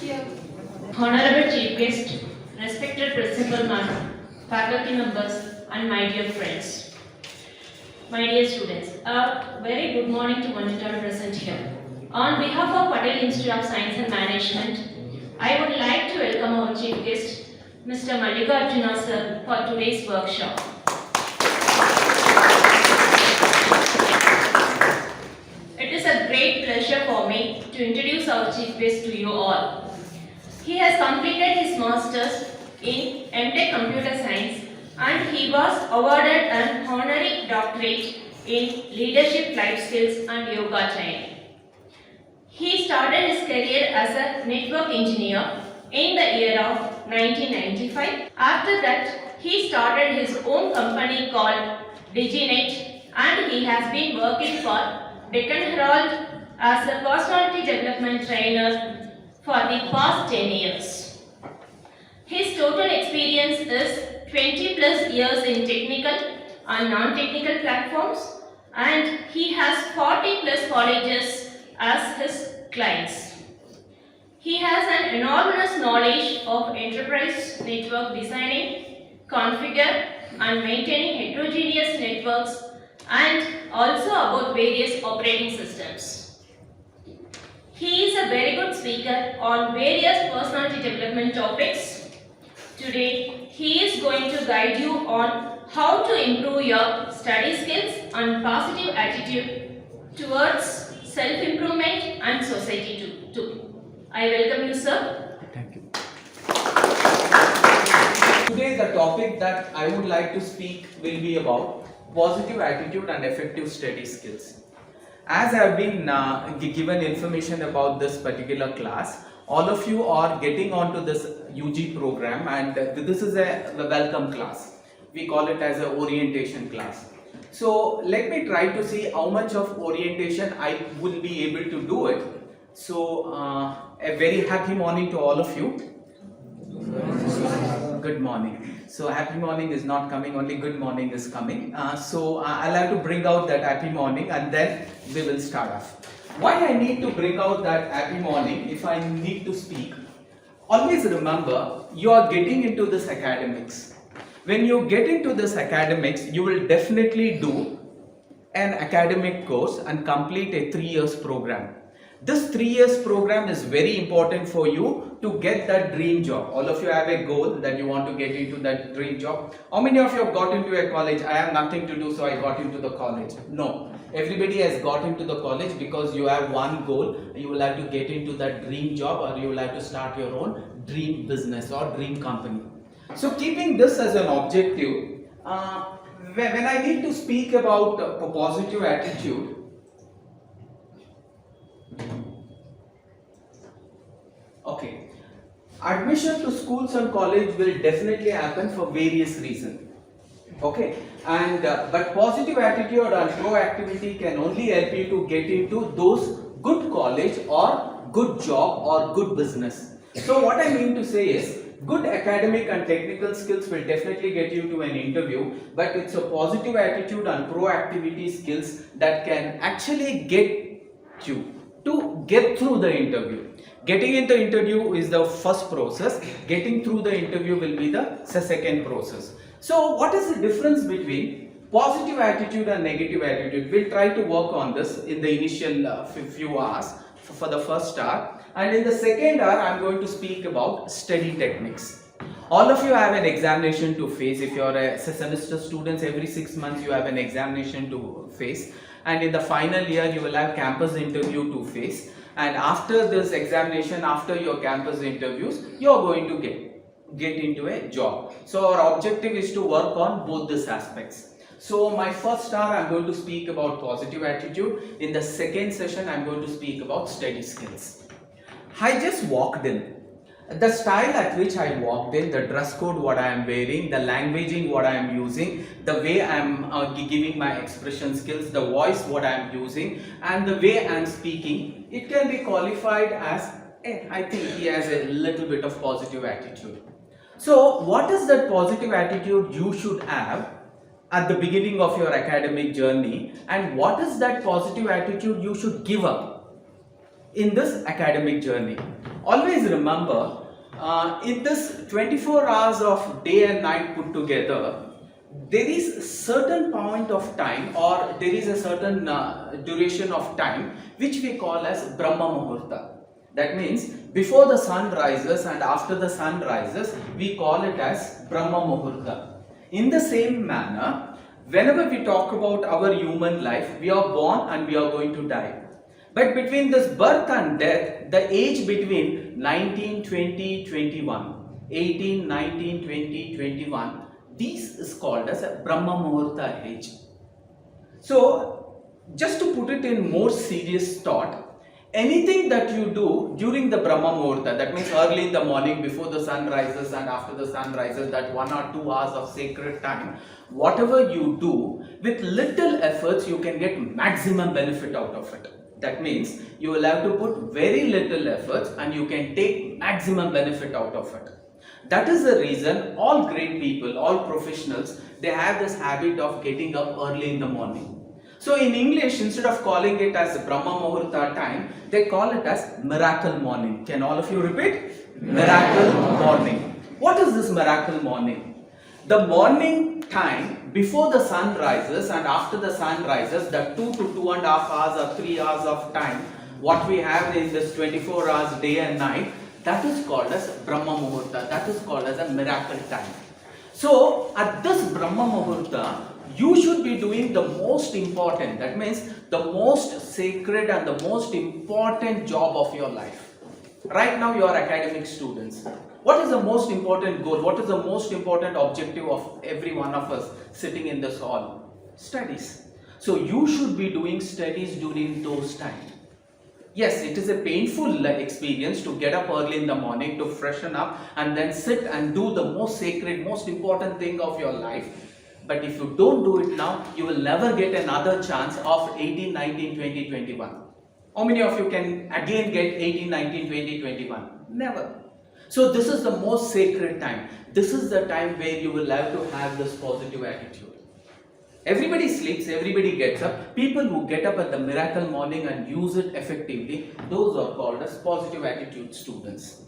Here. Honorable Chief Guest, respected Principal Ma'am, faculty members, and my dear friends. My dear students, a very good morning to one and all present here. On behalf of Patel Institute of Science and Management, I would like to welcome our Chief Guest, Mr. Mallikarjuna sir, for today's workshop. It is a great pleasure for me to introduce our Chief Guest to you all. He has completed his Masters in MTech Computer Science and he was awarded an honorary doctorate in Leadership Life Skills and Yoga Training. He started his career as a network engineer in the year of 1995. After that, he started his own company called DigiNet and he has been working for Deccan Herald as a personality development trainer for the past 10 years. His total experience is 20 plus years in technical and non-technical platforms and he has 40 plus colleges as his clients. He has an enormous knowledge of enterprise network designing, configure and maintaining heterogeneous networks and also about various operating systems. He is a very good speaker on various personality development topics. Today, he is going to guide you on how to improve your study skills and positive attitude towards self-improvement and society too. I welcome you, sir. Thank you. Today, the topic that I would like to speak will be about positive attitude and effective study skills. As I have been given information about this particular class, all of you are getting onto this UG program and this is a welcome class. We call it as an orientation class. So let me try to see how much of orientation I will be able to do it. So a very happy morning to all of you. Good morning. So happy morning is not coming, only good morning is coming. So I'll have to bring out that happy morning and then we will start off. Why I need to bring out that happy morning if I need to speak? Always remember, you are getting into this academics. When you get into this academics, you will definitely do an academic course and complete a 3 years program. This 3 years program is very important for you to get that dream job. All of you have a goal that you want to get into that dream job. How many of you have got into a college? I have nothing to do, so I got into the college. No. Everybody has got into the college because you have one goal. You will have to get into that dream job or you will have to start your own dream business or dream company. So keeping this as an objective, when I need to speak about positive attitude, okay, admission to schools and college will definitely happen for various reasons. Okay, and but positive attitude and proactivity can only help you to get into those good college or good job or good business. So what I mean to say is, good academic and technical skills will definitely get you to an interview, but it's a positive attitude and proactivity skills that can actually get you to get through the interview. Getting in the interview is the first process. Getting through the interview will be the second process. So what is the difference between positive attitude and negative attitude? We'll try to work on this in the initial few hours for the first hour. And in the second hour, I'm going to speak about study techniques. All of you have an examination to face. If you're a semester students, every 6 months you have an examination to face. And in the final year, you will have campus interview to face. And after this examination, after your campus interviews, you're going to get into a job. So our objective is to work on both these aspects. So my first hour, I'm going to speak about positive attitude. In the second session, I'm going to speak about study skills. I just walked in. The style at which I walked in, the dress code what I am wearing, the languaging what I am using, the way I am giving my expression skills, the voice what I am using and the way I am speaking, it can be qualified as, I think he has a little bit of positive attitude. So what is that positive attitude you should have at the beginning of your academic journey, and what is that positive attitude you should give up in this academic journey? always remember, in this 24 hours of day and night put together, there is a certain point of time, or there is a certain duration of time which we call as Brahma Muhurta. That means before the sun rises and after the sun rises, we call it as Brahma Muhurta. In the same manner, whenever we talk about our human life, we are born and we are going to die. But between this birth and death, the age between 19, 20, 21, 18, 19, 20, 21, this is called as a Brahma Muhurta age. So, just to put it in more serious thought, anything that you do during the Brahma Muhurta, that means early in the morning before the sun rises and after the sun rises, that 1 or 2 hours of sacred time, whatever you do, with little efforts you can get maximum benefit out of it. That means you will have to put very little efforts and you can take maximum benefit out of it. That is the reason all great people, all professionals, they have this habit of getting up early in the morning. So in English, instead of calling it as Brahma Muhurta time, they call it as miracle morning. Can all of you repeat? Miracle morning. What is this miracle morning? The morning time before the sun rises and after the sun rises, the 2 to 2.5 hours or 3 hours of time, what we have in this 24 hours day and night, that is called as Brahma Muhurta. That is called as a miracle time. So at this Brahma Muhurta, you should be doing the most important, that means the most sacred and the most important job of your life. Right now you are academic students. What is the most important goal? What is the most important objective of every one of us sitting in this hall? Studies. So you should be doing studies during those times. Yes, it is a painful experience to get up early in the morning, to freshen up and then sit and do the most sacred, most important thing of your life. But if you don't do it now, you will never get another chance of 18, 19, 20, 21. How many of you can again get 18, 19, 20, 21? Never. So this is the most sacred time. This is the time where you will have to have this positive attitude. Everybody sleeps, everybody gets up. People who get up at the miracle morning and use it effectively, those are called as positive attitude students.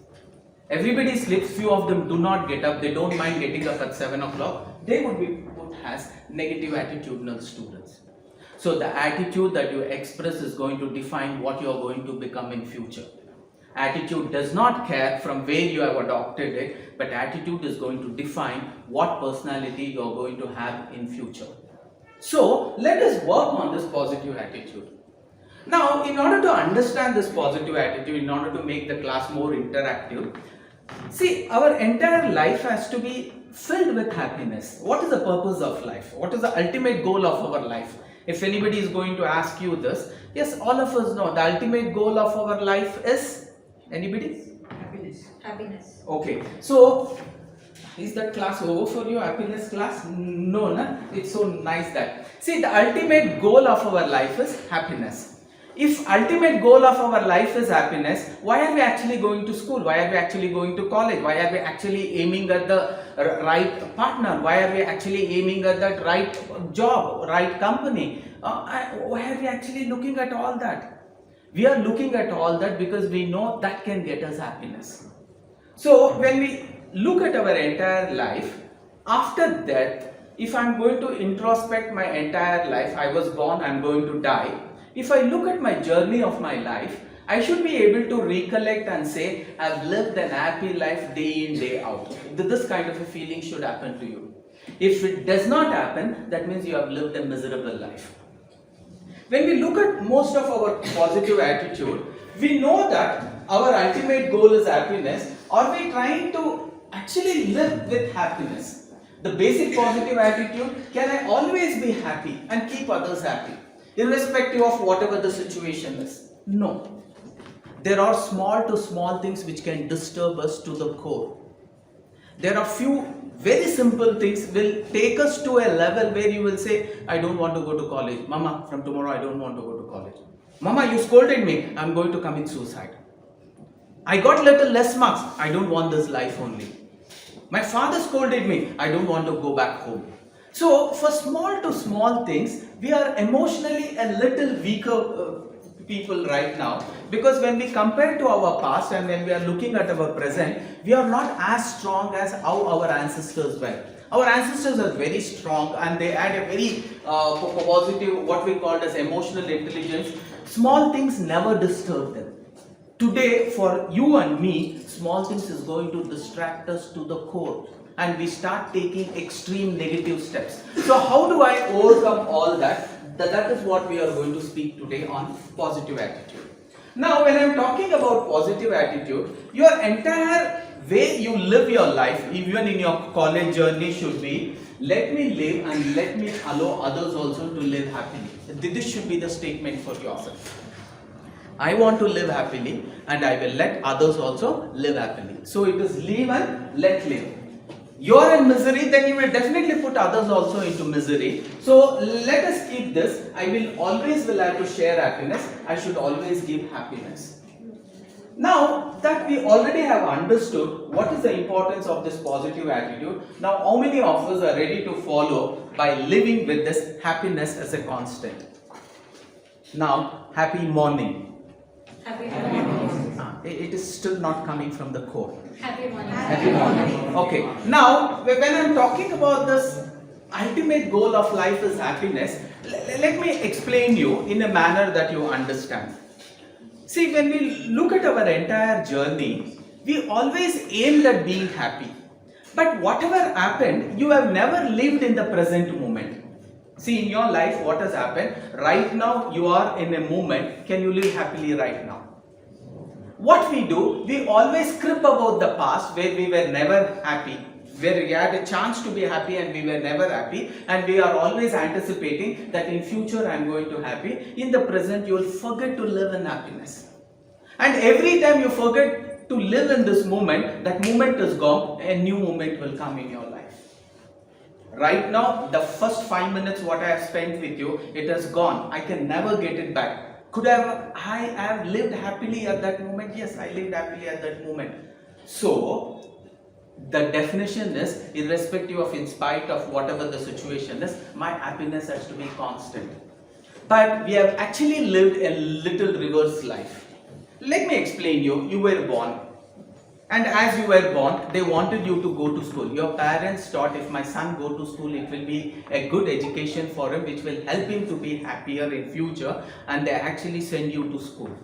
Everybody sleeps, few of them do not get up, they don't mind getting up at 7 o'clock. They would be put as negative attitudinal students. So the attitude that you express is going to define what you are going to become in future. Attitude does not care from where you have adopted it, but attitude is going to define what personality you are going to have in future. So let us work on this positive attitude. Now, in order to understand this positive attitude, in order to make the class more interactive, see, our entire life has to be filled with happiness. What is the purpose of life? What is the ultimate goal of our life? If anybody is going to ask you this, yes, all of us know the ultimate goal of our life is, anybody? Happiness. Happiness. Okay, so is that class over for you, happiness class? No, na? It's so nice that. See, the ultimate goal of our life is happiness. If ultimate goal of our life is happiness, why are we actually going to school? Why are we actually going to college? Why are we actually aiming at the right partner? Why are we actually aiming at that right job, right company? Why are we actually looking at all that? We are looking at all that because we know that can get us happiness. So when we look at our entire life, after death, if I am going to introspect my entire life, I was born, I am going to die. If I look at my journey of my life, I should be able to recollect and say, I have lived an happy life day in, day out. This kind of a feeling should happen to you. If it does not happen, that means you have lived a miserable life. When we look at most of our positive attitude, we know that our ultimate goal is happiness. Are we trying to actually live with happiness? The basic positive attitude, can I always be happy and keep others happy, irrespective of whatever the situation is? No. There are small to small things which can disturb us to the core. There are few very simple things will take us to a level where you will say, I don't want to go to college. Mama, from tomorrow I don't want to go to college. Mama, you scolded me, I'm going to commit suicide. I got little less marks, I don't want this life only. My father scolded me, I don't want to go back home. So for small to small things, we are emotionally a little weaker people right now, because when we compare to our past and when we are looking at our present, we are not as strong as how our ancestors were. Our ancestors are very strong and they had a very positive, what we called as emotional intelligence. Small things never disturb them. Today, for you and me, small things is going to distract us to the core and we start taking extreme negative steps. So how do I overcome all that? That is what we are going to speak today on positive attitude. Now, when I am talking about positive attitude, your entire way you live your life, even in your college journey, should be, let me live and let me allow others also to live happily. This should be the statement for yourself. I want to live happily and I will let others also live happily. So it is live and let live. You are in misery, then you will definitely put others also into misery. So let us keep this. I will always will have to share happiness. I should always give happiness. Now that we already have understood what is the importance of this positive attitude, now how many of us are ready to follow by living with this happiness as a constant? Now, happy morning. Happy morning. It is still not coming from the core. Happy morning. Happy morning. Okay. Now, when I'm talking about this ultimate goal of life is happiness, let me explain you in a manner that you understand. See, when we look at our entire journey, we always aimed at being happy. But whatever happened, you have never lived in the present moment. See, in your life, what has happened? Right now, you are in a moment. Can you live happily right now? What we do, we always crib about the past where we were never happy, where we had a chance to be happy and we were never happy, and we are always anticipating that in future I am going to happy. In the present, you will forget to live in happiness. And every time you forget to live in this moment, that moment is gone, a new moment will come in your life. Right now, the first 5 minutes what I have spent with you, it has gone. I can never get it back. I have lived happily at that moment? Yes, I lived happily at that moment. So, the definition is, irrespective of, in spite of whatever the situation is, my happiness has to be constant. But we have actually lived a little reverse life. Let me explain you. You were born. And as you were born, they wanted you to go to school. Your parents thought, if my son go to school, it will be a good education for him, which will help him to be happier in future. And they actually send you to school.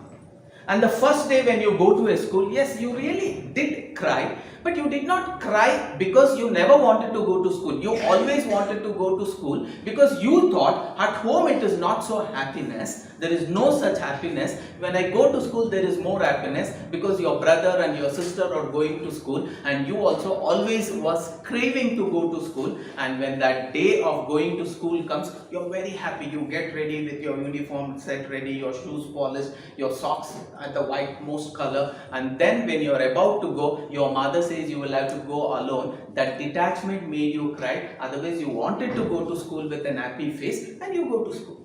And the first day when you go to a school, yes, you really did cry. But you did not cry because you never wanted to go to school. You always wanted to go to school because you thought at home it is not so happiness. There is no such happiness. When I go to school, there is more happiness because your brother and your sister are going to school and you also always was craving to go to school. And when that day of going to school comes, you're very happy. You get ready with your uniform set ready, your shoes polished, your socks at the white most color. And then when you're about to go, your mother says you will have to go alone. That detachment made you cry. Otherwise, you wanted to go to school with an happy face and you go to school.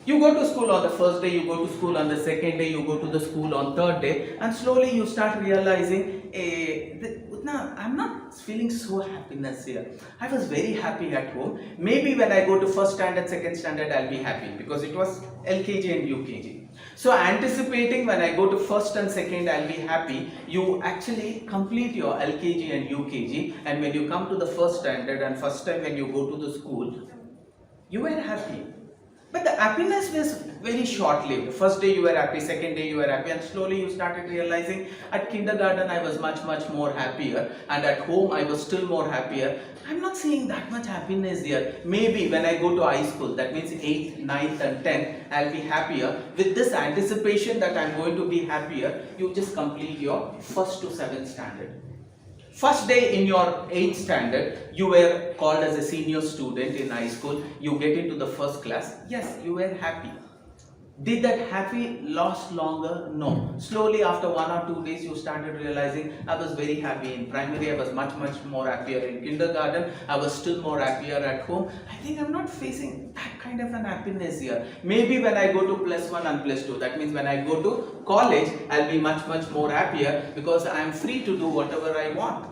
You go to school on the first day, you go to school on the second day, you go to the school on third day, and slowly you start realizing, no, I'm not feeling so happiness here. I was very happy at home. Maybe when I go to first standard, second standard, I'll be happy because it was LKG and UKG. So anticipating when I go to first and second, I'll be happy. You actually complete your LKG and UKG, and when you come to the first standard and first time when you go to the school, you were happy. But the happiness was very short-lived. First day you were happy, second day you were happy, and slowly you started realizing at kindergarten I was much more happier, and at home I was still more happier. I'm not seeing that much happiness here. Maybe when I go to high school, that means 8th, 9th and 10th, I'll be happier. With this anticipation that I'm going to be happier, you just complete your first to 7th standard. First day in your 8th standard, you were called as a senior student in high school. You get into the first class. Yes, you were happy. Did that happy last longer? No. Slowly after 1 or 2 days, you started realizing I was very happy. In primary, I was much more happier. In kindergarten, I was still more happier at home. I think I'm not facing that kind of an happiness here. Maybe when I go to +1 and +2, that means when I go to college, I'll be much more happier because I am free to do whatever I want.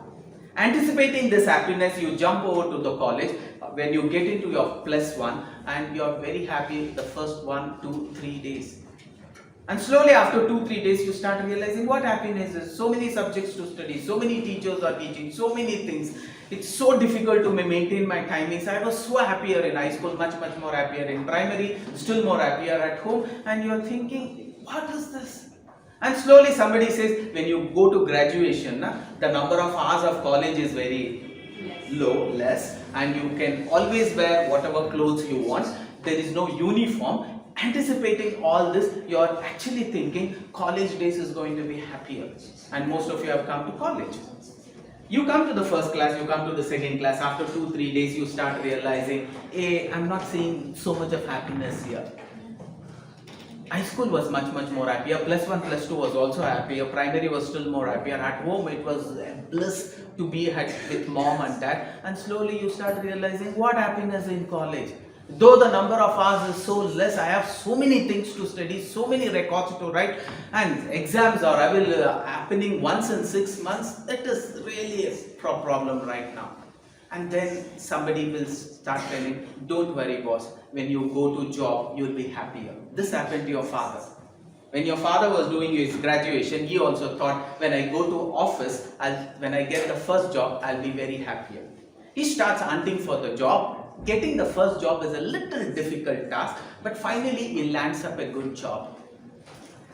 Anticipating this happiness, you jump over to the college when you get into your +1 and you're very happy the first 1, 2, 3 days. And slowly after 2-3 days you start realizing what happiness is. So many subjects to study, so many teachers are teaching, so many things. It's so difficult to maintain my timings. I was so happier in high school, much more happier in primary, still more happier at home. And you're thinking, what is this? And slowly somebody says, when you go to graduation, the number of hours of college is very less, and you can always wear whatever clothes you want. There is no uniform. Anticipating all this, you are actually thinking college days is going to be happier. And most of you have come to college. You come to the first class, you come to the second class. After 2-3 days, you start realizing, hey, I'm not seeing so much of happiness here. High school was much more happier. +1, +2 was also happier. Primary was still more happier. At home, it was a bliss to be with mom and dad. And slowly you start realizing what happiness in college. Though the number of hours is so less, I have so many things to study, so many records to write, and exams are happening once in 6 months. It is really a problem right now. And then somebody will start telling, don't worry boss, when you go to job, you'll be happier. This happened to your father. When your father was doing his graduation, he also thought, when I go to office, when I get the first job, I'll be very happier. He starts hunting for the job. Getting the first job is a little difficult task, but finally he lands up a good job.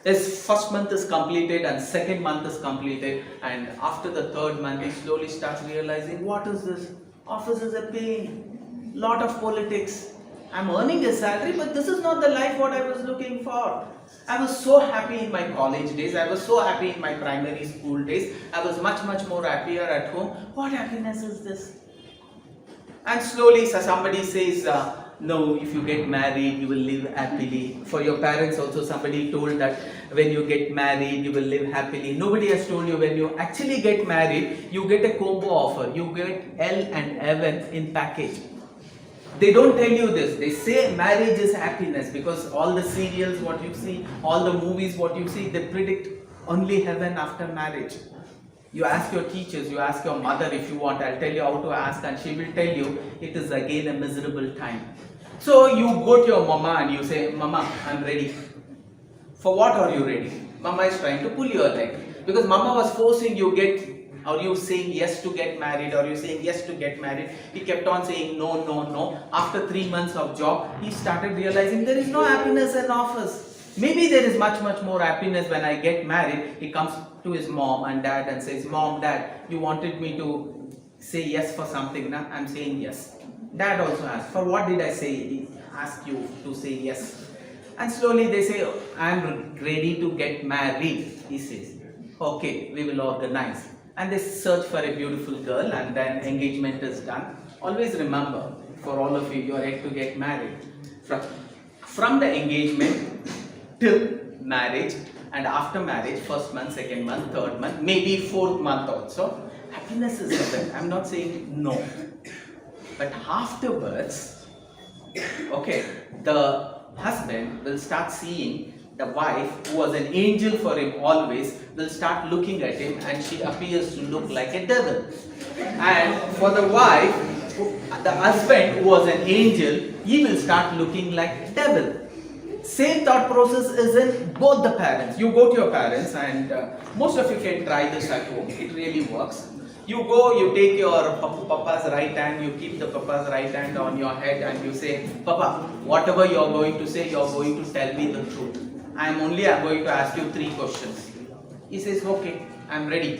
His first month is completed and second month is completed, and after the third month he slowly starts realizing, what is this? Office is a pain, lot of politics. I'm earning a salary, but this is not the life what I was looking for. I was so happy in my college days, I was so happy in my primary school days, I was much more happier at home. What happiness is this? And slowly somebody says, no, if you get married, you will live happily. For your parents also, somebody told that when you get married, you will live happily. Nobody has told you when you actually get married, you get a combo offer. You get hell and heaven in package. They don't tell you this. They say marriage is happiness because all the serials what you see, all the movies what you see, they predict only heaven after marriage. You ask your teachers, you ask your mother if you want, I'll tell you how to ask, and she will tell you it is again a miserable time. So you go to your mama and you say, Mama, I'm ready. For what are you ready? Mama is trying to pull your leg because mama was forcing you are you saying yes to get married? Are you saying yes to get married? He kept on saying no. After 3 months of job, he started realizing there is no happiness in office. Maybe there is much more happiness when I get married. He comes to his mom and dad and says, Mom, Dad, you wanted me to say yes for something, na? I'm saying yes. Dad also asks, for what did I say? Ask you to say yes. And slowly they say, I'm ready to get married. He says, okay, we will organize. And they search for a beautiful girl and then engagement is done. Always remember, for all of you, you are yet to get married. From the engagement till marriage, and after marriage, first month, second month, third month, maybe fourth month also, happiness is there. I'm not saying no. But afterwards, okay, the husband will start seeing the wife, who was an angel for him always, will start looking at him and she appears to look like a devil. And for the wife, the husband, who was an angel, he will start looking like a devil. Same thought process is in both the parents. You go to your parents, and most of you can try this at home. It really works. You go, you take your papa's right hand, you keep the papa's right hand on your head and you say, Papa, whatever you are going to say, you are going to tell me the truth. I am going to ask you 3 questions. He says, okay, I am ready.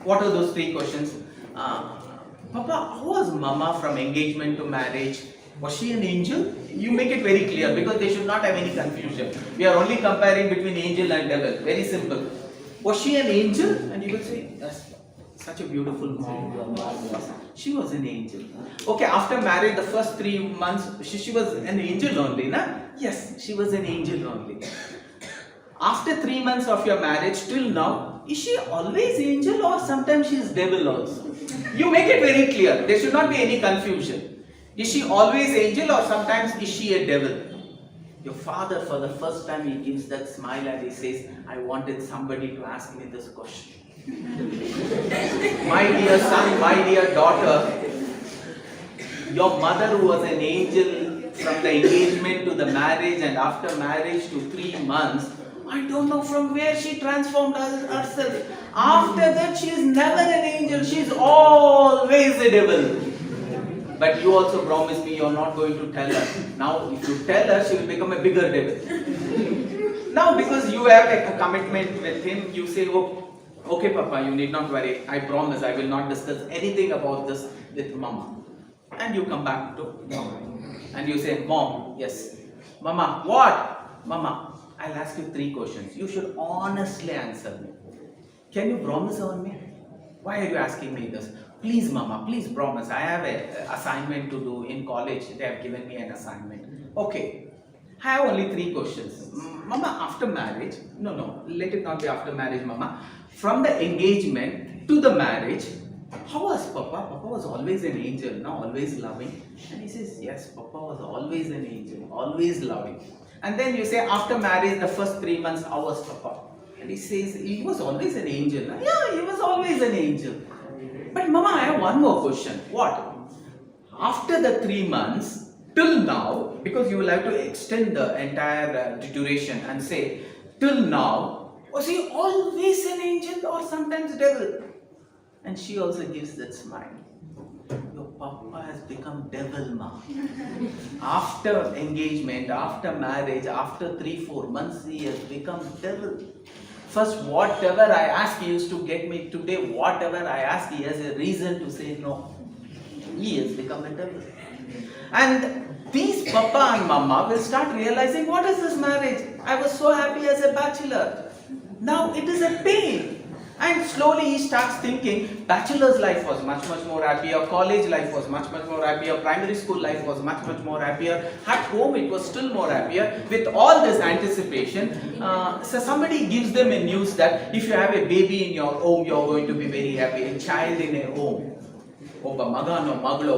What are those 3 questions? Papa, how was Mama from engagement to marriage? Was she an angel? You make it very clear because they should not have any confusion. We are only comparing between angel and devil. Very simple. Was she an angel? And you will say, yes, such a beautiful mom your mom was. She was an angel. Okay, after marriage, the first 3 months, she was an angel only, na? Yes, she was an angel only. After 3 months of your marriage till now, is she always angel or sometimes she is devil also? You make it very clear. There should not be any confusion. Is she always angel or sometimes is she a devil? Your father, for the first time, he gives that smile and he says, I wanted somebody to ask me this question. My dear son, my dear daughter, your mother who was an angel from the engagement to the marriage and after marriage to 3 months, I don't know from where she transformed herself. After that, she is never an angel. She is always a devil. But you also promised me you are not going to tell her. Now, if you tell her, she will become a bigger devil. Now, because you have a commitment with him, you say, oh, okay, Papa, you need not worry. I promise I will not discuss anything about this with Mama. And you come back to Mama. And you say, Mom, yes. Mama, what? Mama, I'll ask you 3 questions. You should honestly answer me. Can you promise on me? Why are you asking me this? Please, Mama, please promise. I have an assignment to do in college. They have given me an assignment. Okay. I have only 3 questions. Mama, after marriage, no, let it not be after marriage, Mama. From the engagement to the marriage, how was Papa? Papa was always an angel, no? Always loving. And he says, yes, Papa was always an angel, always loving. And then you say, after marriage, the first 3 months, how was Papa? And he says, he was always an angel. Yeah, he was always an angel. But Mama, I have one more question. What? After the 3 months, till now, because you will have to extend the entire duration and say, till now, was he always an angel or sometimes devil? And she also gives that smile. Your Papa has become devil, Ma. After engagement, after marriage, after 3-4 months, he has become devil. First, whatever I ask, he used to get me. Today, whatever I ask, he has a reason to say no. He has become a devil. And these Papa and Mama will start realizing, what is this marriage? I was so happy as a bachelor. Now it is a pain. And slowly he starts thinking, bachelor's life was much more happier, college life was much more happier, primary school life was much more happier, at home it was still more happier. With all this anticipation, so somebody gives them a news that if you have a baby in your home, you are going to be very happy. A child in a home, ಒಬ್ಬ ಮಗನೋ ಮಗಳೋ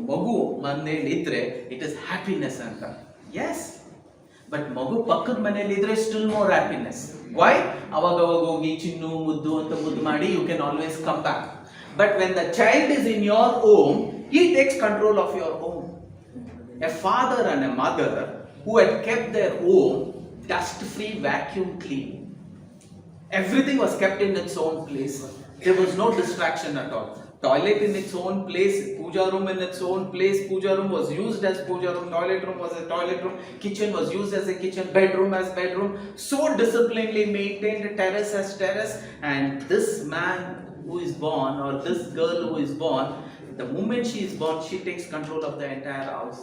ಮಗು ಮನೆಯಲ್ಲಿ ಇದ್ರೆ it is happiness ಅಂತ. Yes. But ಮಗು ಪಕ್ಕದ ಮನೆಯಲ್ಲಿ ಇದ್ರೆ still more happiness. Why? ಅವಾಗ ಹೋಗಿ ಚಿನ್ನು ಮುದ್ದು ಅಂತ ಮುದ್ದು ಮಾಡಿ you can always come back. But when the child is in your home, he takes control of your home. A father and a mother who had kept their home dust free, vacuum clean. Everything was kept in its own place. There was no distraction at all. Toilet in its own place, puja room in its own place. Puja room was used as puja room, toilet room was a toilet room, kitchen was used as a kitchen, bedroom as bedroom. So disciplinedly maintained, terrace as terrace. And this man who is born, or this girl who is born, the moment she is born, she takes control of the entire house.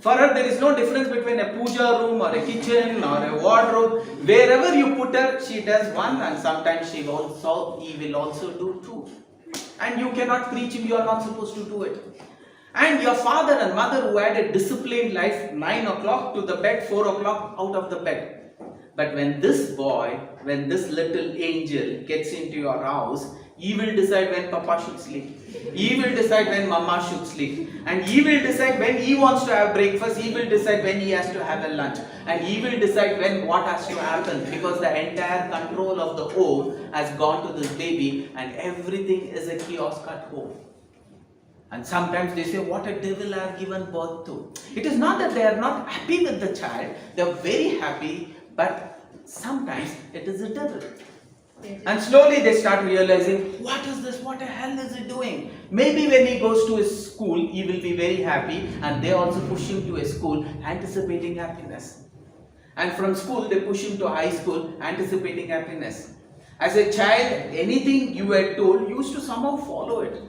For her, there is no difference between a puja room or a kitchen or a wardrobe. Wherever you put her, she does one, and sometimes he will also do two. And you cannot preach him, you are not supposed to do it. And your father and mother who had a disciplined life, 9 o'clock to the bed, 4 o'clock out of the bed. But when this boy, when this little angel gets into your house, he will decide when Papa should sleep. He will decide when Mama should sleep. And he will decide when he wants to have breakfast. He will decide when he has to have a lunch. And he will decide when what has to happen. Because the entire control of the home has gone to this baby. And everything is a kiosk at home. And sometimes they say, what a devil I have given birth to. It is not that they are not happy with the child. They are very happy. But sometimes it is a devil. And slowly they start realizing, what is this? What the hell is he doing? Maybe when he goes to his school, he will be very happy, and they also push him to a school anticipating happiness. And from school, they push him to high school anticipating happiness. As a child, anything you were told, you used to somehow follow it.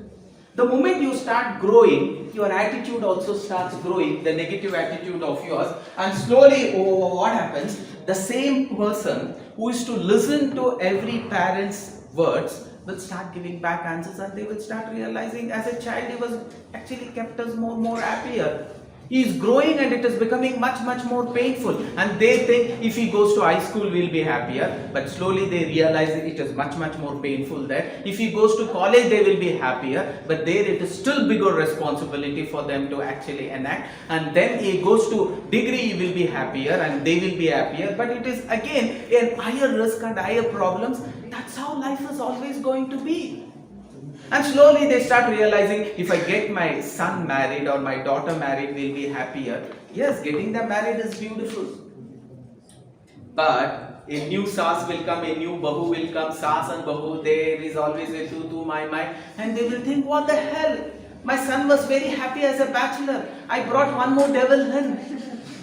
The moment you start growing, your attitude also starts growing, the negative attitude of yours, and slowly, what happens? The same person who is to listen to every parent's words will start giving back answers, and they will start realizing as a child he was actually kept us more happier. He is growing and it is becoming much more painful, and they think if he goes to high school we'll be happier, but slowly they realize that it is much more painful there. If he goes to college they will be happier, but there it is still bigger responsibility for them to actually enact, and then he goes to degree he will be happier and they will be happier, but it is again a higher risk and higher problems. That's how life is always going to be. And slowly they start realizing, if I get my son married or my daughter married, we'll be happier. Yes, getting them married is beautiful. But a new Saas will come, a new Bahu will come, Saas and Bahu, there is always a tu, my, and they will think, what the hell? My son was very happy as a bachelor. I brought one more devil in.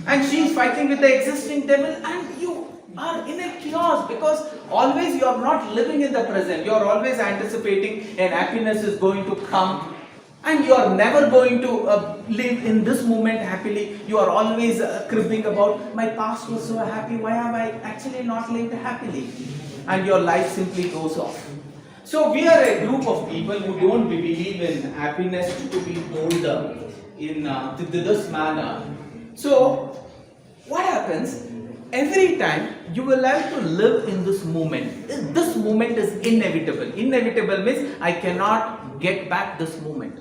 And she is fighting with the existing devil, and you are in a chaos because always you are not living in the present. You are always anticipating and happiness is going to come, and you are never going to live in this moment happily. You are always cribbing about, my past was so happy, why have I actually not lived happily? And your life simply goes off. So we are a group of people who don't believe in happiness to be told in this manner. So what happens? Every time you will have to live in this moment. This moment is inevitable. Inevitable means I cannot get back this moment.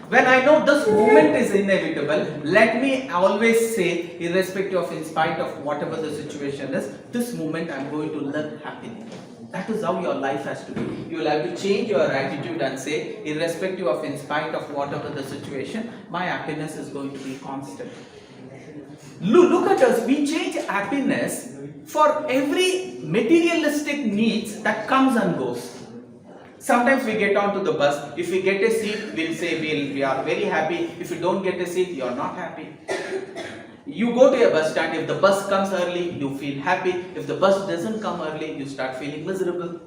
When I know this moment is inevitable, let me always say, irrespective of, in spite of whatever the situation is, this moment I am going to live happily. That is how your life has to be. You will have to change your attitude and say, irrespective of, in spite of whatever the situation, my happiness is going to be constant. Look at us, we change happiness for every materialistic needs that comes and goes. Sometimes we get onto the bus, if we get a seat, we'll say we are very happy. If you don't get a seat, you are not happy. You go to a bus stand, if the bus comes early, you feel happy. If the bus doesn't come early, you start feeling miserable.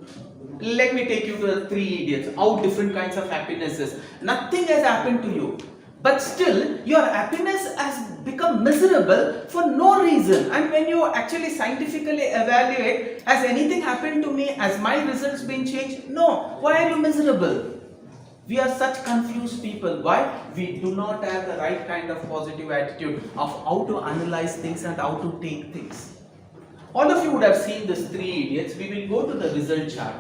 Let me take you to the three idiots, how different kinds of happiness is. Nothing has happened to you, but still your happiness has become miserable for no reason. And when you actually scientifically evaluate, has anything happened to me? Has my results been changed? No. Why are you miserable? We are such confused people. Why? We do not have the right kind of positive attitude of how to analyze things and how to take things. All of you would have seen these three idiots. We will go to the result chart.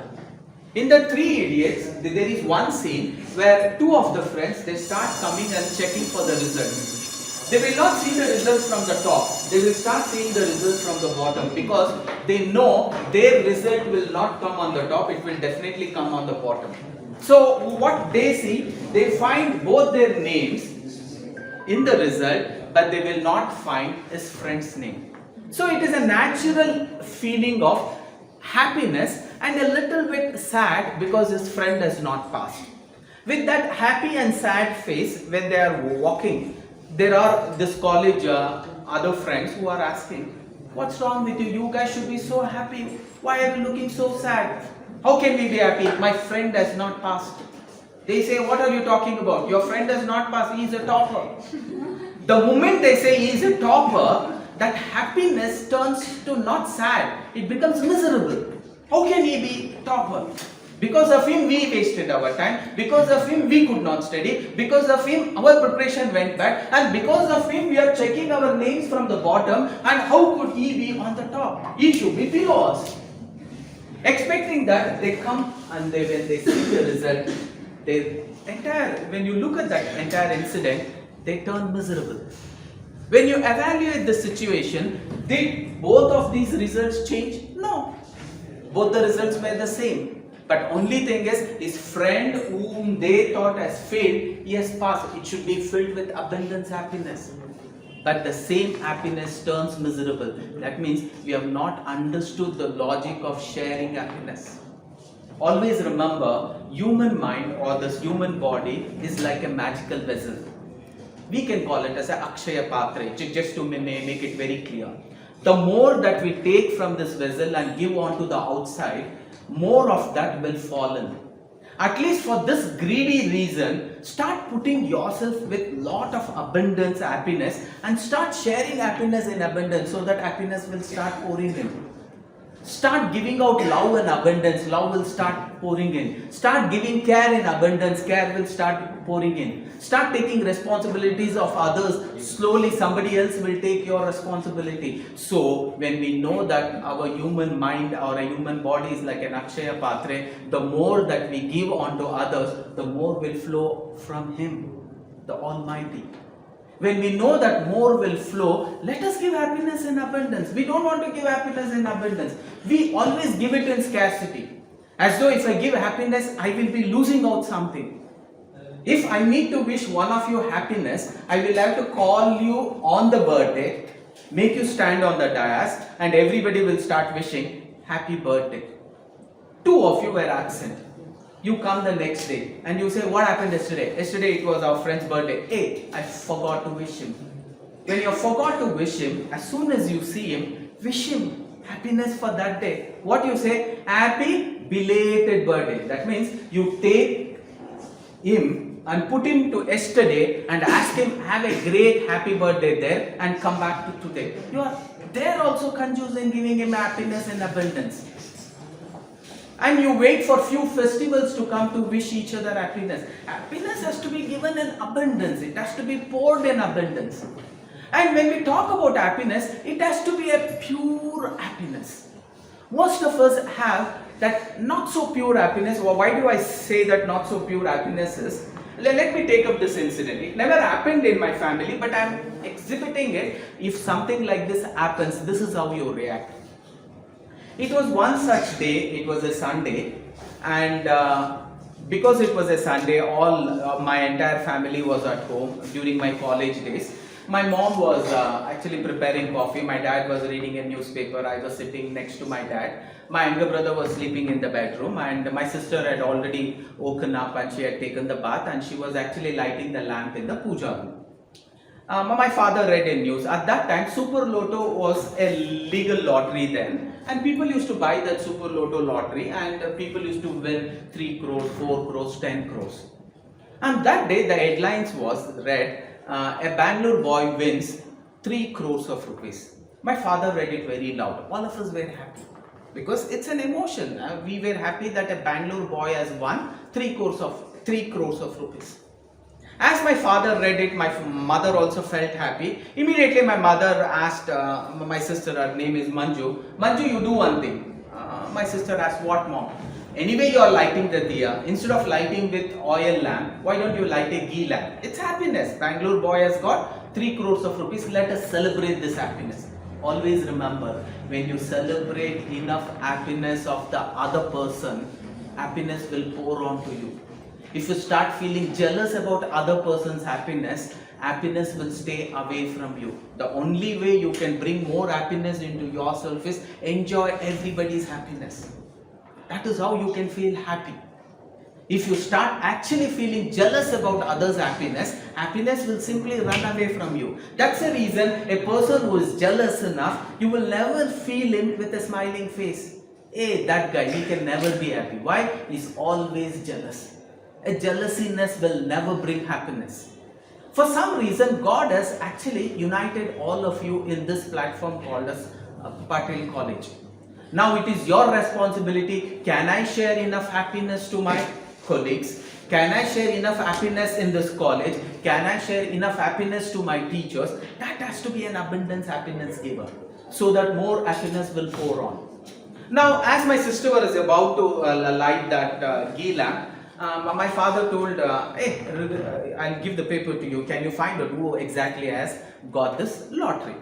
In the three idiots, there is one scene where two of the friends, they start coming and checking for the results. They will not see the results from the top. They will start seeing the results from the bottom because they know their result will not come on the top. It will definitely come on the bottom. So what they see, they find both their names in the result, but they will not find his friend's name. So it is a natural feeling of happiness and a little bit sad because his friend has not passed. With that happy and sad face, when they are walking, there are this college other friends who are asking, what's wrong with you? You guys should be so happy. Why are you looking so sad? How can we be happy? My friend has not passed. They say, what are you talking about? Your friend has not passed. He is a topper. The moment they say he is a topper, that happiness turns to not sad. It becomes miserable. How can he be topper? Because of him we wasted our time. Because of him we could not study. Because of him our preparation went bad. And because of him we are checking our names from the bottom. And how could he be on the top? He should be below us. Expecting that, they come and when they see the result, when you look at that entire incident, they turn miserable. When you evaluate the situation, did both of these results change? No. Both the results were the same. But only thing is, his friend whom they thought has failed, he has passed. It should be filled with abundance happiness. But the same happiness turns miserable. That means we have not understood the logic of sharing happiness. Always remember, human mind or this human body is like a magical vessel. We can call it as a Akshaya Patra, just to make it very clear. The more that we take from this vessel and give on to the outside, more of that will fall in. At least for this greedy reason, start putting yourself with lot of abundance, happiness, and start sharing happiness in abundance so that happiness will start pouring in. Start giving out love and abundance, love will start pouring in. Start giving care in abundance, care will start pouring in. Start taking responsibilities of others, slowly somebody else will take your responsibility. So, when we know that our human mind or a human body is like an Akshaya Patre, the more that we give onto others, the more will flow from Him, the Almighty. When we know that more will flow, let us give happiness in abundance. We don't want to give happiness in abundance. We always give it in scarcity. As though if I give happiness, I will be losing out something. If I need to wish one of you happiness, I will have to call you on the birthday. make you stand on the dais, and everybody will start wishing happy birthday. Two of you were absent. You come the next day and you say, what happened yesterday? Yesterday it was our friend's birthday. Hey, I forgot to wish him. When you forgot to wish him, as soon as you see him, wish him happiness for that day. What you say? Happy belated birthday. That means you take him and put him to yesterday and ask him, have a great happy birthday there, and come back to today. You are there also confusing, giving him happiness and abundance. And you wait for few festivals to come to wish each other happiness. Happiness has to be given in abundance. It has to be poured in abundance. And when we talk about happiness, it has to be a pure happiness. Most of us have that not so pure happiness. Well, why do I say that not so pure happiness is? Let me take up this incident. It never happened in my family, but I am exhibiting it. If something like this happens, this is how you react. It was one such day, it was a Sunday, and because it was a Sunday, my entire family was at home during my college days. My mom was actually preparing coffee, my dad was reading a newspaper, I was sitting next to my dad. My younger brother was sleeping in the bedroom, and my sister had already woken up and she had taken the bath, and she was actually lighting the lamp in the puja room. My father read in news. At that time, Super Lotto was a legal lottery then, and people used to buy that Super Lotto lottery, and people used to win 3 crores, 4 crores, 10 crores. And that day, the headlines was read, a Bangalore boy wins 3 crores of rupees. My father read it very loud. All of us were happy because it's an emotion. We were happy that a Bangalore boy has won 3 crores of rupees. As my father read it, my mother also felt happy. Immediately my mother asked my sister, her name is Manju, Manju, you do one thing. My sister asked, what, mom? Anyway, you are lighting the diya. Instead of lighting with oil lamp, why don't you light a ghee lamp? It's happiness. Bangalore boy has got 3 crores of rupees. Let us celebrate this happiness. Always remember, when you celebrate enough happiness of the other person, happiness will pour onto you. If you start feeling jealous about other person's happiness, happiness will stay away from you. The only way you can bring more happiness into yourself is enjoy everybody's happiness. That is how you can feel happy. If you start actually feeling jealous about others' happiness, happiness will simply run away from you. That's the reason a person who is jealous enough, you will never feel him with a smiling face. Hey, that guy, he can never be happy. Why? He's always jealous. A jealousiness will never bring happiness. For some reason, God has actually united all of you in this platform called as Patil College. Now it is your responsibility. Can I share enough happiness to my colleagues? Can I share enough happiness in this college? Can I share enough happiness to my teachers? That has to be an abundance happiness giver, so that more happiness will pour on. Now, as my sister was about to light that ghee lamp, my father told, hey, I'll give the paper to you. Can you find out who exactly has got this lottery?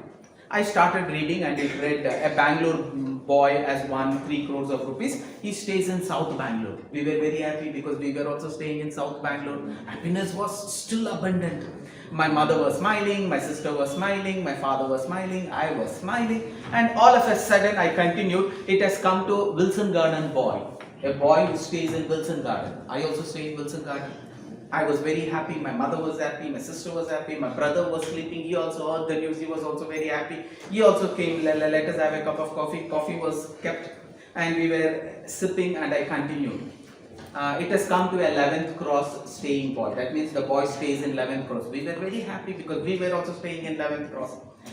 I started reading, and it read a Bangalore boy has won 3 crores of rupees. He stays in South Bangalore. We were very happy because we were also staying in South Bangalore. Happiness was still abundant. My mother was smiling, my sister was smiling, my father was smiling, I was smiling, and all of a sudden I continued. It has come to Wilson Garden boy. A boy who stays in Wilson Garden. I also stay in Wilson Garden. I was very happy, my mother was happy, my sister was happy, my brother was sleeping, he also heard the news, he was also very happy. He also came, let us have a cup of coffee. Coffee was kept and we were sipping, and I continued. It has come to 11th cross staying boy. That means the boy stays in 11th cross. We were very happy because we were also staying in 11th cross.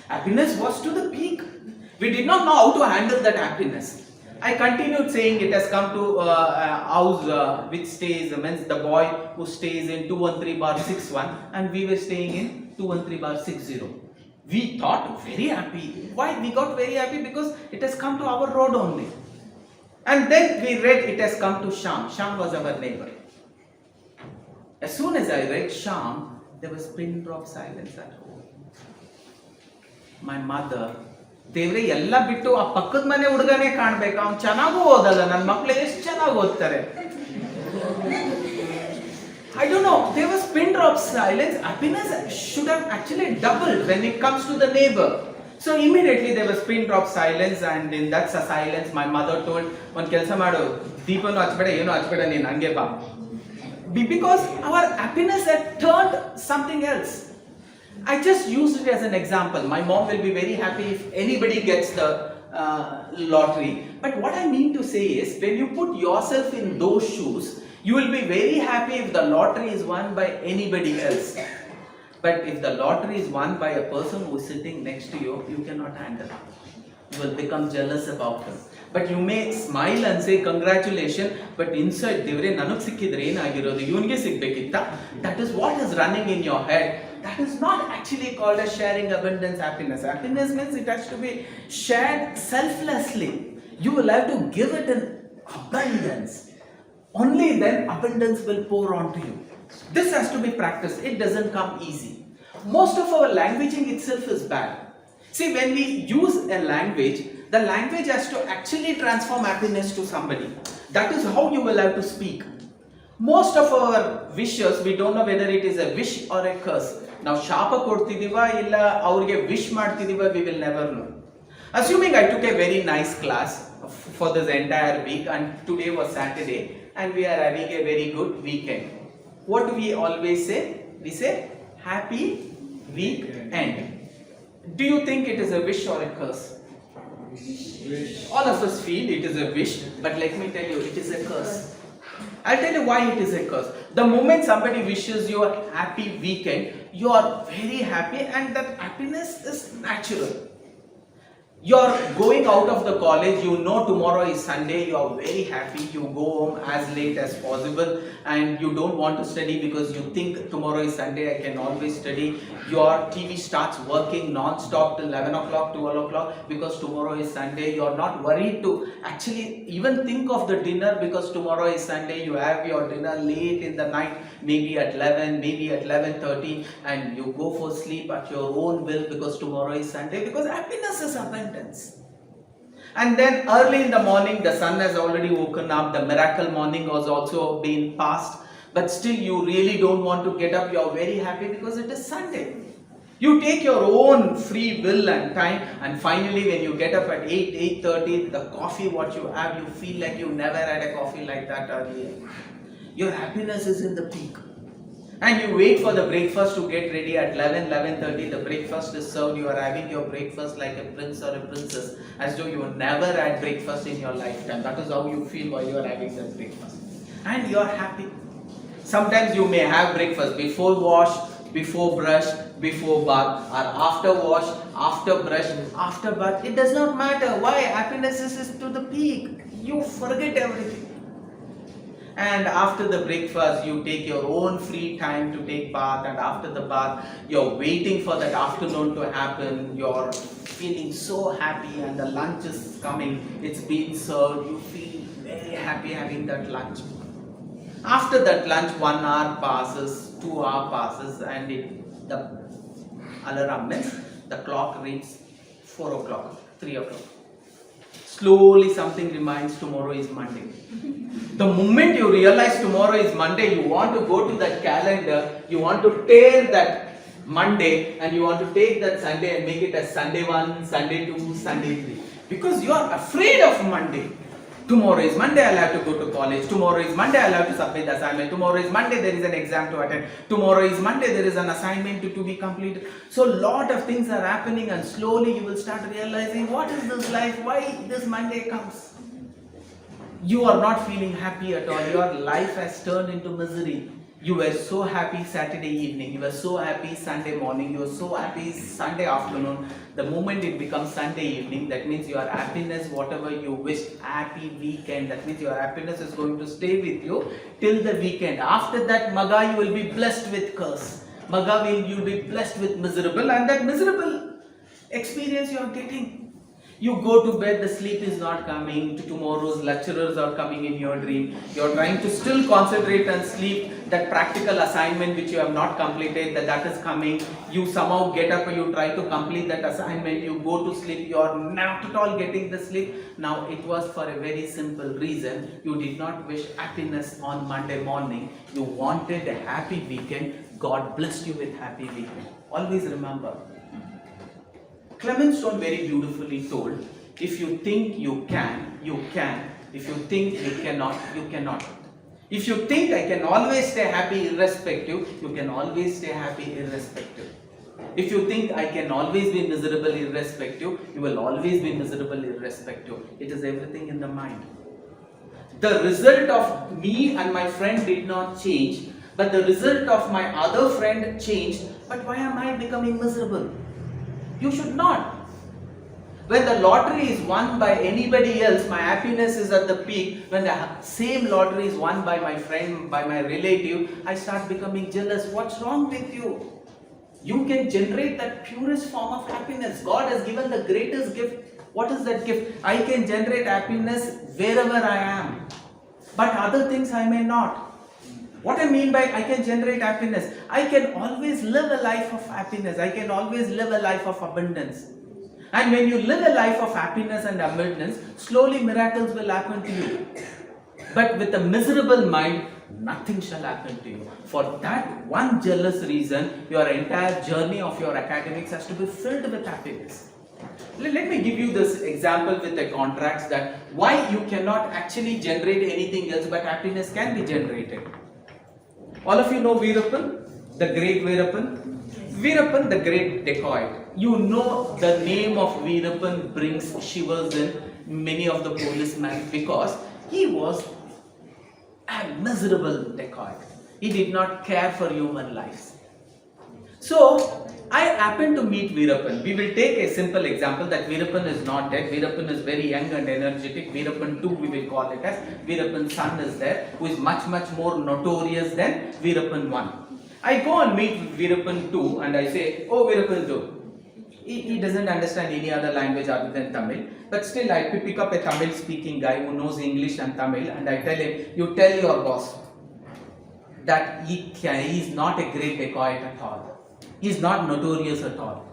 Happiness was to the peak. We did not know how to handle that happiness. I continued saying it has come to house which stays, means the boy who stays in 213/61, and we were staying in 213/60. We thought very happy. Why? We got very happy because it has come to our road only. And then we read it has come to Sham. Sham was our neighbor. As soon as I read Sham, there was pin drop silence at home. My mother, ದೇವ್ರೆ ಎಲ್ಲ ಬಿಟ್ಟು ಆ ಪಕ್ಕದ ಮನೆ ಹುಡುಗನೇ ಕಾಣ್ಬೇಕು, ಅವ್ನು ಚೆನ್ನಾಗೂ ಓದಲ್ಲ, ನನ್ನ ಮಕ್ಕಳು ಎಷ್ಟು ಚೆನ್ನಾಗಿ ಓದ್ತಾರೆ. I don't know, there was pin drop silence. Happiness should have actually doubled when it comes to the neighbor. So immediately there was pin drop silence, and in that silence my mother told, "One kelsa madu, Deepanu achbeda, eno achbeda, neen hange ba." Because our happiness had turned something else. I just used it as an example. My mom will be very happy if anybody gets the lottery. But what I mean to say is, when you put yourself in those shoes, you will be very happy if the lottery is won by anybody else. But if the lottery is won by a person who is sitting next to you, you cannot handle it. You will become jealous about him. But you may smile and say congratulations, but inside, devre nanuk sikkidre enagirodu, ivunge sigbekitta. That is what is running in your head. That is not actually called as sharing abundance happiness. Happiness means it has to be shared selflessly. You will have to give it in abundance. Only then abundance will pour onto you. This has to be practiced. It doesn't come easy. Most of our languaging itself is bad. See, when we use a language, the language has to actually transform happiness to somebody. That is how you will have to speak. Most of our wishes, we don't know whether it is a wish or a curse. Now, shapa kodtidiva illa avrige wish ಮಾಡ್ತಿದೀವ, we will never know. Assuming I took a very nice class for this entire week, and today was Saturday, and we are having a very good weekend. What do we always say? We say happy weekend. Do you think it is a wish or a curse? Wish. All of us feel it is a wish, but let me tell you, it is a curse. I'll tell you why it is a curse. The moment somebody wishes you a happy weekend, you are very happy, and that happiness is natural. You're going out of the college, you know tomorrow is Sunday, you are very happy, you go home as late as possible, and you don't want to study because you think tomorrow is Sunday, I can always study. Your TV starts working non-stop till 11 o'clock, 12 o'clock because tomorrow is Sunday. You're not worried to actually even think of the dinner because tomorrow is Sunday. You have your dinner late in the night, maybe at 11, maybe at 11:30, and you go for sleep at your own will because tomorrow is Sunday, because happiness is abundance. And then early in the morning, the sun has already woken up, the miracle morning has also been passed, but still you really don't want to get up. You are very happy because it is Sunday. You take your own free will and time, and finally when you get up at 8:30, the coffee what you have, you feel like you never had a coffee like that earlier. Your happiness is in the peak. And you wait for the breakfast to get ready at 11:30. The breakfast is served. You are having your breakfast like a prince or a princess, as though you never had breakfast in your lifetime. That is how you feel while you are having that breakfast. And you are happy. Sometimes you may have breakfast before wash, before brush, before bath, or after wash, after brush, after bath. It does not matter. Why? Happiness is to the peak. You forget everything. And after the breakfast, you take your own free time to take bath, and after the bath, you're waiting for that afternoon to happen. You're feeling so happy, and the lunch is coming, it's being served. You feel very happy having that lunch. After that lunch, 1 hour passes, 2 hours passes, and the alarm means the clock reads 4 o'clock, 3 o'clock. Slowly something reminds tomorrow is Monday. The moment you realize tomorrow is Monday, you want to go to that calendar, you want to tear that Monday, and you want to take that Sunday and make it as Sunday 1, Sunday 2, Sunday 3. Because you are afraid of Monday. Tomorrow is Monday, I'll have to go to college. Tomorrow is Monday, I'll have to submit the assignment. Tomorrow is Monday, there is an exam to attend. Tomorrow is Monday, there is an assignment to be completed. So lot of things are happening, and slowly you will start realizing, what is this life? Why this Monday comes? You are not feeling happy at all. Your life has turned into misery. You were so happy Saturday evening, you were so happy Sunday morning, you were so happy Sunday afternoon. The moment it becomes Sunday evening, that means your happiness, whatever you wished, happy weekend, that means your happiness is going to stay with you till the weekend. After that, Maga, you will be blessed with curse. Maga, you will be blessed with miserable, and that miserable experience you are getting. You go to bed, the sleep is not coming. To tomorrow's lecturers are coming in your dream. You are trying to still concentrate and sleep. That practical assignment which you have not completed, that is coming. You somehow get up and you try to complete that assignment. You go to sleep. You are not at all getting the sleep. Now it was for a very simple reason. You did not wish happiness on Monday morning. You wanted a happy weekend. God blessed you with happy weekend. Always remember. Clement Stone very beautifully told, if you think you can, you can. If you think you cannot, you cannot. If you think I can always stay happy irrespective, you can always stay happy irrespective. If you think I can always be miserable irrespective, you will always be miserable irrespective. It is everything in the mind. The result of me and my friend did not change, but the result of my other friend changed. But why am I becoming miserable? You should not. When the lottery is won by anybody else, my happiness is at the peak. When the same lottery is won by my friend, by my relative, I start becoming jealous. What's wrong with you? You can generate that purest form of happiness. God has given the greatest gift. What is that gift? I can generate happiness wherever I am. But other things I may not. What I mean by I can generate happiness, I can always live a life of happiness. I can always live a life of abundance. And when you live a life of happiness and abundance, slowly miracles will happen to you. But with a miserable mind, nothing shall happen to you. For that one jealous reason, your entire journey of your academics has to be filled with happiness. Let me give you this example with the contracts that why you cannot actually generate anything else but happiness can be generated. All of you know Veerappan, the great Veerappan? Veerappan, the great dacoit. You know the name of Veerappan brings shivers in many of the policemen because he was a miserable dacoit. He did not care for human lives. So, I happened to meet Veerappan. We will take a simple example that Veerappan is not dead. Veerappan is very young and energetic. Veerappan 2 we will call it as. Veerappan's son is there who is much more notorious than Veerappan 1. I go and meet Veerappan 2 and I say, oh Veerappan 2. He doesn't understand any other language other than Tamil. But still I pick up a Tamil speaking guy who knows English and Tamil and I tell him, you tell your boss that he is not a great dacoit at all. He is not notorious at all.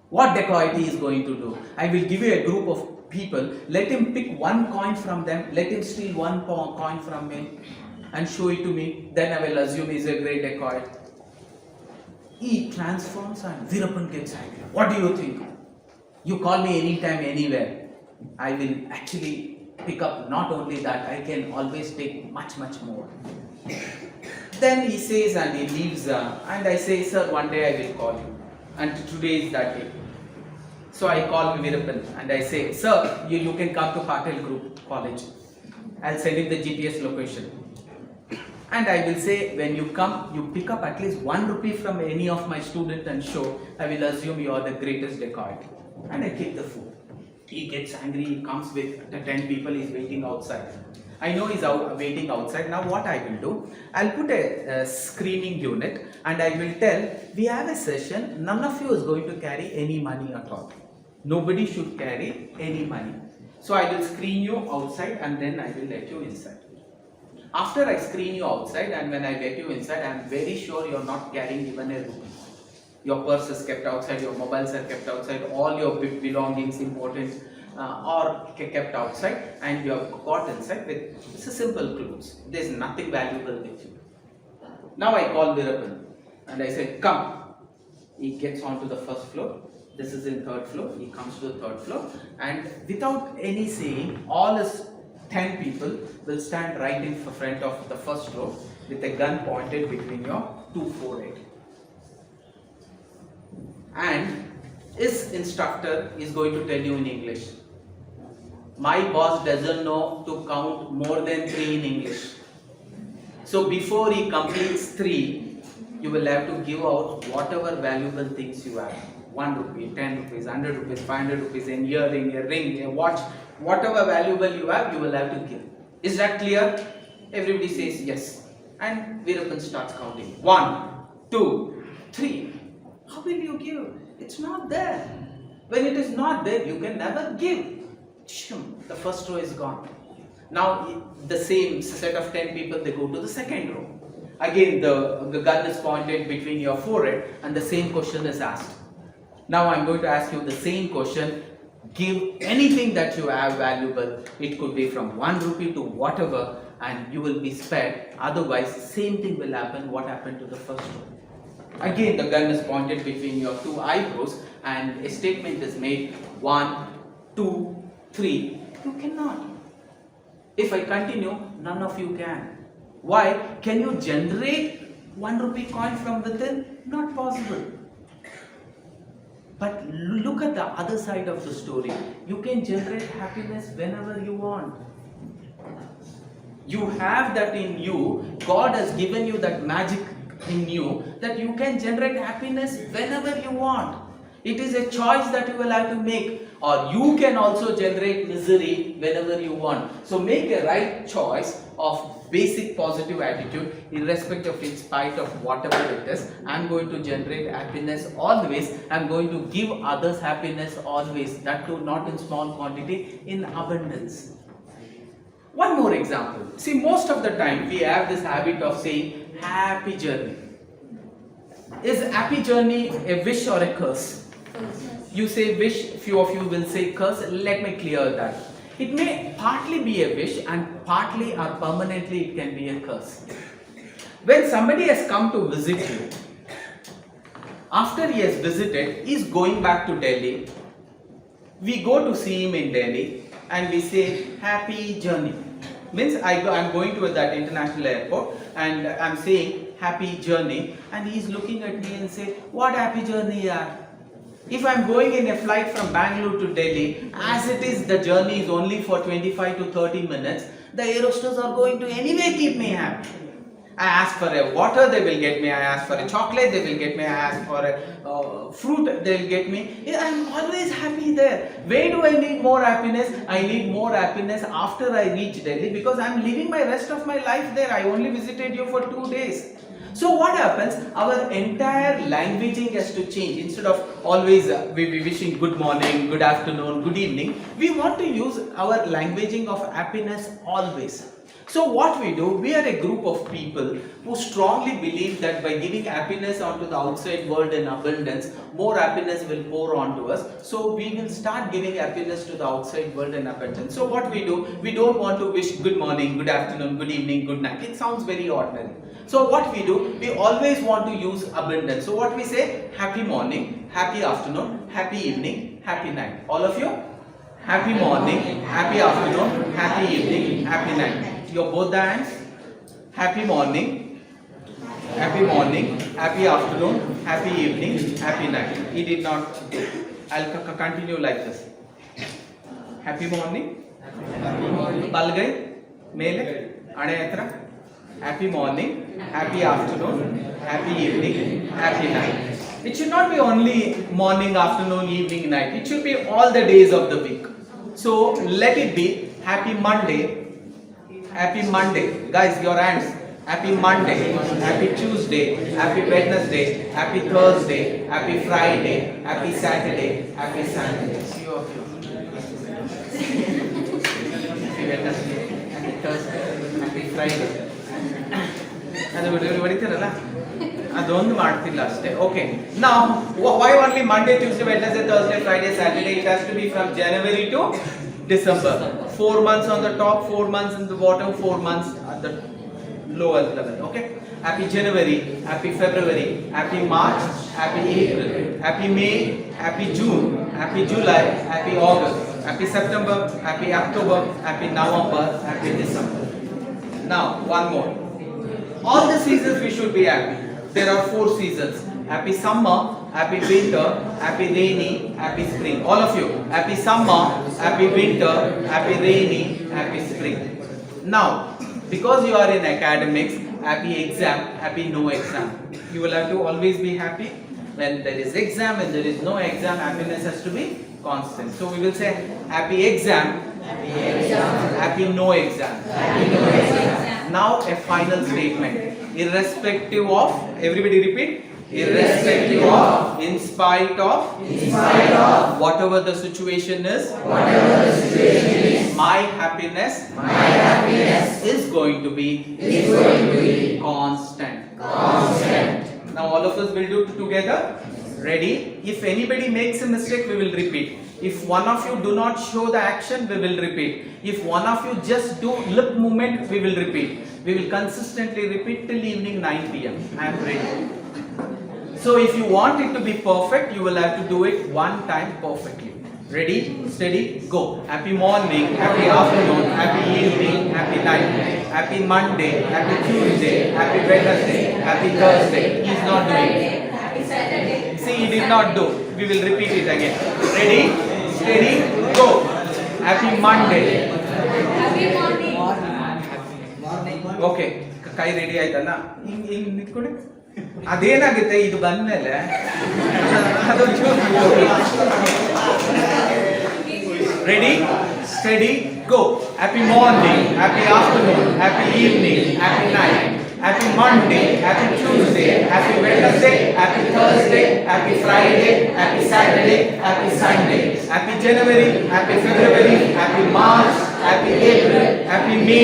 What dacoity he is going to do? I will give you a group of people, let him pick one coin from them, let him steal one coin from me and show it to me, then I will assume he is a great dacoit. He transforms and Veerappan gets angry. What do you think? You call me anytime, anywhere. I will actually pick up not only that, I can always take much more. Then he says and he leaves and I say, sir, one day I will call you. And today is that day. So I call Veerappan and I say, sir, you can come to Patel Group College. I'll send you the GPS location. And I will say, when you come, you pick up at least 1 rupee from any of my students and show, I will assume you are the greatest dacoit. And I take the food. He gets angry, he comes with the 10 people, he's waiting outside. I know he's waiting outside. Now what I will do, I'll put a screening unit and I will tell, we have a session, none of you is going to carry any money at all. Nobody should carry any money. So I will screen you outside and then I will let you inside. After I screen you outside and when I get you inside, I am very sure you are not carrying even a rupee. Your purse is kept outside, your mobiles are kept outside, all your belongings, important are kept outside and you have got inside with it's a simple clothes. There is nothing valuable with you. Now I call Veerappan and I say, come. He gets onto the first floor. This is in third floor. He comes to the third floor and without any saying, all his 10 people will stand right in front of the first row with a gun pointed between your two forehead. And his instructor is going to tell you in English, my boss doesn't know to count more than 3 in English. So before he completes 3, you will have to give out whatever valuable things you have. 1 rupee, 10 rupees, 100 rupees, 500 rupees, an earring, a ring, a watch, whatever valuable you have, you will have to give. Is that clear? Everybody says yes. And Veerappan starts counting. 1, 2, 3. How will you give? It's not there. When it is not there, you can never give. The first row is gone. Now the same set of 10 people, they go to the second row. Again the gun is pointed between your forehead and the same question is asked. Now I'm going to ask you the same question. Give anything that you have valuable. It could be from 1 rupee to whatever and you will be spared. Otherwise, same thing will happen what happened to the first row. Again, the gun is pointed between your two eyebrows and a statement is made 1, 2, 3. You cannot. If I continue, none of you can. Why? Can you generate 1 rupee coin from within? Not possible. But look at the other side of the story. You can generate happiness whenever you want. You have that in you. God has given you that magic in you that you can generate happiness whenever you want. It is a choice that you will have to make. Or you can also generate misery whenever you want. So make a right choice of basic positive attitude, irrespective in spite of whatever it is. I'm going to generate happiness always. I'm going to give others happiness always. That too not in small quantity, in abundance. One more example. See, most of the time we have this habit of saying happy journey. Is happy journey a wish or a curse? You say wish, few of you will say curse. Let me clear that. It may partly be a wish and partly or permanently it can be a curse. When somebody has come to visit you, after he has visited, he is going back to Delhi. We go to see him in Delhi and we say happy journey. Means I'm going to that international airport and I'm saying happy journey and he's looking at me and say, what happy journey yaar? If I'm going in a flight from Bangalore to Delhi, as it is the journey is only for 25 to 30 minutes, the air hostess are going to anyway keep me happy. I ask for a water, they will get me. I ask for a chocolate, they will get me. I ask for a fruit, they will get me. I'm always happy there. Where do I need more happiness? I need more happiness after I reach Delhi because I'm living my rest of my life there. I only visited you for 2 days. So what happens? Our entire languaging has to change. Instead of always we wishing good morning, good afternoon, good evening, we want to use our languaging of happiness always. So what we do, we are a group of people who strongly believe that by giving happiness onto the outside world in abundance, more happiness will pour onto us. So we will start giving happiness to the outside world in abundance. So what we do, we don't want to wish good morning, good afternoon, good evening, good night. It sounds very ordinary. So what we do, we always want to use abundance. So what we say, happy morning, happy afternoon, happy evening, happy night. All of you? Happy morning, happy afternoon, happy evening, happy night. Your both the hands. Happy morning, happy afternoon, happy evening, happy night. He did not. I'll continue like this. Happy morning. Balgai, mele, anetra. Happy morning, happy afternoon, happy evening, happy night. It should not be only morning, afternoon, evening, night. It should be all the days of the week. So let it be happy Monday. Happy Monday. Guys, your hands. Happy Monday. Happy Tuesday. Happy Wednesday. Happy Thursday. Happy Friday. Happy Saturday. Happy Sunday. See you of you. Happy Wednesday. Happy Thursday. Happy Friday. ಅದೊಂದು ಮಾಡ್ತಿಲ್ಲ ಅಷ್ಟೇ. Okay. Now, why only Monday, Tuesday, Wednesday, Thursday, Friday, Saturday? It has to be from January to December. 4 months on the top, 4 months in the bottom, 4 months at the lowest level. Okay. Happy January, happy February, happy March, happy April, happy May, happy June, happy July, happy August, happy September, happy October, happy November, happy December. Now, one more. All the seasons we should be happy. There are 4 seasons. Happy summer, happy winter, happy rainy, happy spring. All of you. Happy summer, happy winter, happy rainy, happy spring. Now, because you are in academics, happy exam, happy no exam. You will have to always be happy. When there is exam, when there is no exam, happiness has to be constant. So we will say happy exam, happy no exam. Now a final statement. Irrespective of, everybody repeat. Irrespective of, in spite of, whatever the situation is, my happiness is going to be constant. Now all of us will do it together. Ready? If anybody makes a mistake, we will repeat. If one of you do not show the action, we will repeat. If one of you just do lip movement, we will repeat. We will consistently repeat till evening 9 p.m. I am ready. So if you want it to be perfect, you will have to do it one time perfectly. Ready, steady, go. Happy morning, happy afternoon, happy evening, happy night, happy Monday, happy Tuesday, happy Wednesday, happy Thursday. He's not doing it. Happy Saturday. See, he did not do. We will repeat it again. Ready, steady, go. Happy Monday. Happy morning. Okay ಕೈ ready ಆಯ್ತಲ್ಲ ಹಿಂಗ್ ಹಿಂಗ್ ನಿಂತ್ಕೊಳ್ಳಿ ಅದೇನಾಗುತ್ತೆ ಇದು ಬಂದ್ಮೇಲೆ ready steady go happy morning happy afternoon happy evening happy night happy Monday happy Tuesday happy Wednesday happy Thursday happy Friday happy Saturday happy Sunday happy January happy February happy March happy April happy May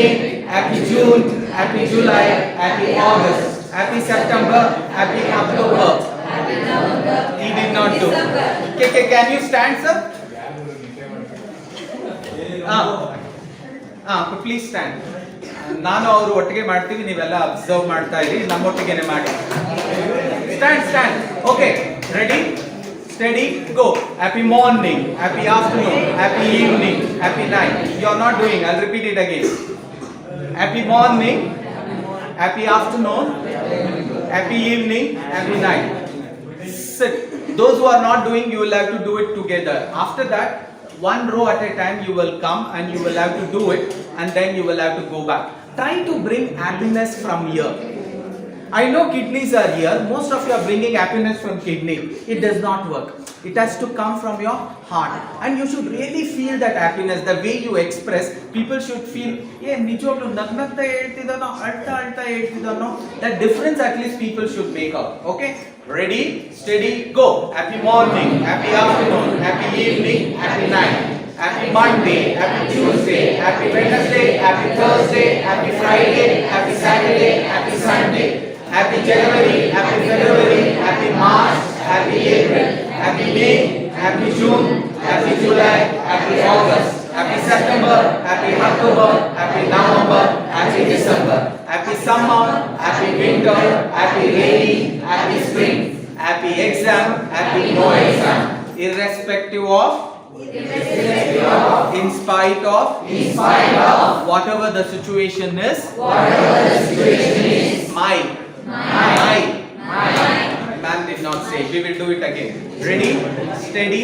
happy June happy July happy August happy September happy October Happy November. he did not do December. can you stand sir please stand ನಾನು ಅವರು ಒಟ್ಟಿಗೆ ಮಾಡ್ತೀವಿ ನೀವೆಲ್ಲ observe ಮಾಡ್ತಾ ಇರಿ ನಮ್ಮೊಟ್ಟಿಗೆನೆ ಮಾಡಿ stand stand okay ready steady go happy morning happy afternoon happy evening happy night you are not doing I repeat it again happy morning happy afternoon happy evening happy night sit those who are not doing you will have to do it together after that one row at a time you will come and you will have to do it and then you will have to go back try to bring happiness from here I know kidneys are here most of you are bringing happiness from kidney it does not work it has to come from your heart and you should really feel that happiness the way you express people should feel nijoglu nagnagta heltidano alta heltidano that difference at least people should make out okay ready steady go happy morning happy afternoon happy evening happy night happy Monday happy Tuesday happy Wednesday happy Thursday happy Friday happy Saturday happy Sunday happy January happy February happy March happy April happy May happy June happy July happy August happy September happy October happy November happy December happy summer happy winter happy rainy happy spring happy exam happy no exam irrespective of in spite of whatever the situation is my man did not say we will do it again ready steady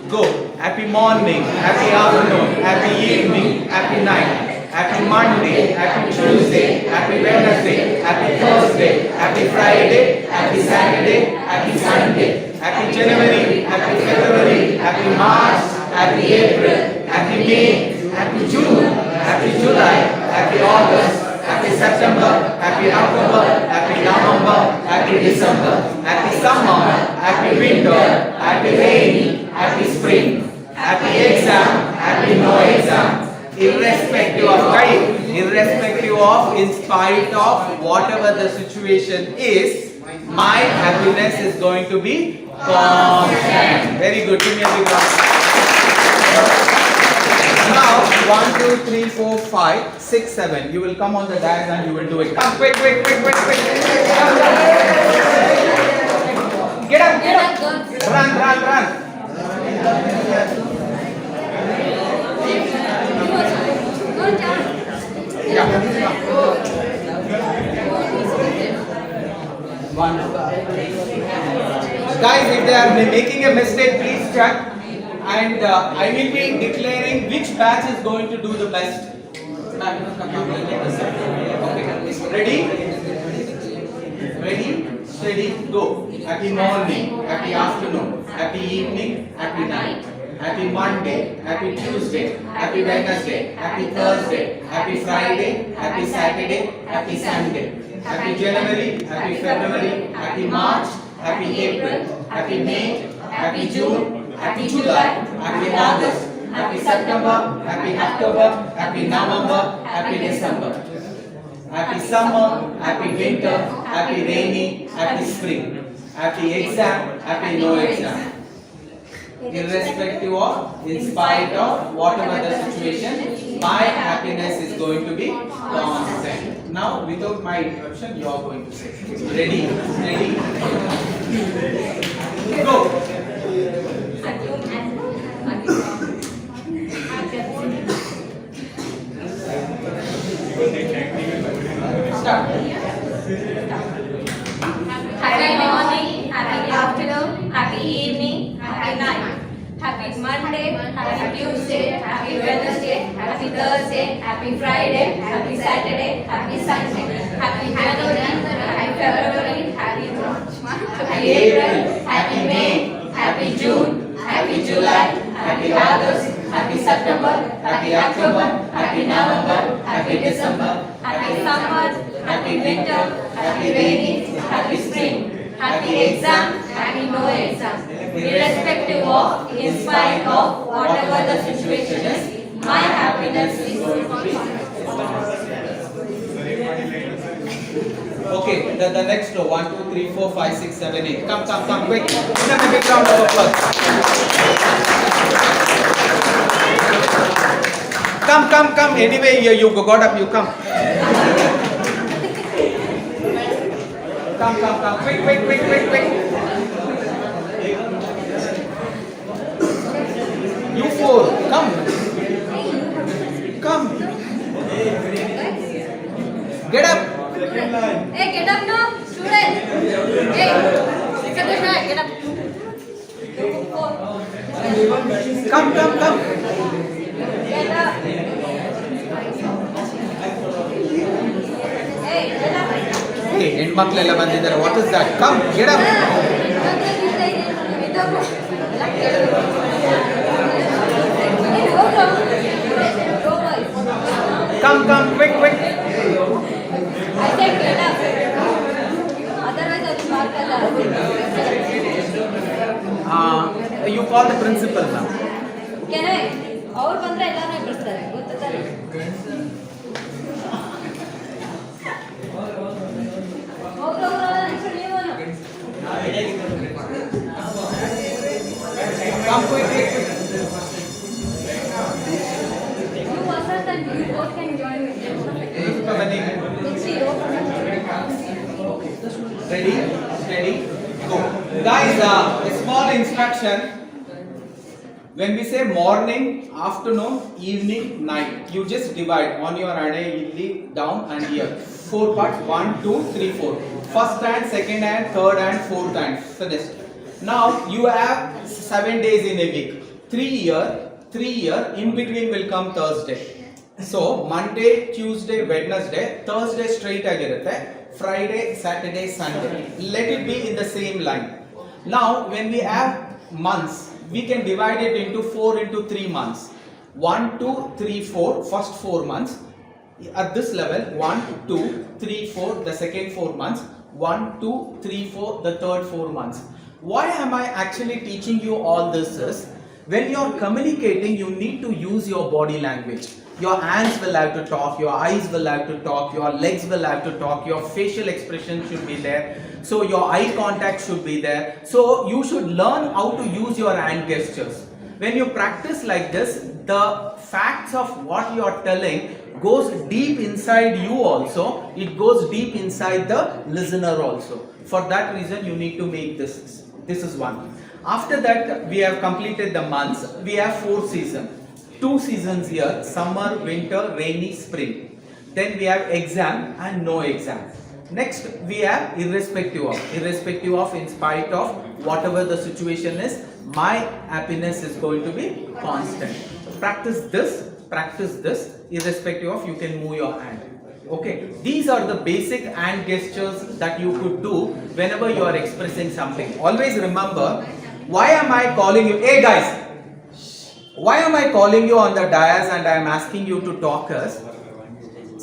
go happy morning happy afternoon happy evening happy night happy Monday happy Tuesday happy Wednesday happy Thursday happy Friday happy Saturday happy Sunday happy January happy February happy March happy April happy May happy June happy July happy August happy September happy October happy November happy December happy summer happy winter happy rainy happy spring happy exam happy no exam irrespective of in spite of whatever the situation is my happiness is going to be constant very good give me a big round now 1 2 3 4 5 6 7 you will come on the dais and you will do it come quick get up run yeah guys if they are making a mistake please check and I will be declaring which batch is going to do the best okay ready steady go happy morning happy afternoon happy evening happy night happy Monday happy Tuesday happy Wednesday happy Thursday happy Friday happy Saturday happy Sunday happy January happy February happy March happy April happy May happy June happy July happy August happy September happy October happy November happy December happy summer happy winter happy rainy happy spring happy exam happy no exam irrespective of in spite of whatever the situation my happiness is going to be constant. Now, without my interruption, you are going to say. Ready? Ready? Go. Start. Happy morning, happy afternoon, happy evening, happy night. Happy Monday, happy Tuesday, happy Wednesday, happy Thursday, happy Friday, happy Saturday, happy Sunday, happy January, happy February, happy March, happy April, happy May, happy June, happy July, happy August, happy September, happy October, happy November, happy December, happy summer, happy winter, happy rainy, happy spring, happy exam, happy no exam. Irrespective of, in spite of, whatever the situation is, my happiness is Okay, the next row. 1, 2, 3, 4, 5, 6, 7, 8. Come, quick. Give them a big round of applause. Come. Anyway, you got up, you come. Come. Quick. You four, come. Get up. Hey, get up now, student. Hey, Sakushna, get up. Come. Get up. Hey, get up. Hey, ಹೆಣ್ಮಕ್ಳೆಲ್ಲ ಬಂದಿದ್ದಾರೆ. What is that? Come, get up. Come, quick. I said get up. Otherwise, I will mark as You call the principal now. Can I? ಅವ್ರು ಬಂದ್ರೆ ಎಲ್ಲಾನು ಬಿಡ್ತಾರೆ ಗೊತ್ತಾನೆ Come quick. You Vasant and you both can join me. Ready, steady, go. Guys, a small instruction. When we say morning, afternoon, evening, night, you just divide on your illi down and here. 4 parts, 1, 2, 3, 4. First hand, second hand, third hand, fourth hand. Finished. Now you have 7 days in a week. 3 year, in between will come Thursday. So Monday, Tuesday, Wednesday, Thursday straight agirutte. Friday, Saturday, Sunday. Let it be in the same line. Now when we have months, we can divide it into 4 into 3 months. 1, 2, 3, 4, first 4 months. At this level, 1, 2, 3, 4, the second 4 months. 1, 2, 3, 4, the third 4 months. Why am I actually teaching you all this is, when you are communicating, you need to use your body language. Your hands will have to talk, your eyes will have to talk, your legs will have to talk, your facial expression should be there. So your eye contact should be there. So you should learn how to use your hand gestures. When you practice like this, the facts of what you are telling goes deep inside you also. It goes deep inside the listener also. For that reason, you need to make this. This is one. After that, we have completed the months. We have 4 seasons. 2 seasons here: summer, winter, rainy, spring. Then we have exam and no exam. Next, we have irrespective of, in spite of, whatever the situation is, my happiness is going to be constant. Practice this, irrespective of, you can move your hand. Okay, these are the basic hand gestures that you could do whenever you are expressing something. Always remember, why am I calling you? Hey guys, why am I calling you on the dais and I am asking you to talk us?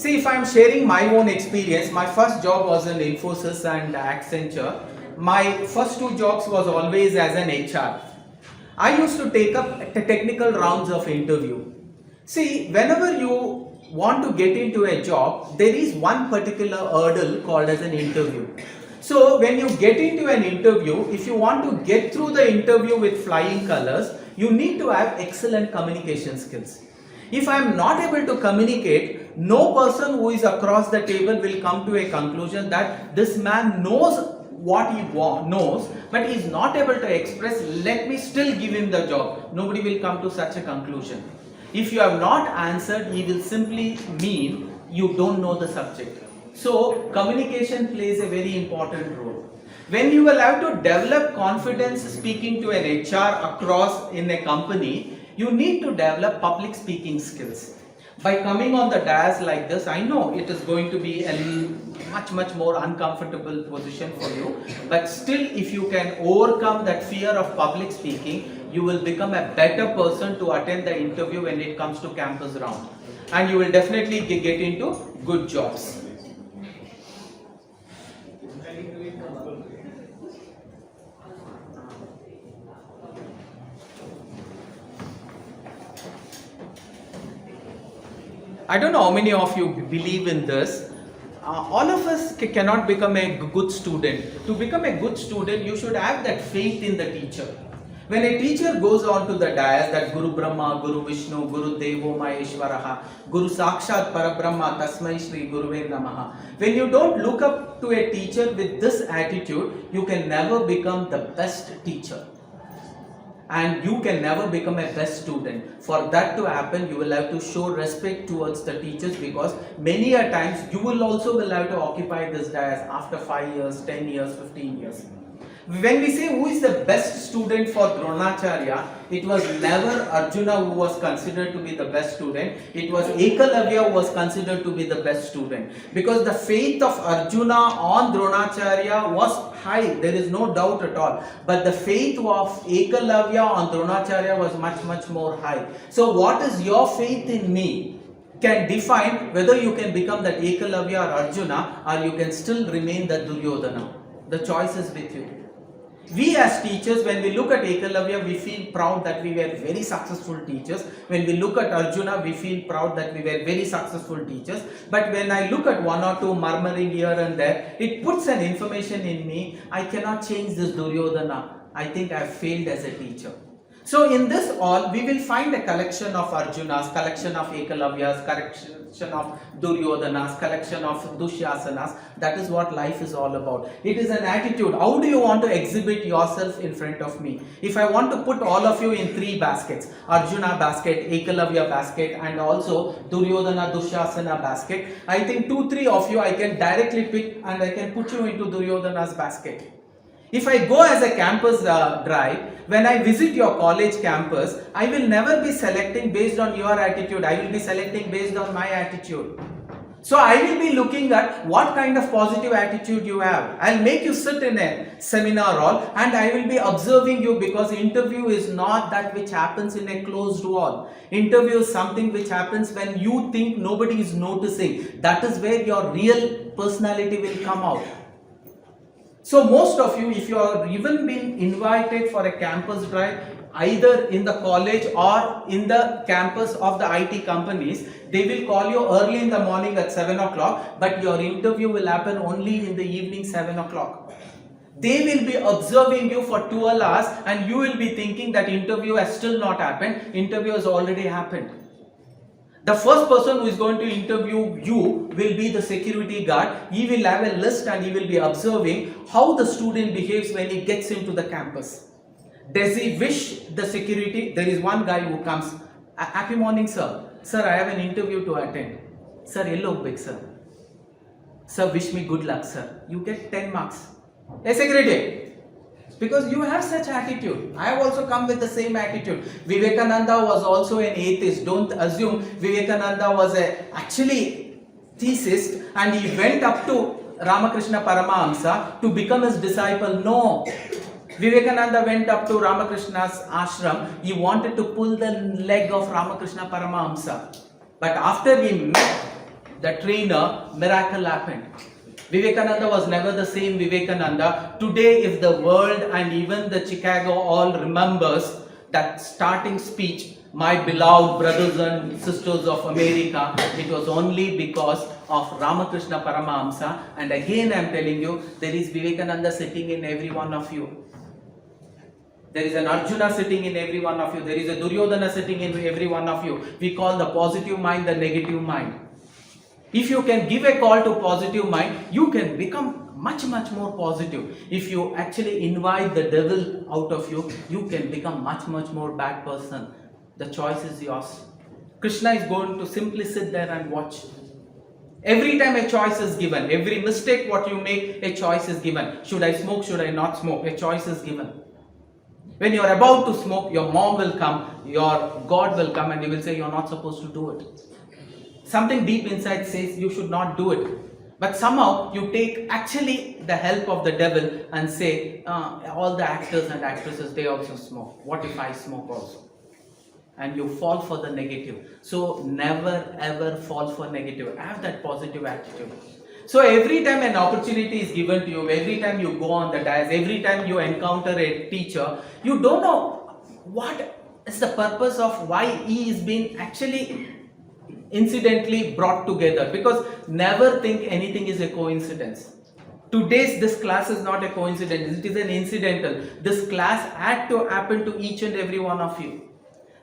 See, if I am sharing my own experience, my first job was in Infosys and Accenture. My first 2 jobs was always as an HR. I used to take up technical rounds of interview. See, whenever you want to get into a job, there is one particular hurdle called as an interview. So when you get into an interview, if you want to get through the interview with flying colors, you need to have excellent communication skills. If I am not able to communicate, no person who is across the table will come to a conclusion that this man knows what he knows, but he is not able to express. Let me still give him the job. Nobody will come to such a conclusion. If you have not answered, he will simply mean you don't know the subject. So communication plays a very important role. When you will have to develop confidence speaking to an HR across in a company, you need to develop public speaking skills. By coming on the dais like this, I know it is going to be a much more uncomfortable position for you, but still if you can overcome that fear of public speaking, you will become a better person to attend the interview when it comes to campus round, and you will definitely get into good jobs. I don't know how many of you believe in this. All of us cannot become a good student. To become a good student, you should have that faith in the teacher. When a teacher goes on to the dais that Guru Brahma, Guru Vishnu, Guru Devo Maheshwaraha, Guru Sakshat Parabrahma, Tasmai Shri Guruve Namaha. When you don't look up to a teacher with this attitude, you can never become the best teacher. And you can never become a best student. For that to happen, you will have to show respect towards the teachers, because many a times you will also have to occupy this dais after 5 years, 10 years, 15 years. When we say who is the best student for Dronacharya, it was never Arjuna who was considered to be the best student. It was Ekalavya who was considered to be the best student. Because the faith of Arjuna on Dronacharya was high, there is no doubt at all. But the faith of Ekalavya on Dronacharya was much more high. So what is your faith in me can define whether you can become that Ekalavya or Arjuna, or you can still remain the Duryodhana. The choice is with you. We as teachers, when we look at Ekalavya, we feel proud that we were very successful teachers. When we look at Arjuna, we feel proud that we were very successful teachers. But when I look at one or two murmuring here and there, it puts an information in me, I cannot change this Duryodhana. I think I have failed as a teacher. So in this all, we will find a collection of Arjunas, collection of Ekalavyas, collection of Duryodhanas, collection of Dushyasanas. That is what life is all about. It is an attitude. How do you want to exhibit yourself in front of me? If I want to put all of you in 3 baskets, Arjuna basket, Ekalavya basket, and also Duryodhana, Dushyasana basket, I think 2-3 of you I can directly pick and I can put you into Duryodhana's basket. If I go as a campus drive, when I visit your college campus, I will never be selecting based on your attitude. I will be selecting based on my attitude. So I will be looking at what kind of positive attitude you have. I'll make you sit in a seminar hall and I will be observing you, because interview is not that which happens in a closed wall. Interview is something which happens when you think nobody is noticing. That is where your real personality will come out. So most of you, if you are even been invited for a campus drive, either in the college or in the campus of the IT companies, they will call you early in the morning at 7 o'clock, but your interview will happen only in the evening 7 o'clock. They will be observing you for 12 hours and you will be thinking that interview has still not happened. Interview has already happened. The first person who is going to interview you will be the security guard. He will have a list and he will be observing how the student behaves when he gets into the campus. Does he wish the security? There is one guy who comes, happy morning sir. Sir, I have an interview to attend. Sir, hello big sir. Sir, wish me good luck sir. You get 10 marks. A security. Because you have such attitude. I have also come with the same attitude. Vivekananda was also an atheist. Don't assume Vivekananda was actually theist and he went up to Ramakrishna Paramahamsa to become his disciple. No. Vivekananda went up to Ramakrishna's ashram. He wanted to pull the leg of Ramakrishna Paramahamsa. But after he met the trainer, miracle happened. Vivekananda was never the same Vivekananda. Today, if the world and even the Chicago all remembers that starting speech, my beloved brothers and sisters of America, it was only because of Ramakrishna Paramahamsa. And again I am telling you, there is Vivekananda sitting in every one of you. There is an Arjuna sitting in every one of you. There is a Duryodhana sitting in every one of you. We call the positive mind the negative mind. If you can give a call to positive mind, you can become much more positive. If you actually invite the devil out of you, you can become much more bad person. The choice is yours. Krishna is going to simply sit there and watch. Every time a choice is given, every mistake what you make, a choice is given. Should I smoke, should I not smoke? A choice is given. When you are about to smoke, your mom will come, your God will come and he will say you are not supposed to do it. Something deep inside says you should not do it. But somehow you take actually the help of the devil and say, all the actors and actresses, they also smoke. What if I smoke also? And you fall for the negative. So never ever fall for negative. Have that positive attitude. So every time an opportunity is given to you, every time you go on the dais, every time you encounter a teacher, you don't know what is the purpose of why he is being actually incidentally brought together, because never think anything is a coincidence. Today's this class is not a coincidence, it is an incidental. This class had to happen to each and every one of you.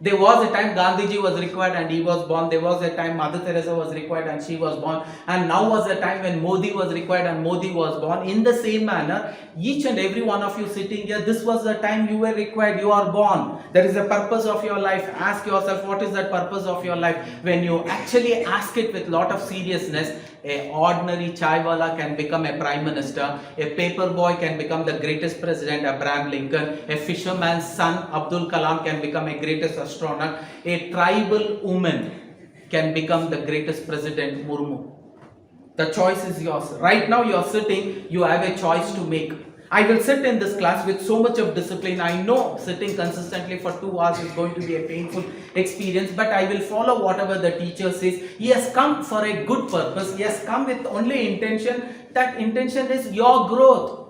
There was a time Gandhiji was required and he was born. There was a time Mother Teresa was required and she was born. And now was the time when Modi was required and Modi was born. In the same manner, each and every one of you sitting here, this was the time you were required. You are born. That is the purpose of your life. Ask yourself, what is the purpose of your life? When you actually ask it with lot of seriousness, a ordinary chaiwala can become a prime minister. A paper boy can become the greatest president, Abraham Lincoln. A fisherman's son, Abdul Kalam, can become a greatest astronaut. A tribal woman can become the greatest president, Murmu. The choice is yours. Right now you are sitting, you have a choice to make. I will sit in this class with so much of discipline. I know sitting consistently for 2 hours is going to be a painful experience, but I will follow whatever the teacher says. He has come for a good purpose. He has come with only intention. That intention is your growth.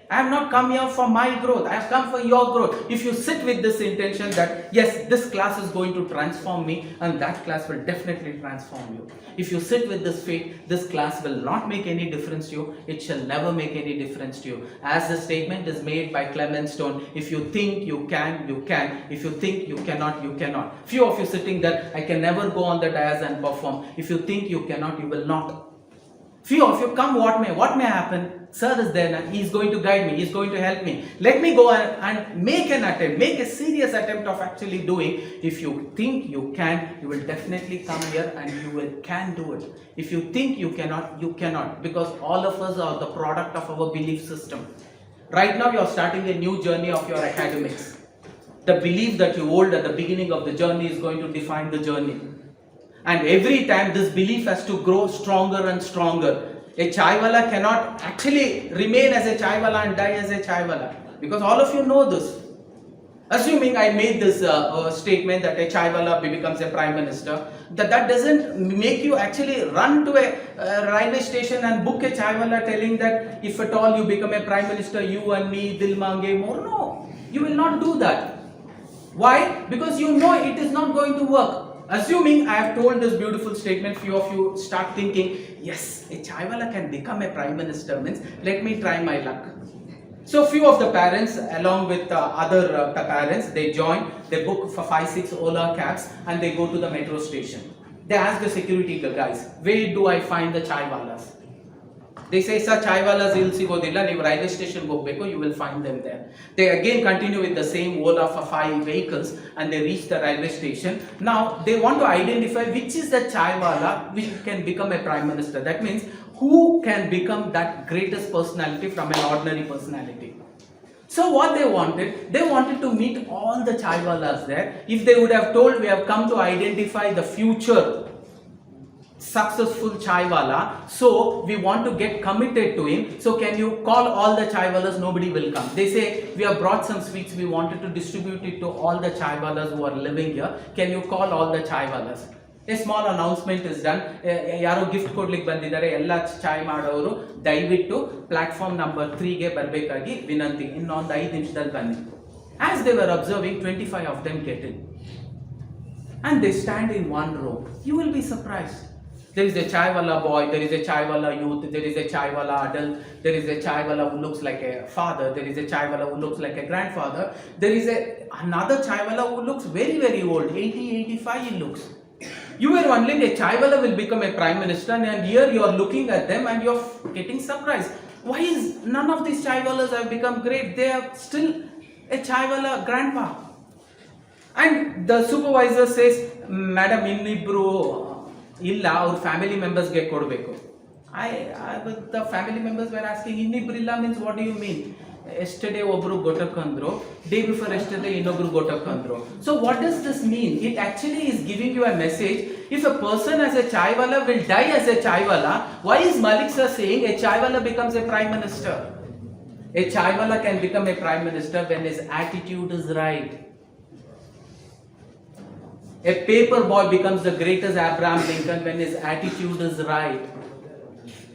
I have not come here for my growth. I have come for your growth. If you sit with this intention that yes, this class is going to transform me, and that class will definitely transform you. If you sit with this faith, this class will not make any difference to you. It shall never make any difference to you. As the statement is made by Clement Stone, if you think you can, you can. If you think you cannot, you cannot. Few of you sitting there, I can never go on the dais and perform. If you think you cannot, you will not. Few of you, come what may happen. Sir is there now, he is going to guide me, he is going to help me. Let me go and make an attempt, make a serious attempt of actually doing. If you think you can, you will definitely come here and you can do it. If you think you cannot, you cannot, because all of us are the product of our belief system. Right now you are starting a new journey of your academics. The belief that you hold at the beginning of the journey is going to define the journey. And every time this belief has to grow stronger and stronger. A chaiwala cannot actually remain as a chaiwala and die as a chaiwala, because all of you know this. Assuming I made this statement that a chaiwala becomes a prime minister, that doesn't make you actually run to a railway station and book a chaiwala telling that if at all you become a prime minister, you and me, dil mange more. No, you will not do that. Why? Because you know it is not going to work. Assuming I have told this beautiful statement, few of you start thinking, yes, a chaiwala can become a prime minister, means let me try my luck. So few of the parents, along with other parents, they join, they book for 5-6 Ola cabs and they go to the metro station. They ask the security guys, where do I find the chaiwalas? They say, sir, chaiwalas il sigodilla, ನೀವು railway station ಹೋಗಬೇಕು, you will find them there. They again continue with the same Ola for 5 vehicles and they reach the railway station. Now they want to identify which is the chaiwala which can become a prime minister. That means who can become that greatest personality from an ordinary personality. So what they wanted to meet all the chaiwalas there. If they would have told, we have come to identify the future successful chaiwala, so we want to get committed to him, so can you call all the chaiwalas? Nobody will come. They say, we have brought some sweets, we wanted to distribute it to all the chaiwalas who are living here, can you call all the chaiwalas? A small announcement is done. ಯಾರೋ gift ಕೊಡ್ಲಿಕ್ಕೆ ಬಂದಿದ್ದಾರೆ, ಎಲ್ಲ ಚಾಯ್ ಮಾಡೋರು ದಯವಿಟ್ಟು platform number 3ಗೆ ಬರಬೇಕಾಗಿ ವಿನಂತಿ, ಇನ್ನೊಂದು 5 ನಿಮಿಷದಲ್ಲಿ ಬನ್ನಿ. As they were observing, 25 of them get in and they stand in one row. You will be surprised. There is a chaiwala boy, there is a chaiwala youth, there is a chaiwala adult, there is a chaiwala who looks like a father, there is a chaiwala who looks like a grandfather, there is another chaiwala who looks very, very old, 80, 85 he looks. You were wondering a chaiwala will become a prime minister, and here you are looking at them and you are getting surprised. Why is none of these chaiwalas have become great? They are still a chaiwala grandpa. And the supervisor says, Madam, innibru illa our family members get kodbeku. The family members were asking, innibru illa means what do you mean? Yesterday obru gotakandro, day before yesterday inobru gotakandro. So what does this mean? It actually is giving you a message. If a person as a chaiwala will die as a chaiwala, why is Malik sir saying a chaiwala becomes a prime minister? A chaiwala can become a prime minister when his attitude is right. A paper boy becomes the greatest Abraham Lincoln when his attitude is right.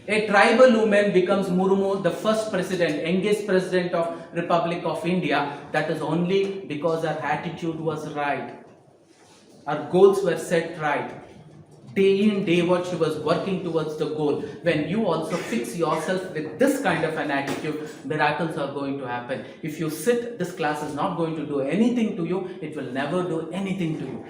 A tribal woman becomes Murmu, the first president, youngest president of Republic of India. That is only because her attitude was right. Her goals were set right. Day in, day out, she was working towards the goal. When you also fix yourself with this kind of an attitude, miracles are going to happen. If you sit, this class is not going to do anything to you. It will never do anything to you.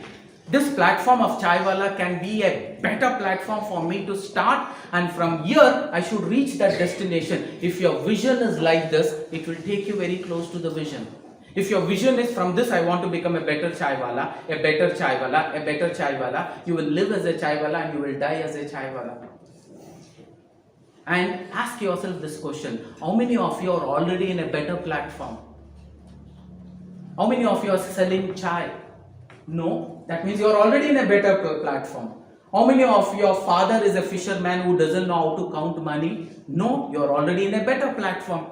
This platform of Chaiwala can be a better platform for me to start, and from here I should reach that destination. If your vision is like this, it will take you very close to the vision. If your vision is from this, I want to become a better Chaiwala, a better Chaiwala, a better Chaiwala, you will live as a Chaiwala and you will die as a Chaiwala. And ask yourself this question, how many of you are already in a better platform? How many of you are selling chai? No, that means you are already in a better platform. How many of your father is a fisherman who doesn't know how to count money? No, you are already in a better platform.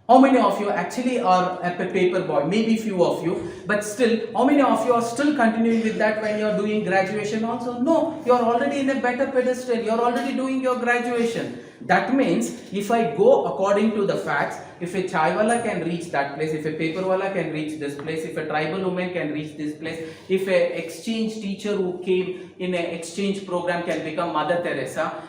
How many of you actually are a paper boy? Maybe few of you, but still, how many of you are still continuing with that when you are doing graduation also? No, you are already in a better pedestal. You are already doing your graduation. That means if I go according to the facts, if a chaiwala can reach that place, if a paperwala can reach this place, if a tribal woman can reach this place, if a exchange teacher who came in an exchange program can become Mother Teresa,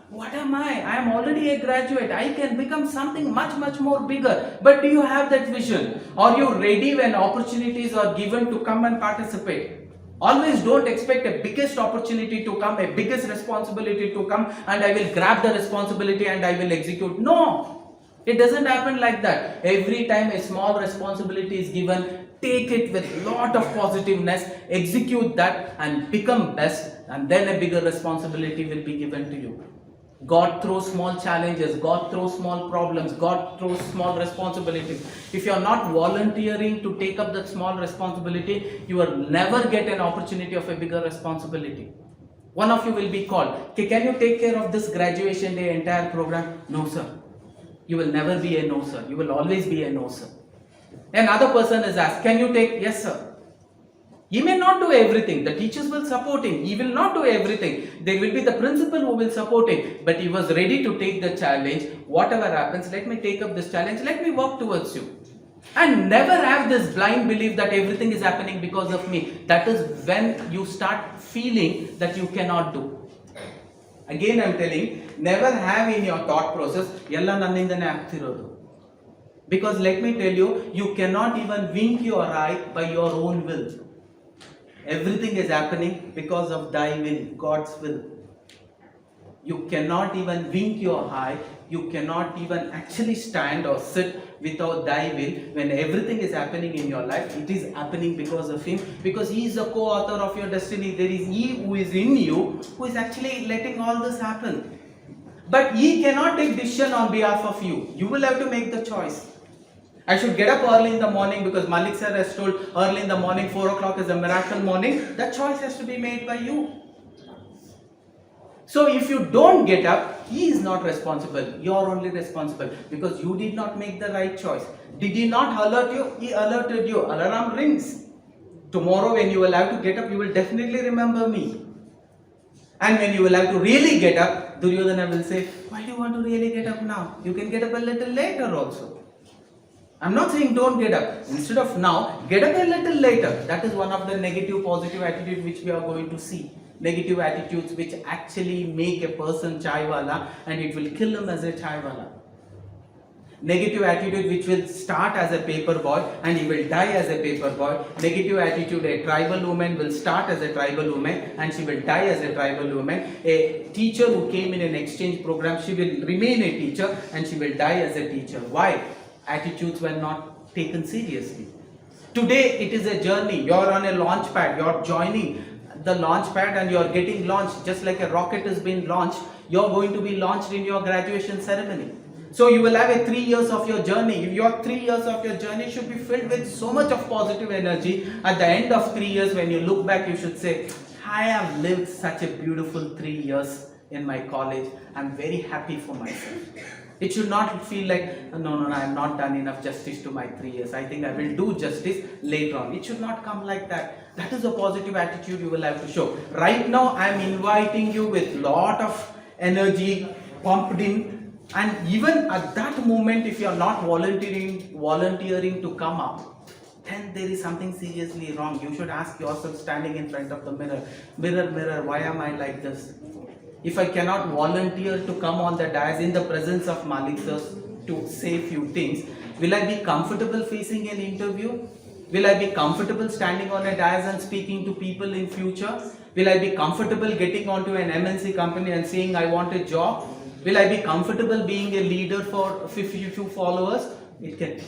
what am I? I am already a graduate. I can become something much, much more bigger. But do you have that vision? Are you ready when opportunities are given to come and participate? Always don't expect a biggest opportunity to come, a biggest responsibility to come, and I will grab the responsibility and I will execute. No, it doesn't happen like that. Every time a small responsibility is given, take it with lot of positiveness, execute that and become best, and then a bigger responsibility will be given to you. God throws small challenges, God throws small problems, God throws small responsibilities. If you are not volunteering to take up that small responsibility, you will never get an opportunity of a bigger responsibility. One of you will be called, okay, can you take care of this graduation day entire program? No sir. You will never be a no sir. You will always be a no sir. Another person is asked, can you take? Yes sir. He may not do everything. The teachers will support him. He will not do everything. There will be the principal who will support him. But he was ready to take the challenge. Whatever happens, let me take up this challenge. Let me work towards you. And never have this blind belief that everything is happening because of me. That is when you start feeling that you cannot do. Again I am telling, never have in your thought process, Yalla nannindane aagtirodu. Because let me tell you, you cannot even wink your eye by your own will. Everything is happening because of thy will, God's will. You cannot even wink your eye, you cannot even actually stand or sit without thy will. When everything is happening in your life, it is happening because of him, because he is the co-author of your destiny. There is he who is in you, who is actually letting all this happen. But he cannot take decision on behalf of you. You will have to make the choice. I should get up early in the morning because Malik sir has told early in the morning, 4 o'clock is a miracle morning. That choice has to be made by you. So if you don't get up, he is not responsible. You are only responsible because you did not make the right choice. Did he not alert you? He alerted you. Alarm rings. Tomorrow when you will have to get up, you will definitely remember me. And when you will have to really get up, Duryodhana will say, why do you want to really get up now? You can get up a little later also. I'm not saying don't get up. Instead of now, get up a little later. That is one of the negative positive attitude which we are going to see. Negative attitudes which actually make a person chaiwala and it will kill him as a chaiwala. Negative attitude which will start as a paper boy and he will die as a paper boy. Negative attitude, a tribal woman will start as a tribal woman and she will die as a tribal woman. A teacher who came in an exchange program, she will remain a teacher and she will die as a teacher. Why? Attitudes were not taken seriously. Today it is a journey. You are on a launch pad, you are joining the launch pad and you are getting launched. Just like a rocket is being launched, you are going to be launched in your graduation ceremony. So you will have a 3 years of your journey. Your 3 years of your journey should be filled with so much of positive energy. At the end of 3 years, when you look back, you should say, I have lived such a beautiful 3 years in my college. I'm very happy for myself. It should not feel like, no, I have not done enough justice to my 3 years. I think I will do justice later on. It should not come like that. That is a positive attitude you will have to show. Right now, I am inviting you with lot of energy pumped in. And even at that moment, if you are not volunteering to come up, then there is something seriously wrong. You should ask yourself standing in front of the mirror, mirror, why am I like this? If I cannot volunteer to come on the dais in the presence of Malik sir to say few things, will I be comfortable facing an interview? Will I be comfortable standing on a dais and speaking to people in future? Will I be comfortable getting onto an MNC company and saying I want a job? Will I be comfortable being a leader for few followers? It can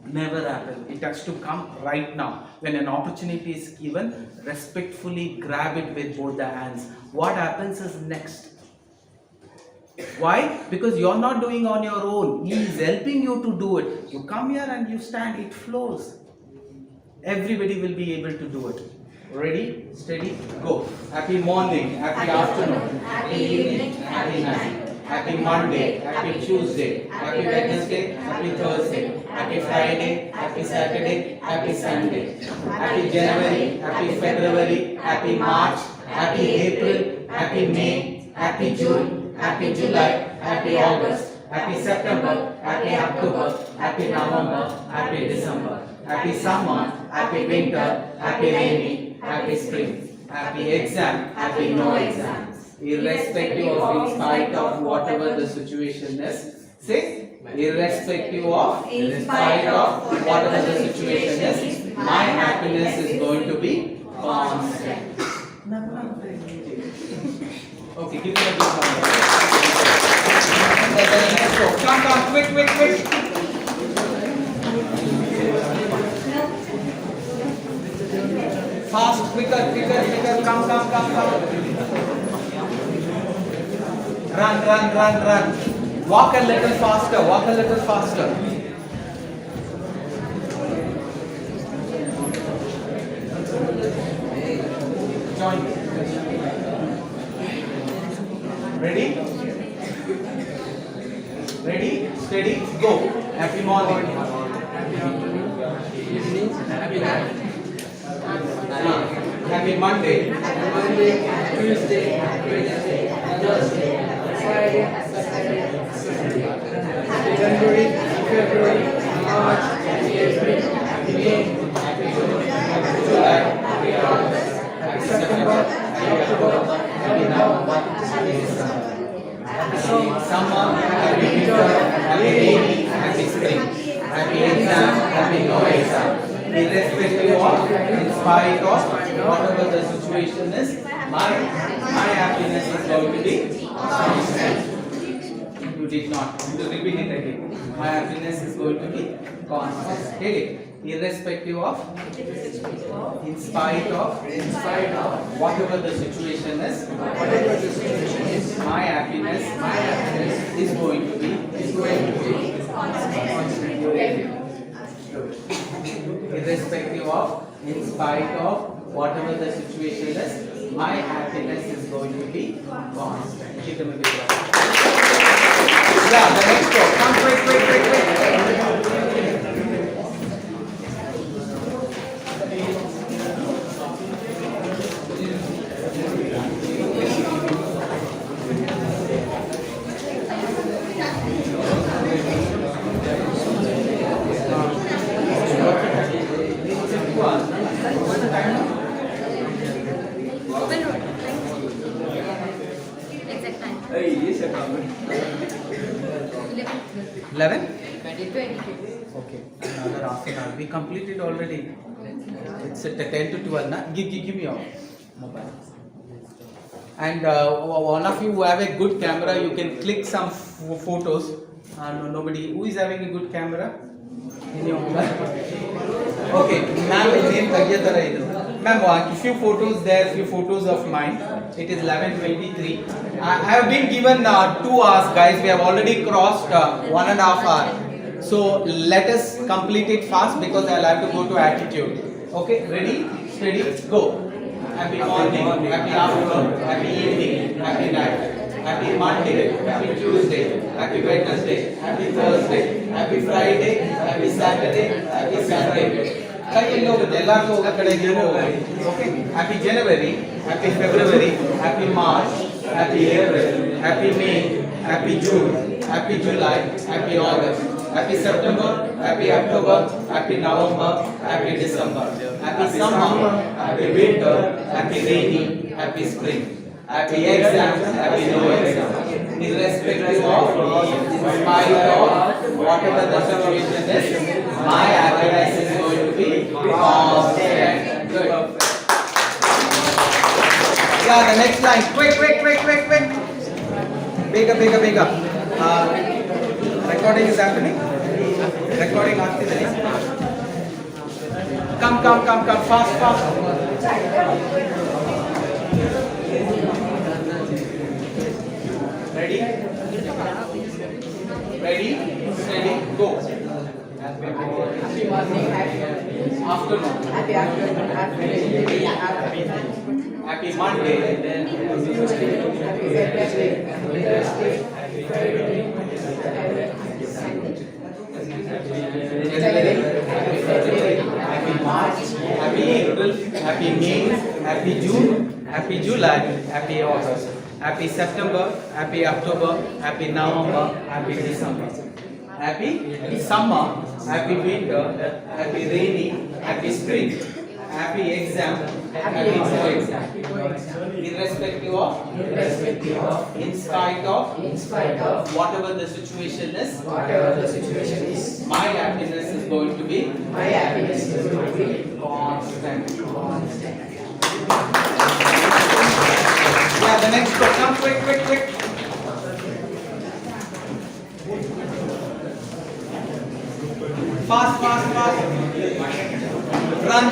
never happen. It has to come right now. When an opportunity is given, respectfully grab it with both the hands. What happens is next. Why? Because you're not doing on your own. He is helping you to do it. You come here and you stand, it flows. Everybody will be able to do it. Ready, steady, go. Happy morning, happy afternoon, happy evening, happy night. Happy Monday, happy Tuesday, happy Wednesday, happy Thursday, happy Friday, happy Saturday, happy Sunday. Happy January, happy February, happy March, happy April, happy May, happy June, happy July, happy August, happy September, happy October, happy November, happy December, happy summer, happy winter, happy rainy, happy spring, happy exam, happy no exam. Irrespective of, in spite of whatever the situation is. Say, irrespective of, in spite of whatever the situation is, my happiness is going to be constant. Okay, give me a big round. Let's go. Come, quick. Fast, quicker, come. Run. Walk a little faster. Join me. Ready, steady, go. Happy morning. Happy night. Happy Monday. Tuesday, Wednesday, Thursday, Friday, Saturday, Sunday. Happy January, February, March, April, May, June, July, August, September, October, November, December. Summer, happy winter, happy rainy, happy spring, happy exam, happy no exam. Irrespective of, in spite of whatever the situation is, my happiness is going to be constant. You did not. You repeat it again. My happiness is going to be constant. Okay. Irrespective of, in spite of, whatever the situation is, my happiness is going to be constant. Irrespective of, in spite of, whatever the situation is, my happiness is going to be constant. Give them a big round. Yeah, the next one. Come quick. What's the time now? 11? 2022. Okay, another half an hour. We completed already. It's at 10 to 12. Na? Give me your mobile. And one of you who have a good camera, you can click some photos. No, nobody. Who is having a good camera? In your mobile? Okay, ma'am is name Tagyatara idu. Ma'am, few photos there, few photos of mine. It is 11:23. I have been given 2 hours, guys. We have already crossed 1.5 hour. So let us complete it fast because I'll have to go to attitude. Okay, ready, steady, go. Happy morning, happy afternoon, happy evening, happy night. Happy Monday, happy Tuesday, happy Wednesday, happy Thursday, happy Friday, happy Saturday, happy Sunday. Okay. Happy January, happy February, happy March, happy April, happy May, happy June, happy July, happy August, happy September, happy October, happy November, happy December, happy summer, happy winter, happy rainy, happy spring. Happy exam, happy no exam. Irrespective of, in spite of whatever the situation is, my happiness is going to be constant. Good. Yeah, the next line. Quick. Bigger. Recording is happening. Recording ಆಗ್ತಿದೆ. Come. Fast. Ready, steady, go. Happy morning, Afternoon. happy afternoon, Happy Monday. Tuesday, happy Wednesday, happy Thursday, January, happy February, happy March, happy April, happy May, happy June, happy July, happy August, happy September, happy October, happy November, happy December. Happy summer, happy winter, happy rainy, happy spring, happy exam, happy no exam. Irrespective of, in spite of, whatever the situation is, my happiness is going to be constant. Yeah, the next one. Come quick. Fast. Run.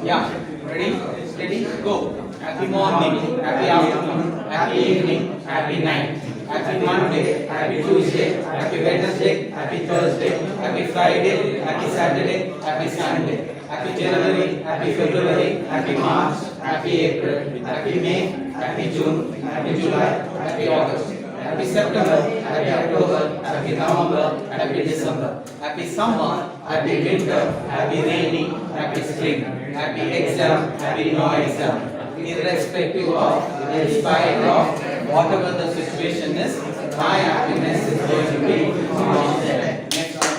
Yeah, ready, steady, go. Happy morning, happy afternoon, happy evening, happy night. Happy Monday, happy Tuesday, happy Wednesday, happy Thursday, happy Friday, happy Saturday, happy Sunday. Happy January, happy February, happy March, happy April, happy May, happy June, happy July, happy August, happy September, happy October, happy November, happy December, happy summer, happy winter, happy rainy, happy spring, happy exam, happy no exam. Irrespective of, in spite of, whatever the situation is, my happiness is going to be constant. Next one.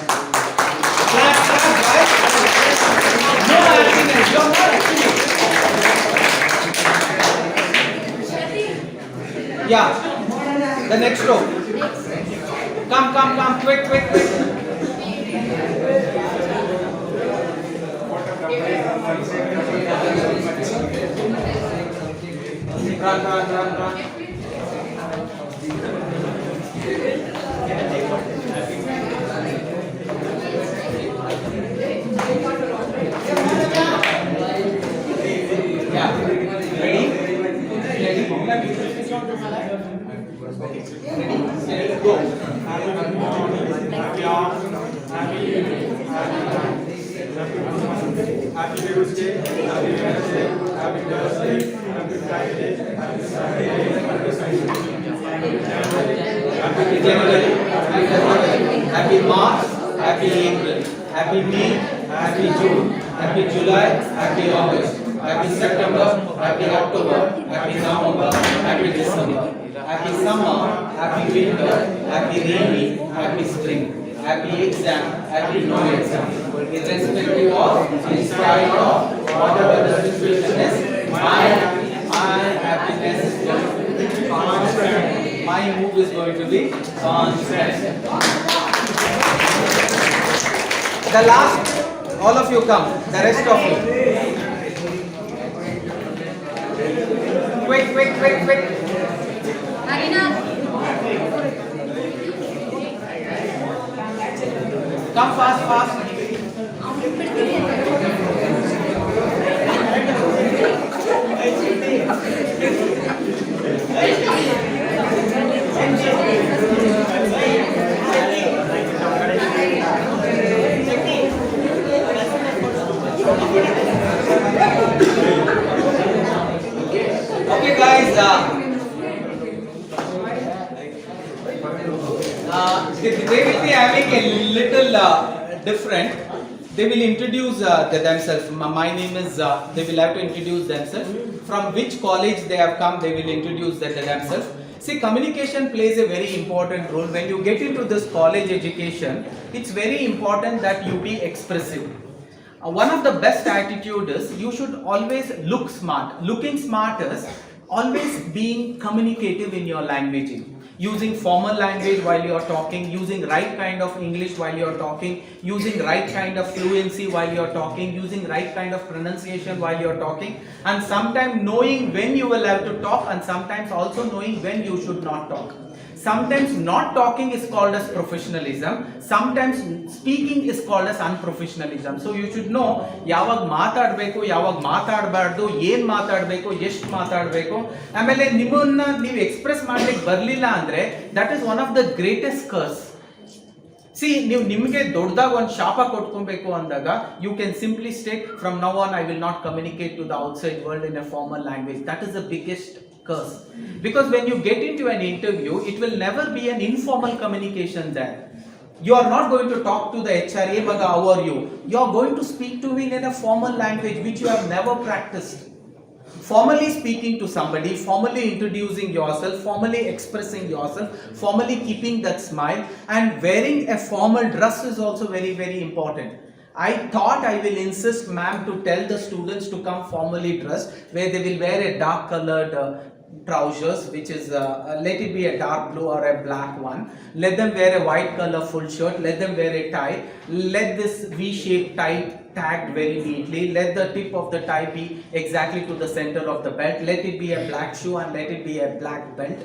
Clap, guys. No happiness, you're not happy. Yeah, the next row. Come, quick. Run. Yeah, ready, steady, go. Happy Tuesday, happy Wednesday, happy Thursday, happy Friday, happy Saturday, happy Happy January, happy February, happy March, happy April, happy May, happy June, happy July, happy August, happy September, happy October, happy November, happy December, happy summer, happy winter, happy rainy, happy spring, happy exam, Happy no exam. Irrespective of, in spite of, whatever the situation is, my happiness is going to be constant. My mood is going to be constant. The last, all of you come. The rest of you. Quick. Marina. Come fast. Okay guys, they will be having a little different. They will introduce themselves. My name is, they will have to introduce themselves. From which college they have come, they will introduce themselves. See, communication plays a very important role. When you get into this college education, it's very important that you be expressive. One of the best attitude is you should always look smart. Looking smart is always being communicative in your languaging. Using formal language while you are talking, using right kind of English while you are talking, using right kind of fluency while you are talking, using right kind of pronunciation while you are talking, and sometimes knowing when you will have to talk and sometimes also knowing when you should not talk. Sometimes not talking is called as professionalism. Sometimes speaking is called as unprofessionalism. So you should know ಯಾವಾಗ ಮಾತಾಡಬೇಕು ಯಾವಾಗ ಮಾತಾಡಬಾರ್ದು ಏನು ಮಾತಾಡಬೇಕು ಎಷ್ಟು ಮಾತಾಡಬೇಕು ಆಮೇಲೆ ನಿಮ್ಮನ್ನ ನೀವು ಎಕ್ಸ್ಪ್ರೆಸ್ ಮಾಡ್ಲಿಕ್ಕೆ ಬರಲಿಲ್ಲ ಅಂದ್ರೆ that is one of the greatest curse. See ನೀವು ನಿಮಗೆ ದೊಡ್ಡದಾಗ ಒಂದು ಶಾಪ ಕೊಟ್ಕೊಬೇಕು ಅಂದಾಗ you can simply state from now on I will not communicate to the outside world in a formal language. That is the biggest curse, because when you get into an interview it will never be an informal communication there. You are not going to talk to the HR, hey maga how are you? You are going to speak to me in a formal language which you have never practiced. Formally speaking to somebody, formally introducing yourself, formally expressing yourself, formally keeping that smile, and wearing a formal dress is also very, very important. I thought I will insist ma'am to tell the students to come formally dressed, where they will wear a dark colored trousers, which is let it be a dark blue or a black one. Let them wear a white color full shirt. Let them wear a tie. Let this V-shaped tie tagged very neatly. Let the tip of the tie be exactly to the center of the belt. Let it be a black shoe and let it be a black belt.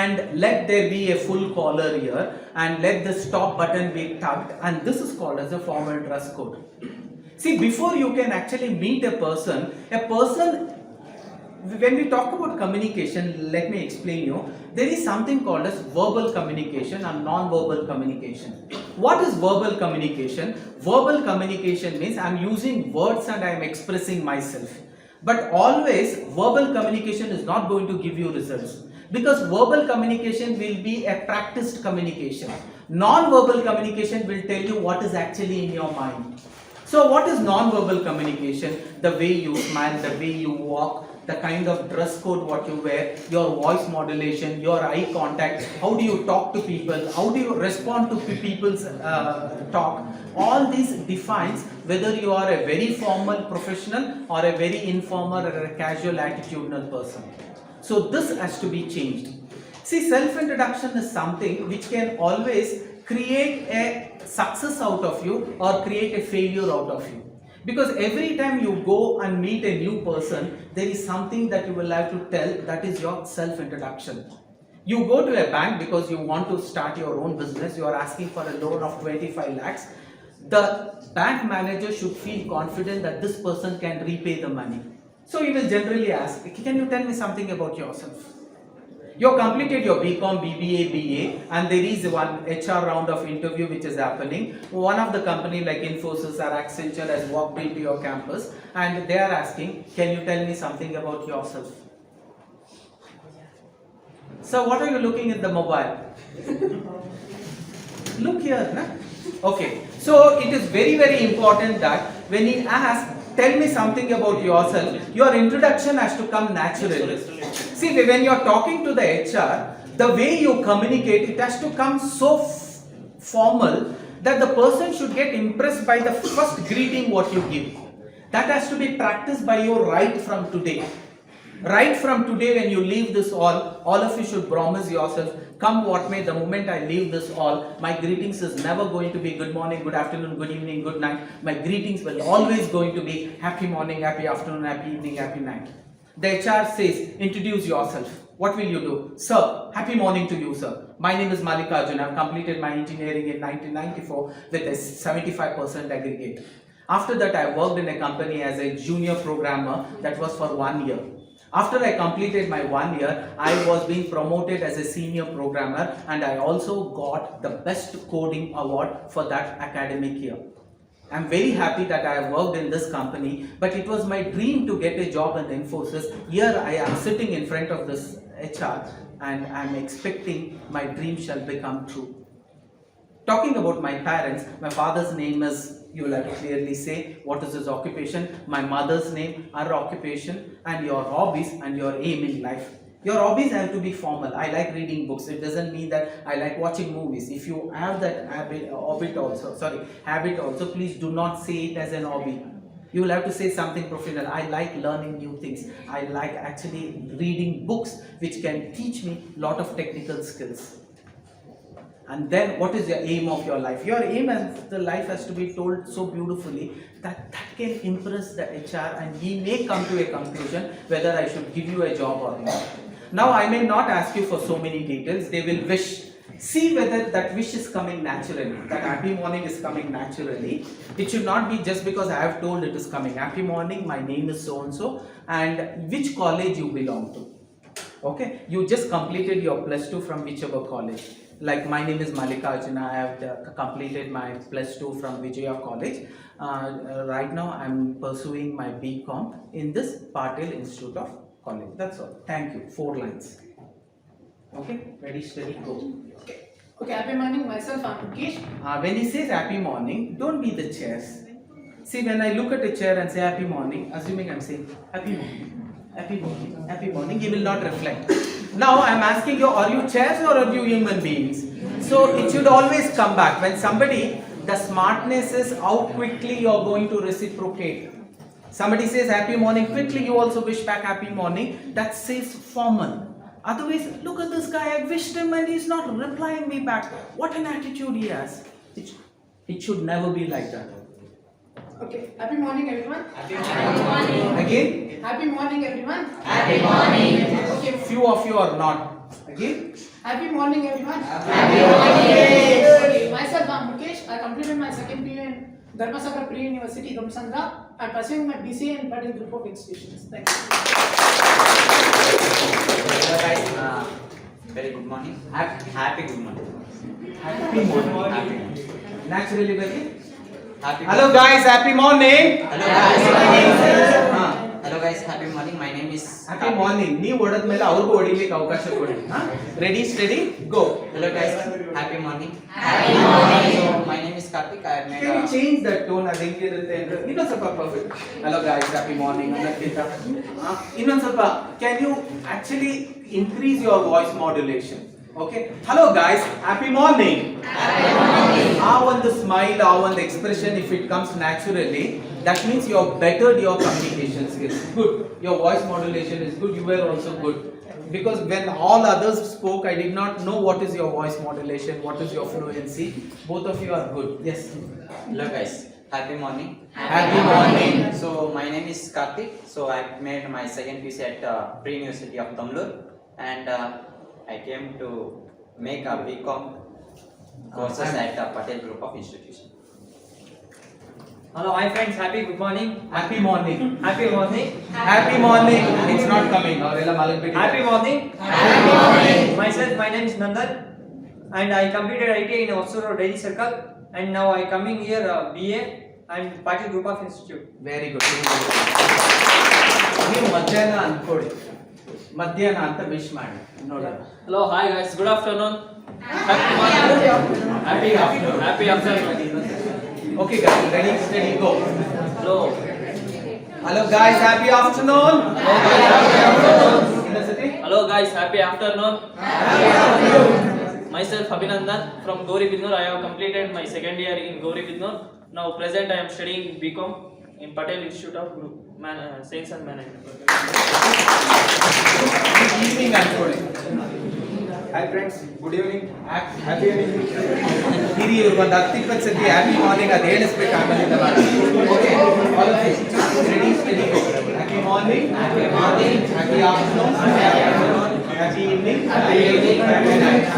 And let there be a full collar here. And let the top button be tucked. And this is called as a formal dress code. See, before you can actually meet a person, when we talk about communication, let me explain you. There is something called as verbal communication and non-verbal communication. What is verbal communication? Verbal communication means I am using words and I am expressing myself. But always verbal communication is not going to give you results, because verbal communication will be a practiced communication. Non-verbal communication will tell you what is actually in your mind. So what is non-verbal communication? The way you smile, the way you walk, the kind of dress code what you wear, your voice modulation, your eye contact, how do you talk to people, how do you respond to people's talk. All this defines whether you are a very formal professional or a very informal or a casual attitudinal person. So this has to be changed. See, self-introduction is something which can always create a success out of you or create a failure out of you. Because every time you go and meet a new person, there is something that you will have to tell, that is your self-introduction. You go to a bank because you want to start your own business, you are asking for a loan of 25 lakhs. The bank manager should feel confident that this person can repay the money. So he will generally ask, can you tell me something about yourself? You have completed your BCom, BBA, BA, and there is one HR round of interview which is happening. One of the company like Infosys or Accenture has walked into your campus and they are asking, can you tell me something about yourself? So what are you looking at the mobile? Look here, na? Okay. So it is very, very important that when he asks, tell me something about yourself, your introduction has to come naturally. See, when you are talking to the HR, the way you communicate, it has to come so formal that the person should get impressed by the first greeting what you give. That has to be practiced by you right from today. Right from today, when you leave this all of you should promise yourself, come what may, the moment I leave this all, my greetings is never going to be good morning, good afternoon, good evening, good night. My greetings will always going to be happy morning, happy afternoon, happy evening, happy night. The HR says, introduce yourself. What will you do? Sir, happy morning to you, sir. My name is Mallikarjun. I have completed my engineering in 1994 with a 75% aggregate. After that, I worked in a company as a junior programmer. That was for 1 year. After I completed my 1 year, I was being promoted as a senior programmer, and I also got the best coding award for that academic year. I'm very happy that I have worked in this company, but it was my dream to get a job in Infosys. Here I am sitting in front of this HR, and I'm expecting my dream shall become true. Talking about my parents, my father's name is, you will have to clearly say what is his occupation, my mother's name, her occupation, and your hobbies and your aim in life. Your hobbies have to be formal. I like reading books. It doesn't mean that I like watching movies. If you have that habit also, please do not say it as an hobby. You will have to say something professional. I like learning new things. I like actually reading books which can teach me a lot of technical skills. And then what is your aim of your life? Your aim of the life has to be told so beautifully that can impress the HR, and he may come to a conclusion whether I should give you a job or not. Now I may not ask you for so many details. They will wish. See whether that wish is coming naturally. That happy morning is coming naturally. It should not be just because I have told it is coming. Happy morning, my name is so and so, and which college you belong to. Okay, you just completed your +2 from whichever college. Like my name is Mallikarjun. I have completed my +2 from Vijaya College. Right now I am pursuing my BCom in this Patil Institute of College. That's all. Thank you. 4 lines. Okay, ready, steady, go. Okay, happy morning. Myself, I'm Mukesh. When he says happy morning, don't be the chairs. See, when I look at a chair and say happy morning, assuming I'm saying happy morning, happy morning, happy morning, he will not reflect. Now I'm asking you, are you chairs or are you human beings? So it should always come back. When somebody, the smartness is how quickly you are going to reciprocate. Somebody says happy morning, quickly you also wish back happy morning. That says formal. Otherwise, look at this guy, I wished him and he's not replying me back. What an attitude he has. It should never be like that. Okay, happy morning, everyone. Happy morning. Again? Happy morning, everyone. Happy morning. Okay, Few of you are not. Again? happy morning, everyone. Happy morning. Okay, myself, I'm Mukesh. I completed my second PU in Dharmasakra Pre-University, Damsanga. I'm pursuing my BCA in Patil Group of Institutions. Thank you. Hello guys, very good morning. Happy good morning. Happy morning. Happy. Naturally, very. Happy. Hello guys, happy morning. Hello guys. हाँ. Hello guys, happy morning. My name is. Happy morning. ನೀವು ಹೊಡೆದ್ಮೇಲೆ ಅವ್ರಿಗೂ ಹೊಡಿಲಿಕ್ಕೆ ಅವಕಾಶ ಕೊಡಿ. Ready, steady, go. Hello guys, happy morning. Happy morning. So my name is Karthik. I have made Can you a. change that tone? ಅದು ಹೆಂಗಿರುತ್ತೆ ಅಂದ್ರೆ ಇನ್ನೊಂದು ಸ್ವಲ್ಪ perfect. Hello guys, happy morning. ಅನ್ನೋಕ್ಕಿಂತ ಇನ್ನೊಂದು ಸ್ವಲ್ಪ can you actually increase your voice modulation? Okay. Hello guys, happy morning. Happy morning. ಆ ಒಂದು smile, ಆ ಒಂದು expression, if it comes naturally, that means you have bettered your communication skills. Good. Your voice modulation is good. You were also good. Because when all others spoke, I did not know what is your voice modulation, what is your fluency. Both of you are good. Yes. Hello guys, happy morning. Happy morning. So my name is Karthik. So I made my second PC at Pre-University of Tamlur, and I came to make a BCom courses at Patil Group of Institutions. Hello, hi friends. Happy good morning. Happy morning. Happy morning. Happy morning. It's not coming. ಅವರೆಲ್ಲ ಮಲಗ್ಬಿಟ್ಟಿದ್ದಾರೆ. Happy morning. Happy morning. Myself, my name is Nandan, and I completed ITI in Osuro Daily Circle, and now I coming here BA and Patil Group of Institute. Very good. ನೀವು ಮಧ್ಯಾಹ್ನ ಅನ್ಕೊಳ್ಳಿ. ಮಧ್ಯಾಹ್ನ ಅಂತ wish ಮಾಡಿ ನೋಡೋಣ. Hello, hi guys. Good afternoon. Happy morning. Happy afternoon. Happy afternoon. Okay guys, ready, steady, go. Hello. Hello guys, happy afternoon. Hello guys. Happy afternoon. Innocity? Hello guys. Happy afternoon. Happy afternoon. Myself Abhinandan from Gauri Bidnur. I have completed my second year in Gauri Bidnur. Now present I am studying BCom in Patel Institute of Science and Management. Good evening, Anthony. Hi friends, good evening. Happy evening. ಹಿರಿ ಒಂದು 10-20 ಸತಿ happy morning ಅದು ಹೇಳಿಸ್ಬೇಕು ಆಮೇಲಿಂದ ಮಾಡಿ okay all of you ready steady go happy morning happy afternoon happy evening happy night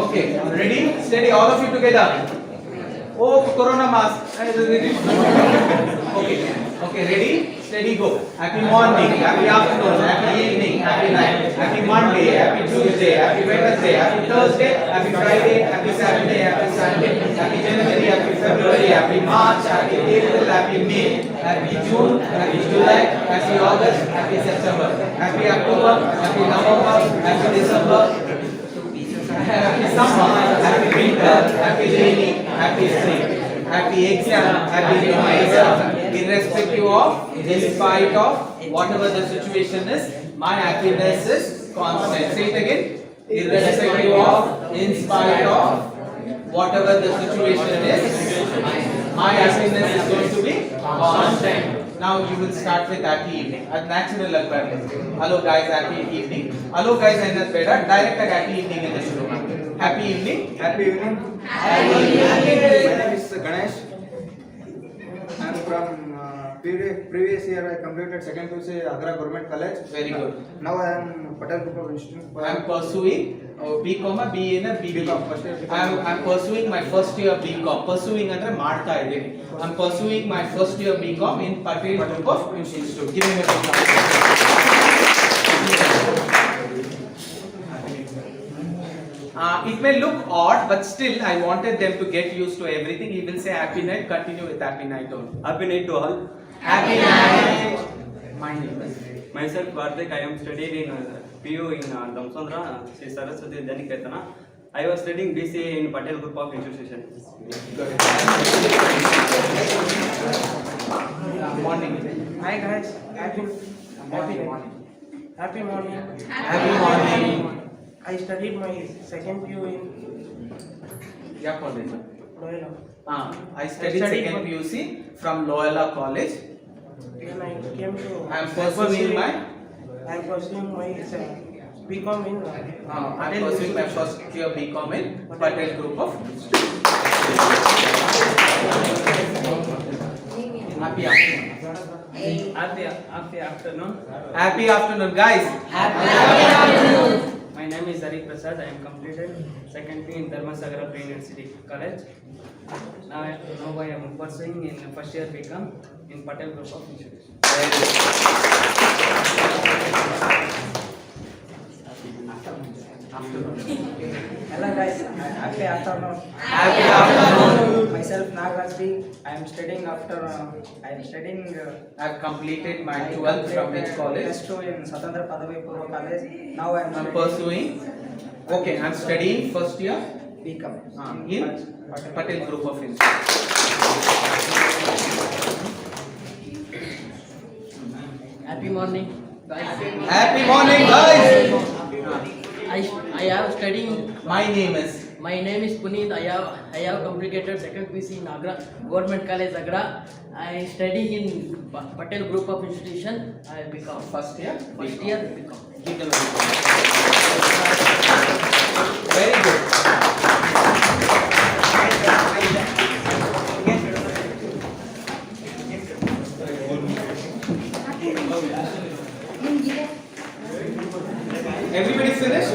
okay ready steady all of you together oh corona mask okay okay ready steady go happy morning happy afternoon happy evening happy night happy Monday happy Tuesday happy Wednesday happy Thursday happy Friday happy Saturday happy Sunday happy January happy February happy March happy April happy May happy June happy July happy August happy September happy October happy November happy December happy summer happy winter happy rainy happy spring happy exam happy exam irrespective of in spite of whatever the situation is my happiness is constant say it again irrespective of in spite of whatever the situation is my happiness is going to be constant now you will start with happy evening ad natural agbarde hello guys happy evening hello guys annad beda direct happy evening inde shuru ಮಾಡಿ happy evening Happy evening. My name is Ganesh. I am from previous year I completed second PUC Agra Government College. very good Now I am Patel Group of Institute. I am pursuing BCom BA na BBA BCom first year. I am pursuing my first year BCom pursuing andre ಮಾಡ್ತಾ ಇದ್ದೀನಿ I am pursuing my first year BCom in Patel Group of Institute give me a it may look odd but still I wanted them to get used to everything he will say happy night continue with happy night only Happy night to all. happy night my name is Myself Karthik. I am studied in PU in Damsandra, Sri Saraswati Vidyaniketana. I was studying BCA in Patel Group of Institutions. morning Hi guys, happy morning happy morning. happy morning I studied my second PU in yeah college Loyola. I studied second PUC from Loyola College. Then I came to. I am pursuing my BCom in. I am pursuing my first year BCom in Patel Group of Happy afternoon. Happy afternoon. Happy afternoon, guys. My name is Hari Prasad. I am completed second P in Dharmasagara Pre-University College. Now I am pursuing in first year BCom in Patel Group of Institutions. Hello guys, happy afternoon. Happy afternoon. Myself Nagarajbi. I am studying I have completed my 12th from which college? Plus 2 in Swatandra Padavi Purva College. Now I am I am pursuing. Okay, I am studying first year BCom in Patel Group of Institutions. Happy morning, guys. Happy morning, guys. I have studying. My name is. My name is Puneet. I have completed second PC in Agra Government College Agra. I study in Patel Group of Institution. I become First year. first year become. Give them a very good. Everybody finished?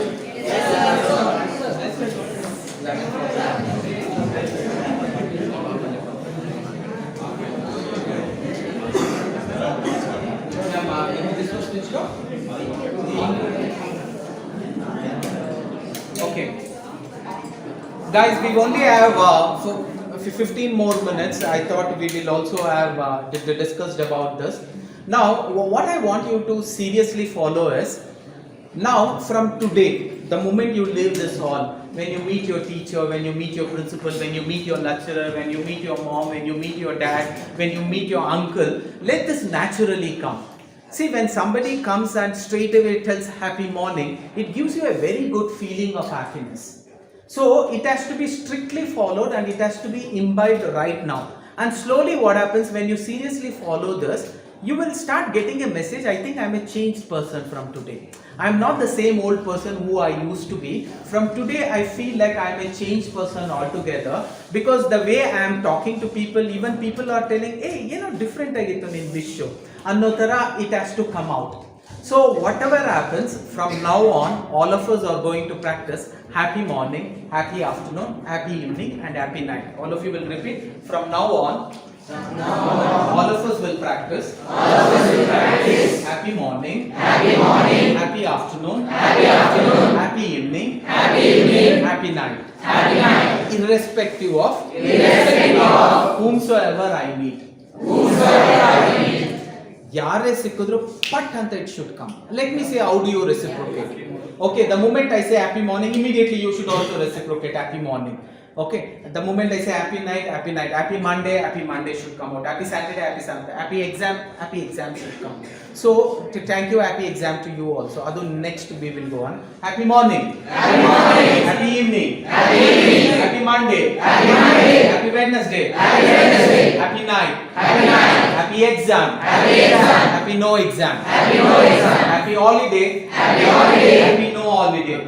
This was switched off? Okay. Guys, we only have 15 more minutes. I thought we will also have discussed about this. Now, what I want you to seriously follow is, now from today, the moment you leave this hall, when you meet your teacher, when you meet your principal, when you meet your lecturer, when you meet your mom, when you meet your dad, when you meet your uncle, let this naturally come. See, when somebody comes and straight away tells happy morning, it gives you a very good feeling of happiness. So it has to be strictly followed and it has to be imbibed right now. And slowly what happens when you seriously follow this, you will start getting a message, I think I'm a changed person from today. I'm not the same old person who I used to be. From today I feel like I'm a changed person altogether, because the way I am talking to people, even people are telling, hey, different agittu in this show. Annotara, it has to come out. So whatever happens, from now on, all of us are going to practice happy morning, happy afternoon, happy evening and happy night. All of you will repeat from now on. All of us will practice. Happy morning, happy afternoon, happy evening, happy night. Irrespective of whomsoever I meet. Yare sikudru pat anta it should come. Let me say, how do you reciprocate? Okay, the moment I say happy morning, immediately you should also reciprocate happy morning. Okay, the moment I say happy night, happy Monday should come out, happy Saturday, happy exam should come. So, to thank you, happy exam to you also. Adu next we will go on. Happy morning, happy evening, happy Monday, happy Wednesday, happy night, happy exam, happy no exam, happy holiday, happy no holiday,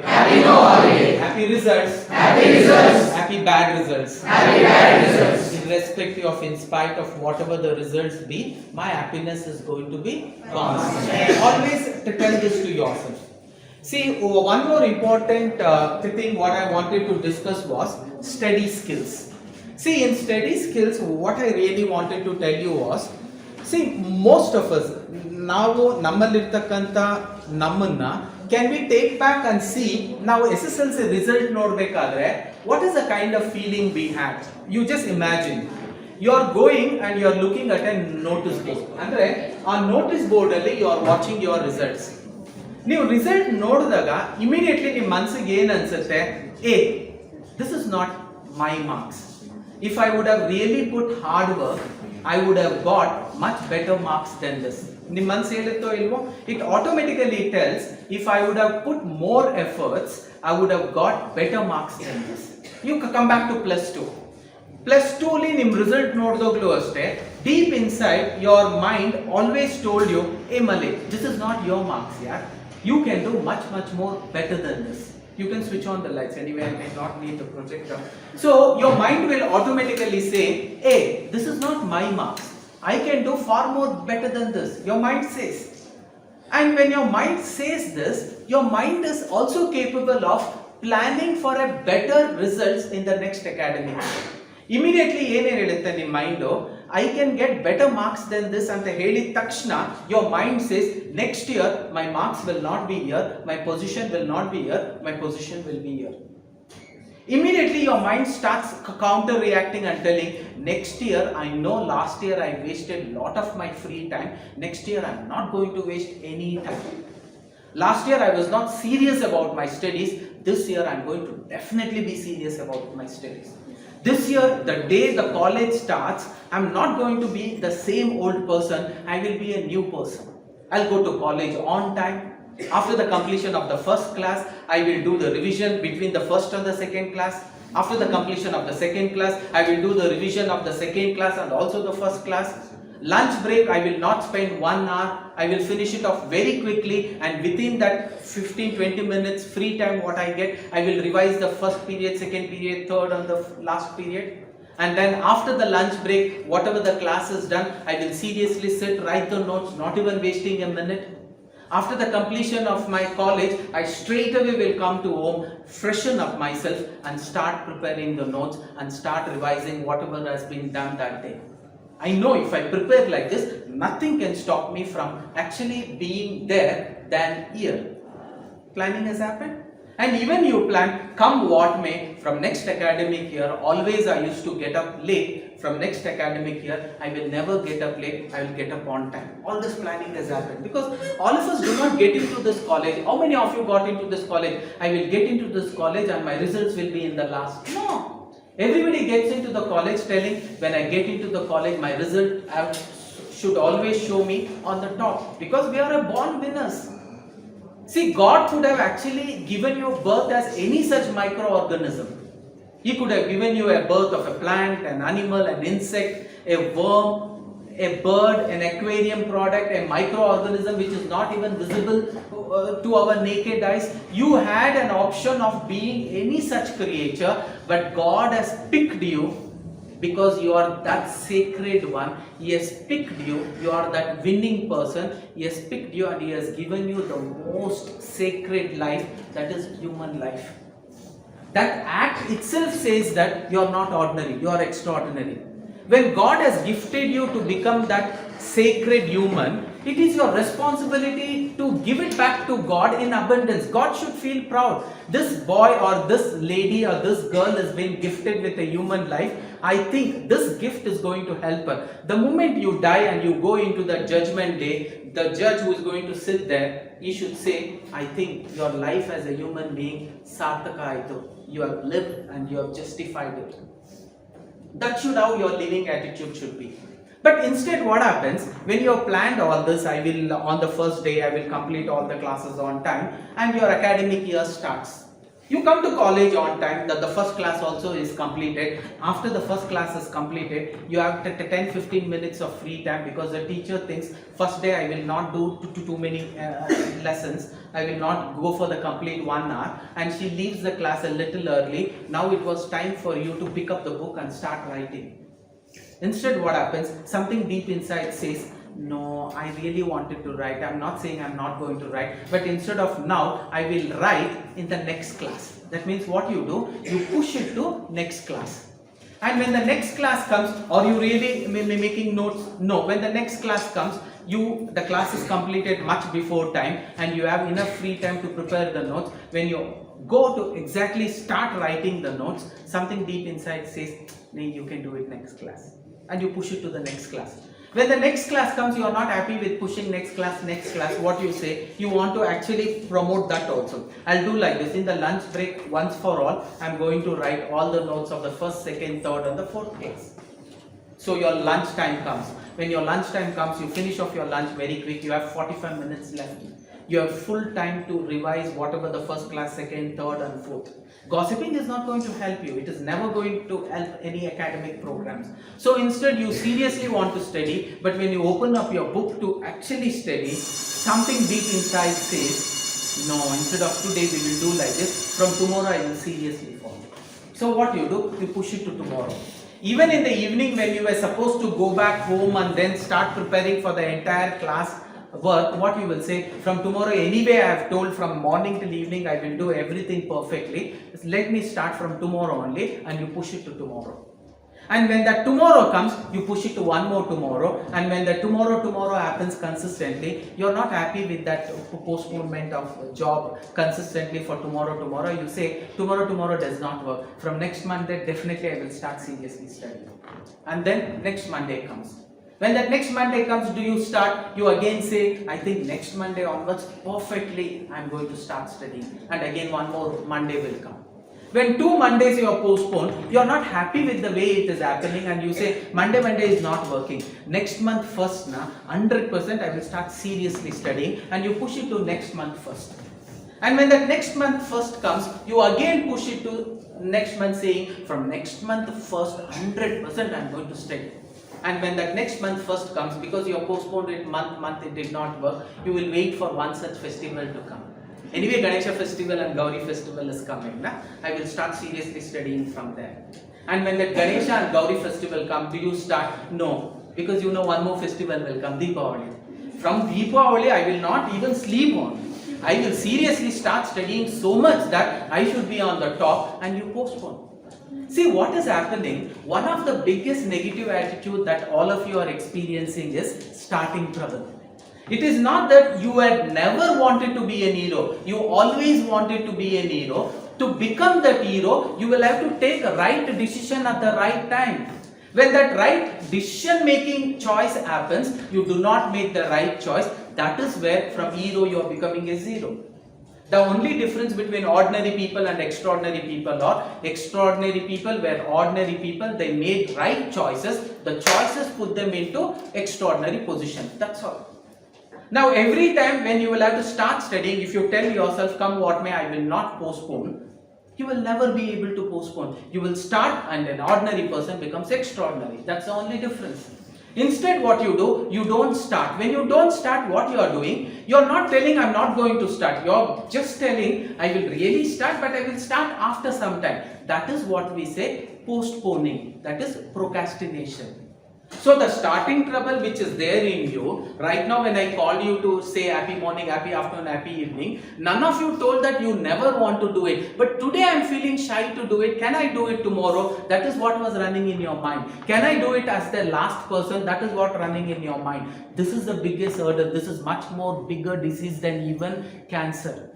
happy results, happy bad results. Irrespective of, in spite of whatever the results be, my happiness is going to be constant. Always to tell this to yourself. See, one more important thing what I wanted to discuss was study skills. See, in study skills, what I really wanted to tell you was, see, most of us, now nammallirtakanta nammanna, can we take back and see, now SSLC result nodbekadre, what is the kind of feeling we had? You just imagine. You are going and you are looking at a notice board. Andre, on notice board alli you are watching your results. ನೀವು result ನೋಡಿದಾಗ immediately ನಿಮ್ಮ ಮನಸ್ಸಿಗೆ ಏನು ಅನ್ಸುತ್ತೆ? This is not my marks. If I would have really put hard work, I would have got much better marks than this. ನಿಮ್ಮ ಮನಸ್ಸು ಹೇಳುತ್ತೋ ಇಲ್ವೋ? It automatically tells, if I would have put more efforts, I would have got better marks than this. You come back to plus 2. Plus 2 li ನಿಮ್ಮ result ನೋಡಿದಾಗಲೂ ಅಷ್ಟೇ, deep inside your mind always told you, hey Malik, this is not your marks, yeah. You can do much more better than this. You can switch on the lights anyway, I may not need the projector. So your mind will automatically say, hey, this is not my marks. I can do far more better than this. Your mind says. And when your mind says this, your mind is also capable of planning for a better results in the next academic year. Immediately ಏನೇನು ಹೇಳುತ್ತೆ ನಿಮ್ಮ mind, I can get better marks than this ಅಂತ ಹೇಳಿದ ತಕ್ಷಣ your mind says, next year my marks will not be here, my position will not be here, my position will be here. Immediately your mind starts counter reacting and telling, next year I know last year I wasted lot of my free time, next year I am not going to waste any time. Last year I was not serious about my studies, this year I am going to definitely be serious about my studies. This year, the day the college starts, I am not going to be the same old person, I will be a new person. I'll go to college on time. After the completion of the first class, I will do the revision between the first and the second class. After the completion of the second class, I will do the revision of the second class and also the first class. Lunch break, I will not spend 1 hour, I will finish it off very quickly, and within that 15-20 minutes free time what I get, I will revise the first period, second period, third and the last period. And then after the lunch break, whatever the class is done, I will seriously sit, write the notes, not even wasting a minute. After the completion of my college, I straight away will come to home, freshen up myself and start preparing the notes and start revising whatever has been done that day. I know if I prepare like this, nothing can stop me from actually being there than here. Planning has happened. And even you plan, come what may, from next academic year, always I used to get up late. From next academic year, I will never get up late, I will get up on time. All this planning has happened. Because all of us do not get into this college. How many of you got into this college? I will get into this college and my results will be in the last. No. Everybody gets into the college telling, when I get into the college, my result should always show me on the top, because we are a born winners. See, God could have actually given you birth as any such microorganism. He could have given you a birth of a plant, an animal, an insect, a worm, a bird, an aquarium product, a microorganism which is not even visible to our naked eyes. You had an option of being any such creature, but God has picked you because you are that sacred one. He has picked you. You are that winning person. He has picked you and He has given you the most sacred life, that is human life. That act itself says that you are not ordinary, you are extraordinary. When God has gifted you to become that sacred human, it is your responsibility to give it back to God in abundance. God should feel proud. This boy or this lady or this girl has been gifted with a human life. I think this gift is going to help her. The moment you die and you go into the judgment day, the judge who is going to sit there, he should say, I think your life as a human being, sarthaka aitu. You have lived and you have justified it. That should how your living attitude should be. But instead what happens, when you have planned all this, I will on the first day I will complete all the classes on time, and your academic year starts. You come to college on time, that the first class also is completed. After the first class is completed, you have 10-15 minutes of free time, because the teacher thinks first day I will not do too many lessons. I will not go for the complete 1 hour, and she leaves the class a little early. Now it was time for you to pick up the book and start writing. Instead what happens, something deep inside says, no, I really wanted to write. I'm not saying I'm not going to write, but instead of now, I will write in the next class. That means what you do, you push it to next class. And when the next class comes, are you really making notes? No, when the next class comes, the class is completed much before time, and you have enough free time to prepare the notes. When you go to exactly start writing the notes, something deep inside says, nee, you can do it next class. And you push it to the next class. When the next class comes, you are not happy with pushing next class, what you say, you want to actually promote that also. I'll do like this, in the lunch break, once for all, I'm going to write all the notes of the first, second, third and the fourth class. So your lunch time comes. When your lunch time comes, you finish off your lunch very quick, you have 45 minutes left. You have full time to revise whatever the first class, second, third and fourth. Gossiping is not going to help you. It is never going to help any academic programs. So instead you seriously want to study, but when you open up your book to actually study, something deep inside says, no, instead of today we will do like this, from tomorrow I will seriously follow. So what you do, you push it to tomorrow. Even in the evening when you were supposed to go back home and then start preparing for the entire class work, what you will say, from tomorrow anyway I have told from morning till evening I will do everything perfectly, let me start from tomorrow only, and you push it to tomorrow. And when that tomorrow comes, you push it to one more tomorrow, and when the tomorrow happens consistently, you are not happy with that postponement of job consistently for tomorrow, you say tomorrow does not work, from next Monday definitely I will start seriously studying. And then next Monday comes. When that next Monday comes, do you start? You again say, I think next Monday onwards, perfectly I am going to start studying. And again one more Monday will come. When 2 Mondays you are postponed, you are not happy with the way it is happening, and you say, Monday is not working. Next month first, 100% I will start seriously studying, and you push it to next month first. And when that next month first comes, you again push it to next month, saying, from next month first, 100% I am going to study. And when that next month first comes, because you have postponed it month it did not work, you will wait for one such festival to come. Anyway, Ganesha festival and Gauri festival is coming. I will start seriously studying from there. And when that Ganesha and Gauri festival come, do you start? No, because you know one more festival will come, Deepavali. From Deepavali, I will not even sleep on. I will seriously start studying so much that I should be on the top, and you postpone. See what is happening, one of the biggest negative attitude that all of you are experiencing is starting trouble. It is not that you had never wanted to be an hero, you always wanted to be an hero. To become that hero, you will have to take a right decision at the right time. When that right decision making choice happens, you do not make the right choice, that is where from hero you are becoming a zero. The only difference between ordinary people and extraordinary people are extraordinary people were ordinary people, they made right choices, the choices put them into extraordinary position. That's all. Now every time when you will have to start studying, if you tell yourself, come what may, I will not postpone, you will never be able to postpone. You will start and an ordinary person becomes extraordinary. That's the only difference. Instead what you do, you don't start. When you don't start, what you are doing, you are not telling I'm not going to start. You are just telling I will really start, but I will start after some time. That is what we say postponing. That is procrastination. So the starting trouble which is there in you, right now when I called you to say happy morning, happy afternoon, happy evening, none of you told that you never want to do it. But today I am feeling shy to do it. Can I do it tomorrow? That is what was running in your mind. Can I do it as the last person? That is what running in your mind. This is the biggest hurdle. This is much more bigger disease than even cancer.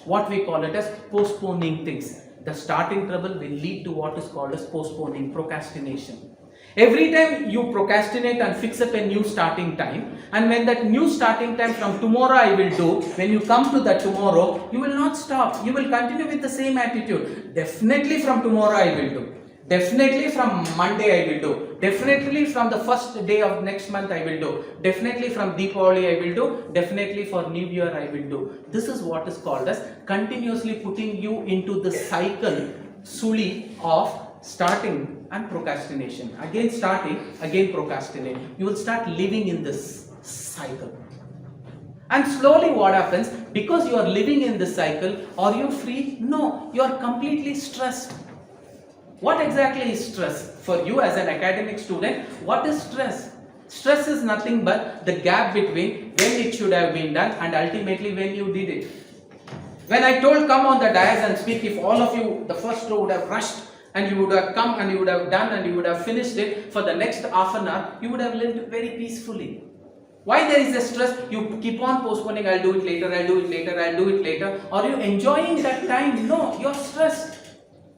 What we call it as postponing things. The starting trouble will lead to what is called as postponing, procrastination. Every time you procrastinate and fix up a new starting time, and when that new starting time from tomorrow I will do, when you come to that tomorrow, you will not stop. You will continue with the same attitude. Definitely from tomorrow I will do. Definitely from Monday I will do. Definitely from the first day of next month I will do. Definitely from Deepavali I will do. Definitely for New Year I will do. This is what is called as continuously putting you into the cycle, suli of starting and procrastination. Again starting, again procrastinating. You will start living in this cycle. And slowly what happens, because you are living in this cycle, are you free? No, you are completely stressed. What exactly is stress? For you as an academic student, what is stress? Stress is nothing but the gap between when it should have been done and ultimately when you did it. When I told come on the dais and speak, if all of you, the first row would have rushed and you would have come and you would have done and you would have finished it for the next half an hour, you would have lived very peacefully. Why there is a stress? You keep on postponing, I'll do it later, I'll do it later, I'll do it later. Are you enjoying that time? No, you're stressed.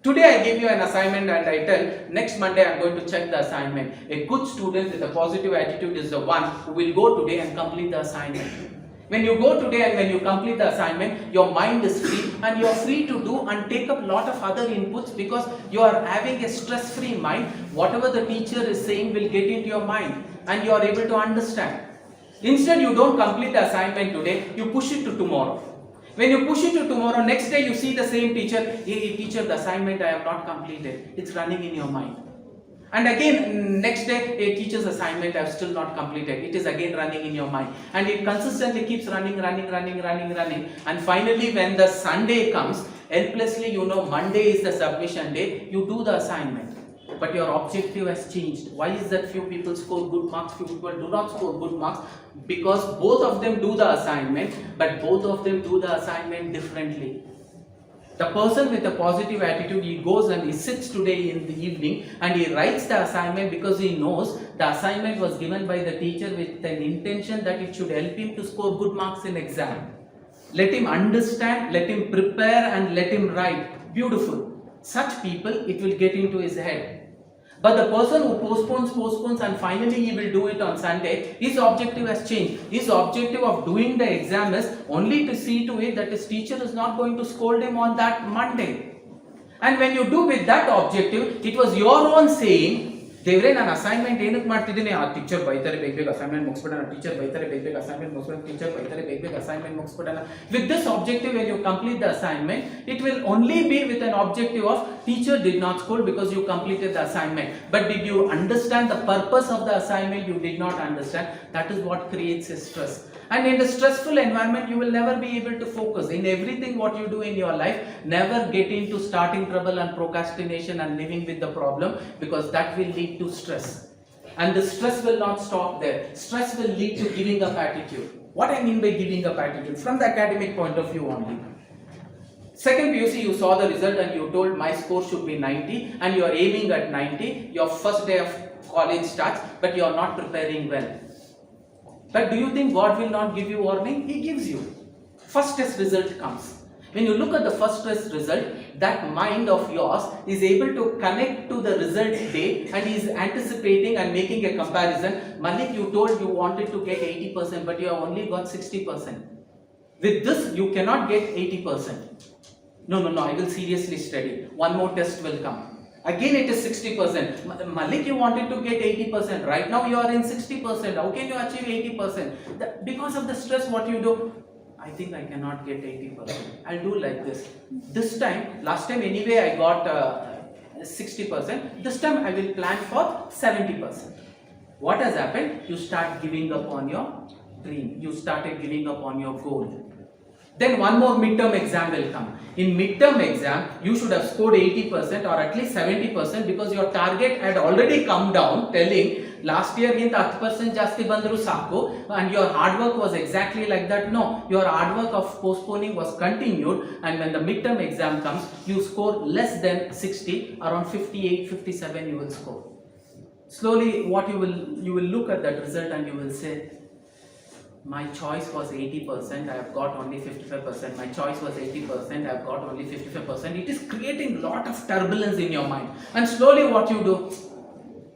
Today I give you an assignment and I tell, next Monday I'm going to check the assignment. A good student with a positive attitude is the one who will go today and complete the assignment. When you go today and when you complete the assignment, your mind is free and you are free to do and take up a lot of other inputs because you are having a stress-free mind. Whatever the teacher is saying will get into your mind and you are able to understand. Instead, you don't complete the assignment today, you push it to tomorrow. When you push it to tomorrow, next day you see the same teacher, hey teacher, the assignment I have not completed. It's running in your mind. And again, next day, a teacher's assignment I have still not completed. It is again running in your mind. And it consistently keeps running. And finally, when the Sunday comes, helplessly, you know, Monday is the submission day, you do the assignment. But your objective has changed. Why is that few people score good marks, few people do not score good marks? Because both of them do the assignment, but both of them do the assignment differently. The person with a positive attitude, he goes and he sits today in the evening and he writes the assignment because he knows the assignment was given by the teacher with an intention that it should help him to score good marks in exam. Let him understand, let him prepare and let him write. Beautiful. Such people, it will get into his head. But the person who postpones and finally he will do it on Sunday, his objective has changed. His objective of doing the exam is only to see to it that his teacher is not going to scold him on that Monday. And when you do with that objective, it was your own saying, ದೇವ್ರೆ ನಾನು assignment ಏನಕ್ಕೆ ಮಾಡ್ತಿದ್ದೀನಿ ಆ teacher ಬೈತಾರೆ ಬೇಗ assignment ಮುಗಿಸ್ಬಿಡೋಣ teacher ಬೈತಾರೆ ಬೇಗ assignment ಮುಗಿಸ್ಬಿಡೋಣ teacher ಬೈತಾರೆ ಬೇಗ ಅಸೈನ್ಮೆಂಟ್ ಮುಗಿಸ್ಬಿಡೋಣ with this objective when you complete the assignment it will only be with an objective of teacher did not scold because you completed the assignment, but did you understand the purpose of the assignment? You did not understand. That is what creates a stress. And in a stressful environment, you will never be able to focus. In everything what you do in your life, never get into starting trouble and procrastination and living with the problem, because that will lead to stress. And the stress will not stop there. Stress will lead to giving up attitude. What I mean by giving up attitude? From the academic point of view only. Second PUC, you saw the result and you told my score should be 90 and you are aiming at 90. Your first day of college starts, but you are not preparing well. But do you think God will not give you warning? He gives you. First test result comes. When you look at the first test result, that mind of yours is able to connect to the result day and is anticipating and making a comparison. Malik, you told you wanted to get 80%, but you have only got 60%. With this, you cannot get 80%. No, I will seriously study. One more test will come. Again, it is 60%. Malik, you wanted to get 80%. Right now, you are in 60%. How can you achieve 80%? Because of the stress, what you do? I think I cannot get 80%. I'll do like this. This time, last time anyway, I got 60%. This time, I will plan for 70%. What has happened? You start giving up on your dream. You started giving up on your goal. Then one more midterm exam will come. In midterm exam, you should have scored 80% or at least 70% because your target had already come down, telling last year in 10% jasti bandru saku, and your hard work was exactly like that. No, your hard work of postponing was continued, and when the midterm exam comes, you score less than 60, around 58, 57 you will score. Slowly, what you will look at that result and you will say, my choice was 80%, I have got only 55%. My choice was 80%, I have got only 55%. It is creating lot of turbulence in your mind. And slowly what you do,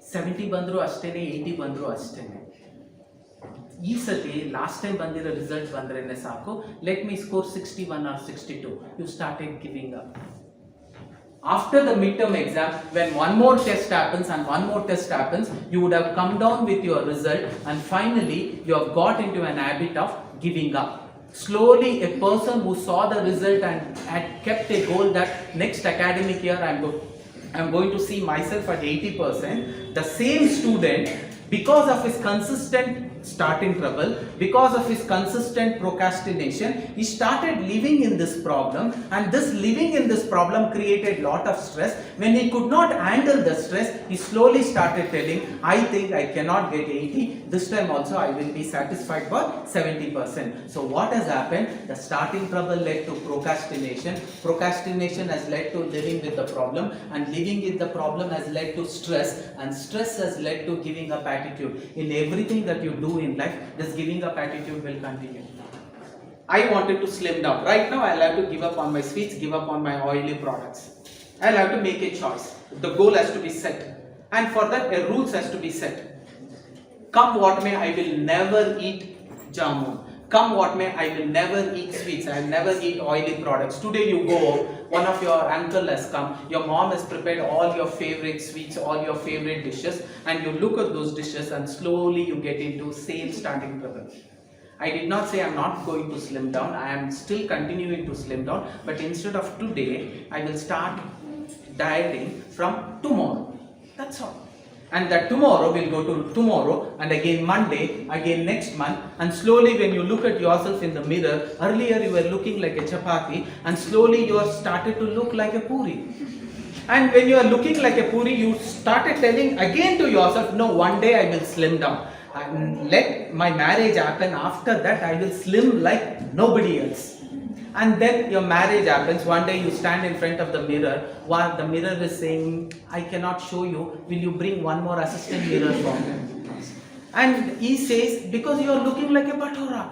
70 bandru ashtene, 80 bandru ashtene. Ee sati last time bandira result bandrene saku, let me score 61 or 62. You started giving up. After the midterm exam, when one more test happens and one more test happens, you would have come down with your result and finally you have got into an habit of giving up. Slowly, a person who saw the result and had kept a goal that next academic year I am going to see myself at 80%, the same student, because of his consistent starting trouble, because of his consistent procrastination, he started living in this problem, and this living in this problem created lot of stress. When he could not handle the stress, he slowly started telling, I think I cannot get 80, this time also I will be satisfied for 70%. So what has happened? The starting trouble led to procrastination, procrastination has led to living with the problem, and living with the problem has led to stress, and stress has led to giving up attitude. In everything that you do in life, this giving up attitude will continue. I wanted to slim down. Right now, I'll have to give up on my sweets, give up on my oily products. I'll have to make a choice. The goal has to be set. And for that, a rules has to be set. Come what may, I will never eat jamun. Come what may, I will never eat sweets. I will never eat oily products. Today you go, one of your uncle has come, your mom has prepared all your favorite sweets, all your favorite dishes, and you look at those dishes and slowly you get into same starting trouble. I did not say I am not going to slim down, I am still continuing to slim down, but instead of today, I will start dieting from tomorrow. That's all. And that tomorrow will go to tomorrow, and again Monday, again next month, and slowly when you look at yourself in the mirror, earlier you were looking like a chapati, and slowly you have started to look like a puri. And when you are looking like a puri, you started telling again to yourself, no, one day I will slim down. And let my marriage happen, after that I will slim like nobody else. And then your marriage happens, one day you stand in front of the mirror, while the mirror is saying, I cannot show you, will you bring one more assistant mirror for me? And he says, because you are looking like a bhatura.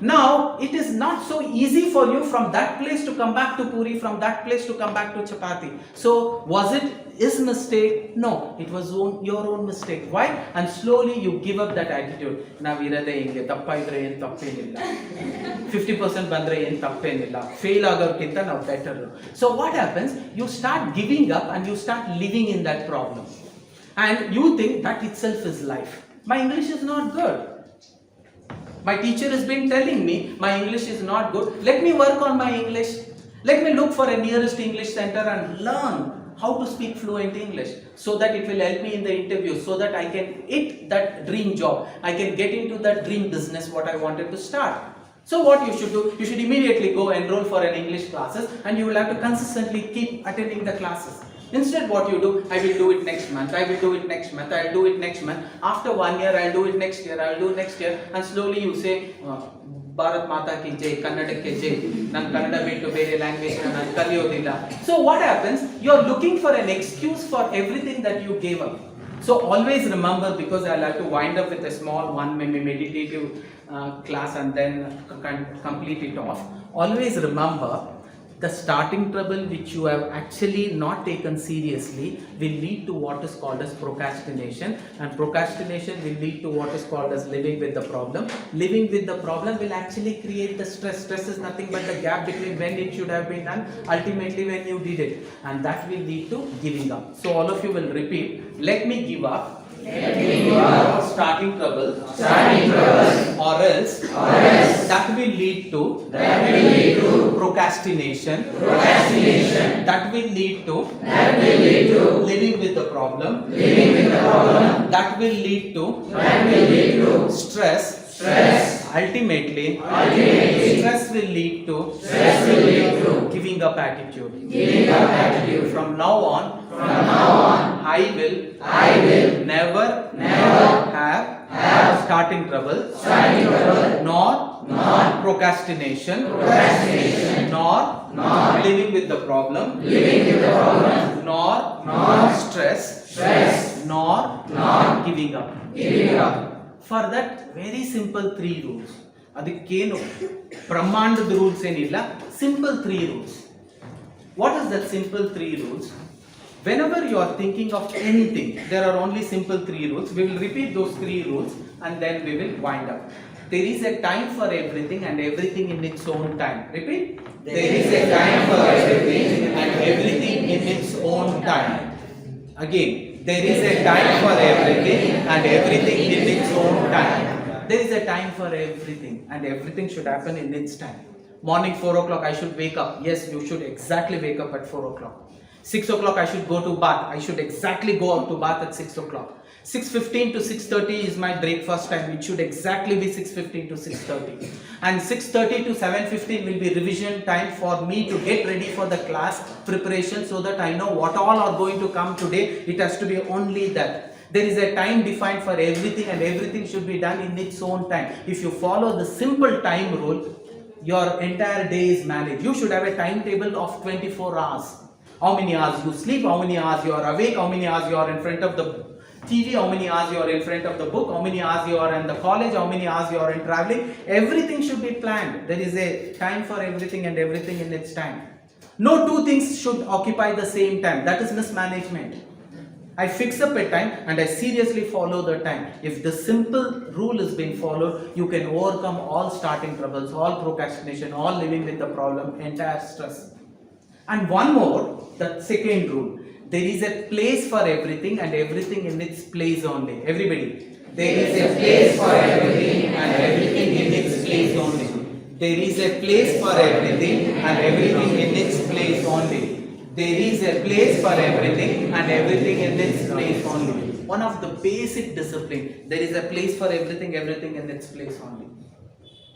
Now, it is not so easy for you from that place to come back to puri, from that place to come back to chapati. So, was it his mistake? No, it was your own mistake. Why? And slowly you give up that attitude. Na virade inge, tappa idre yen tappenilla. 50% bandre yen tappenilla. Fail agarkinta now better. So what happens? You start giving up and you start living in that problem. And you think that itself is life. My English is not good. My teacher has been telling me my English is not good. Let me work on my English. Let me look for a nearest English center and learn how to speak fluent English, so that it will help me in the interview, so that I can hit that dream job. I can get into that dream business what I wanted to start. So what you should do? You should immediately go enroll for an English classes, and you will have to consistently keep attending the classes. Instead, what you do, I will do it next month, I will do it next month, I will do it next month. After 1 year, I will do it next year, I will do it next year. And slowly you say, Bharat Mata ki jai, Kannada ki jai, nan Kannada bittu bere language na nan kaliyodilla. So what happens? You are looking for an excuse for everything that you gave up. So always remember, because I will have to wind up with a small one meditative class and then complete it off. Always remember, The starting trouble which you have actually not taken seriously will lead to what is called as procrastination, and procrastination will lead to what is called as living with the problem. Living with the problem will actually create the stress. Stress is nothing but the gap between when it should have been done, ultimately when you did it, and that will lead to giving up. So all of you will repeat, let me give up. Starting trouble, or else that will lead to procrastination, that will lead to living with the problem, that will lead to stress. Ultimately, stress will lead to giving up attitude. From now on, I will never have starting trouble, nor procrastination, nor living with the problem, nor stress, nor giving up. For that, very simple 3 rules. ಅದಕ್ಕೇನು ಬ್ರಹ್ಮಾಂಡದ rules ಏನಿಲ್ಲ, simple 3 rules. What is that simple 3 rules? Whenever you are thinking of anything, there are only simple 3 rules. We will repeat those 3 rules and then we will wind up. There is a time for everything and everything in its own time. Repeat. There is a time for everything and everything in its own time. Again, there is a time for everything and everything in its own time. There is a time for everything and everything should happen in its time. Morning 4 o'clock I should wake up. Yes, you should exactly wake up at 4 o'clock. 6 o'clock I should go to bath. I should exactly go out to bath at 6 o'clock. 6:15 to 6:30 is my breakfast time. It should exactly be 6:15 to 6:30. And 6:30 to 7:15 will be revision time for me to get ready for the class preparation so that I know what all are going to come today. It has to be only that. There is a time defined for everything and everything should be done in its own time. If you follow the simple time rule, your entire day is managed. You should have a timetable of 24 hours. How many hours you sleep, how many hours you are awake, how many hours you are in front of the TV, how many hours you are in front of the book, how many hours you are in the college, how many hours you are in traveling. Everything should be planned. There is a time for everything and everything in its time. No two things should occupy the same time. That is mismanagement. I fix up a time and I seriously follow the time. If the simple rule is being followed, you can overcome all starting troubles, all procrastination, all living with the problem, entire stress. And one more, the second rule. There is a place for everything and everything in its place only. Everybody. There is a place for everything and everything in its place only. There is a place for everything and everything in its place only. There is a place for everything and everything in its place only. One of the basic discipline. There is a place for everything, everything in its place only.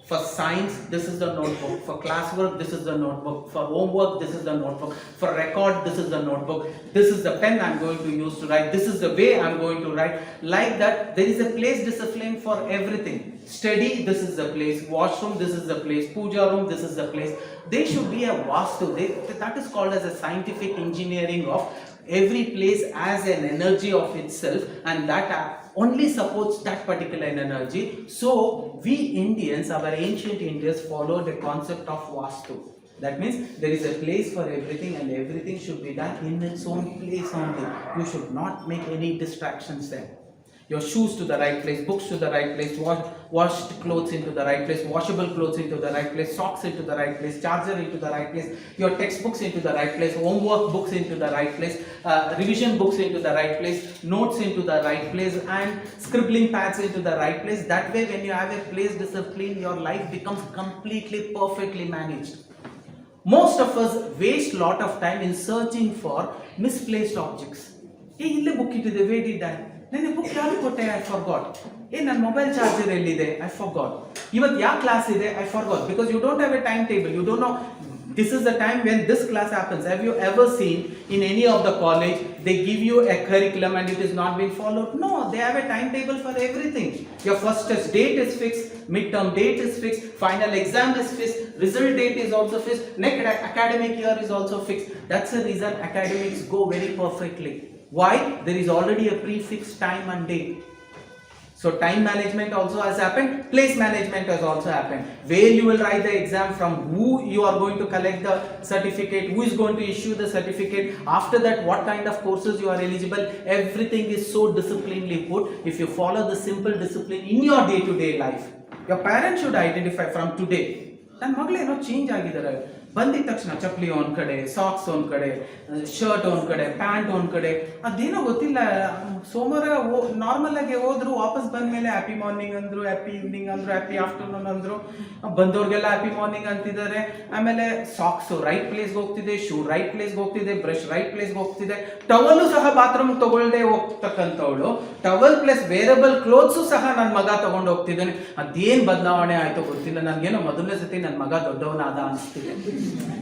For science, this is the notebook. For classwork, this is the notebook. For homework, this is the notebook. For record, this is the notebook. This is the pen I'm going to use to write. This is the way I'm going to write. Like that, there is a place discipline for everything. Study, this is the place. Washroom, this is the place. Puja room, this is the place. There should be a vastu. That is called as a scientific engineering of every place as an energy of itself, and that only supports that particular energy. So we Indians, our ancient Indians, followed a concept of vastu. That means there is a place for everything and everything should be done in its own place only. You should not make any distractions there. Your shoes to the right place, books to the right place, washed clothes into the right place, washable clothes into the right place, socks into the right place, charger into the right place, your textbooks into the right place, homework books into the right place, revision books into the right place, notes into the right place, and scribbling pads into the right place. That way, when you have a place discipline, your life becomes completely perfectly managed. Most of us waste a lot of time in searching for misplaced objects. Hey, ille book ittide, where did I? Nene book yaadu kotte, I forgot. Hey, ನನ್ನ mobile charger ಎಲ್ಲಿದೆ, I forgot. ಇವತ್ತು ಯಾವ class ಇದೆ, I forgot. Because you don't have a timetable, you don't know this is the time when this class happens. Have you ever seen in any of the college they give you a curriculum and it is not being followed? No, they have a timetable for everything. Your first test date is fixed, midterm date is fixed, final exam is fixed, result date is also fixed, next academic year is also fixed. That's the reason academics go very perfectly. Why? There is already a prefixed time and date. So time management also has happened, place management has also happened. Where you will write the exam, from who you are going to collect the certificate, who is going to issue the certificate, after that what kind of courses you are eligible, everything is so disciplinedly put. If you follow the simple discipline in your day-to-day life, your parents should identify from today. ನನ್ನ ಮಗಳೇನೋ change ಆಗಿದ್ದಾರೆ, ಬಂದಿದ ತಕ್ಷಣ ಚಪ್ಪಲಿ ಒಂದ್ ಕಡೆ, socks ಒಂದ್ ಕಡೆ, shirt ಒಂದ್ ಕಡೆ, ಪ್ಯಾಂಟ್ ಒಂದ್ ಕಡೆ, ಅದೇನೋ ಗೊತ್ತಿಲ್ಲ. ಸೋಮವಾರ ನಾರ್ಮಲ್ ಆಗಿ ಹೋದ್ರು, ವಾಪಸ್ ಬಂದ್ಮೇಲೆ ಹ್ಯಾಪಿ ಮಾರ್ನಿಂಗ್ ಅಂದ್ರು, ಹ್ಯಾಪಿ ಈವ್ನಿಂಗ್ ಅಂದ್ರು, ಹ್ಯಾಪಿ ಆಫ್ಟರ್ನೂನ್ ಅಂದ್ರು, ಬಂದವ್ರಿಗೆಲ್ಲ ಹ್ಯಾಪಿ ಮಾರ್ನಿಂಗ್ ಅಂತಿದ್ದಾರೆ. ಆಮೇಲೆ ಸಾಕ್ಸ್ ರೈಟ್ ಪ್ಲೇಸ್ಗೆ ಹೋಗ್ತಿದೆ, ಶೂ ರೈಟ್ ಪ್ಲೇಸ್ಗೆ ಹೋಗ್ತಿದೆ, ಬ್ರಷ್ ರೈಟ್ ಪ್ಲೇಸ್ಗೆ ಹೋಗ್ತಿದೆ, ಟವಲ್ ಸಹ bathroom ತಗೊಳ್ದೆ ಹೋಗ್ತಕ್ಕಂಥವಳು towel plus wearable clothes ಸಹ ನನ್ನ ಮಗ ತಗೊಂಡು ಹೋಗ್ತಿದ್ದಾನೆ. ಅದೇನ್ ಬದಲಾವಣೆ ಆಯ್ತೋ ಗೊತ್ತಿಲ್ಲ, ನನ್ಗೇನೋ ಮೊದಲನೇ ಸತಿ ನನ್ನ ಮಗ ದೊಡ್ಡವನಾದ ಅನಿಸ್ತಿದೆ.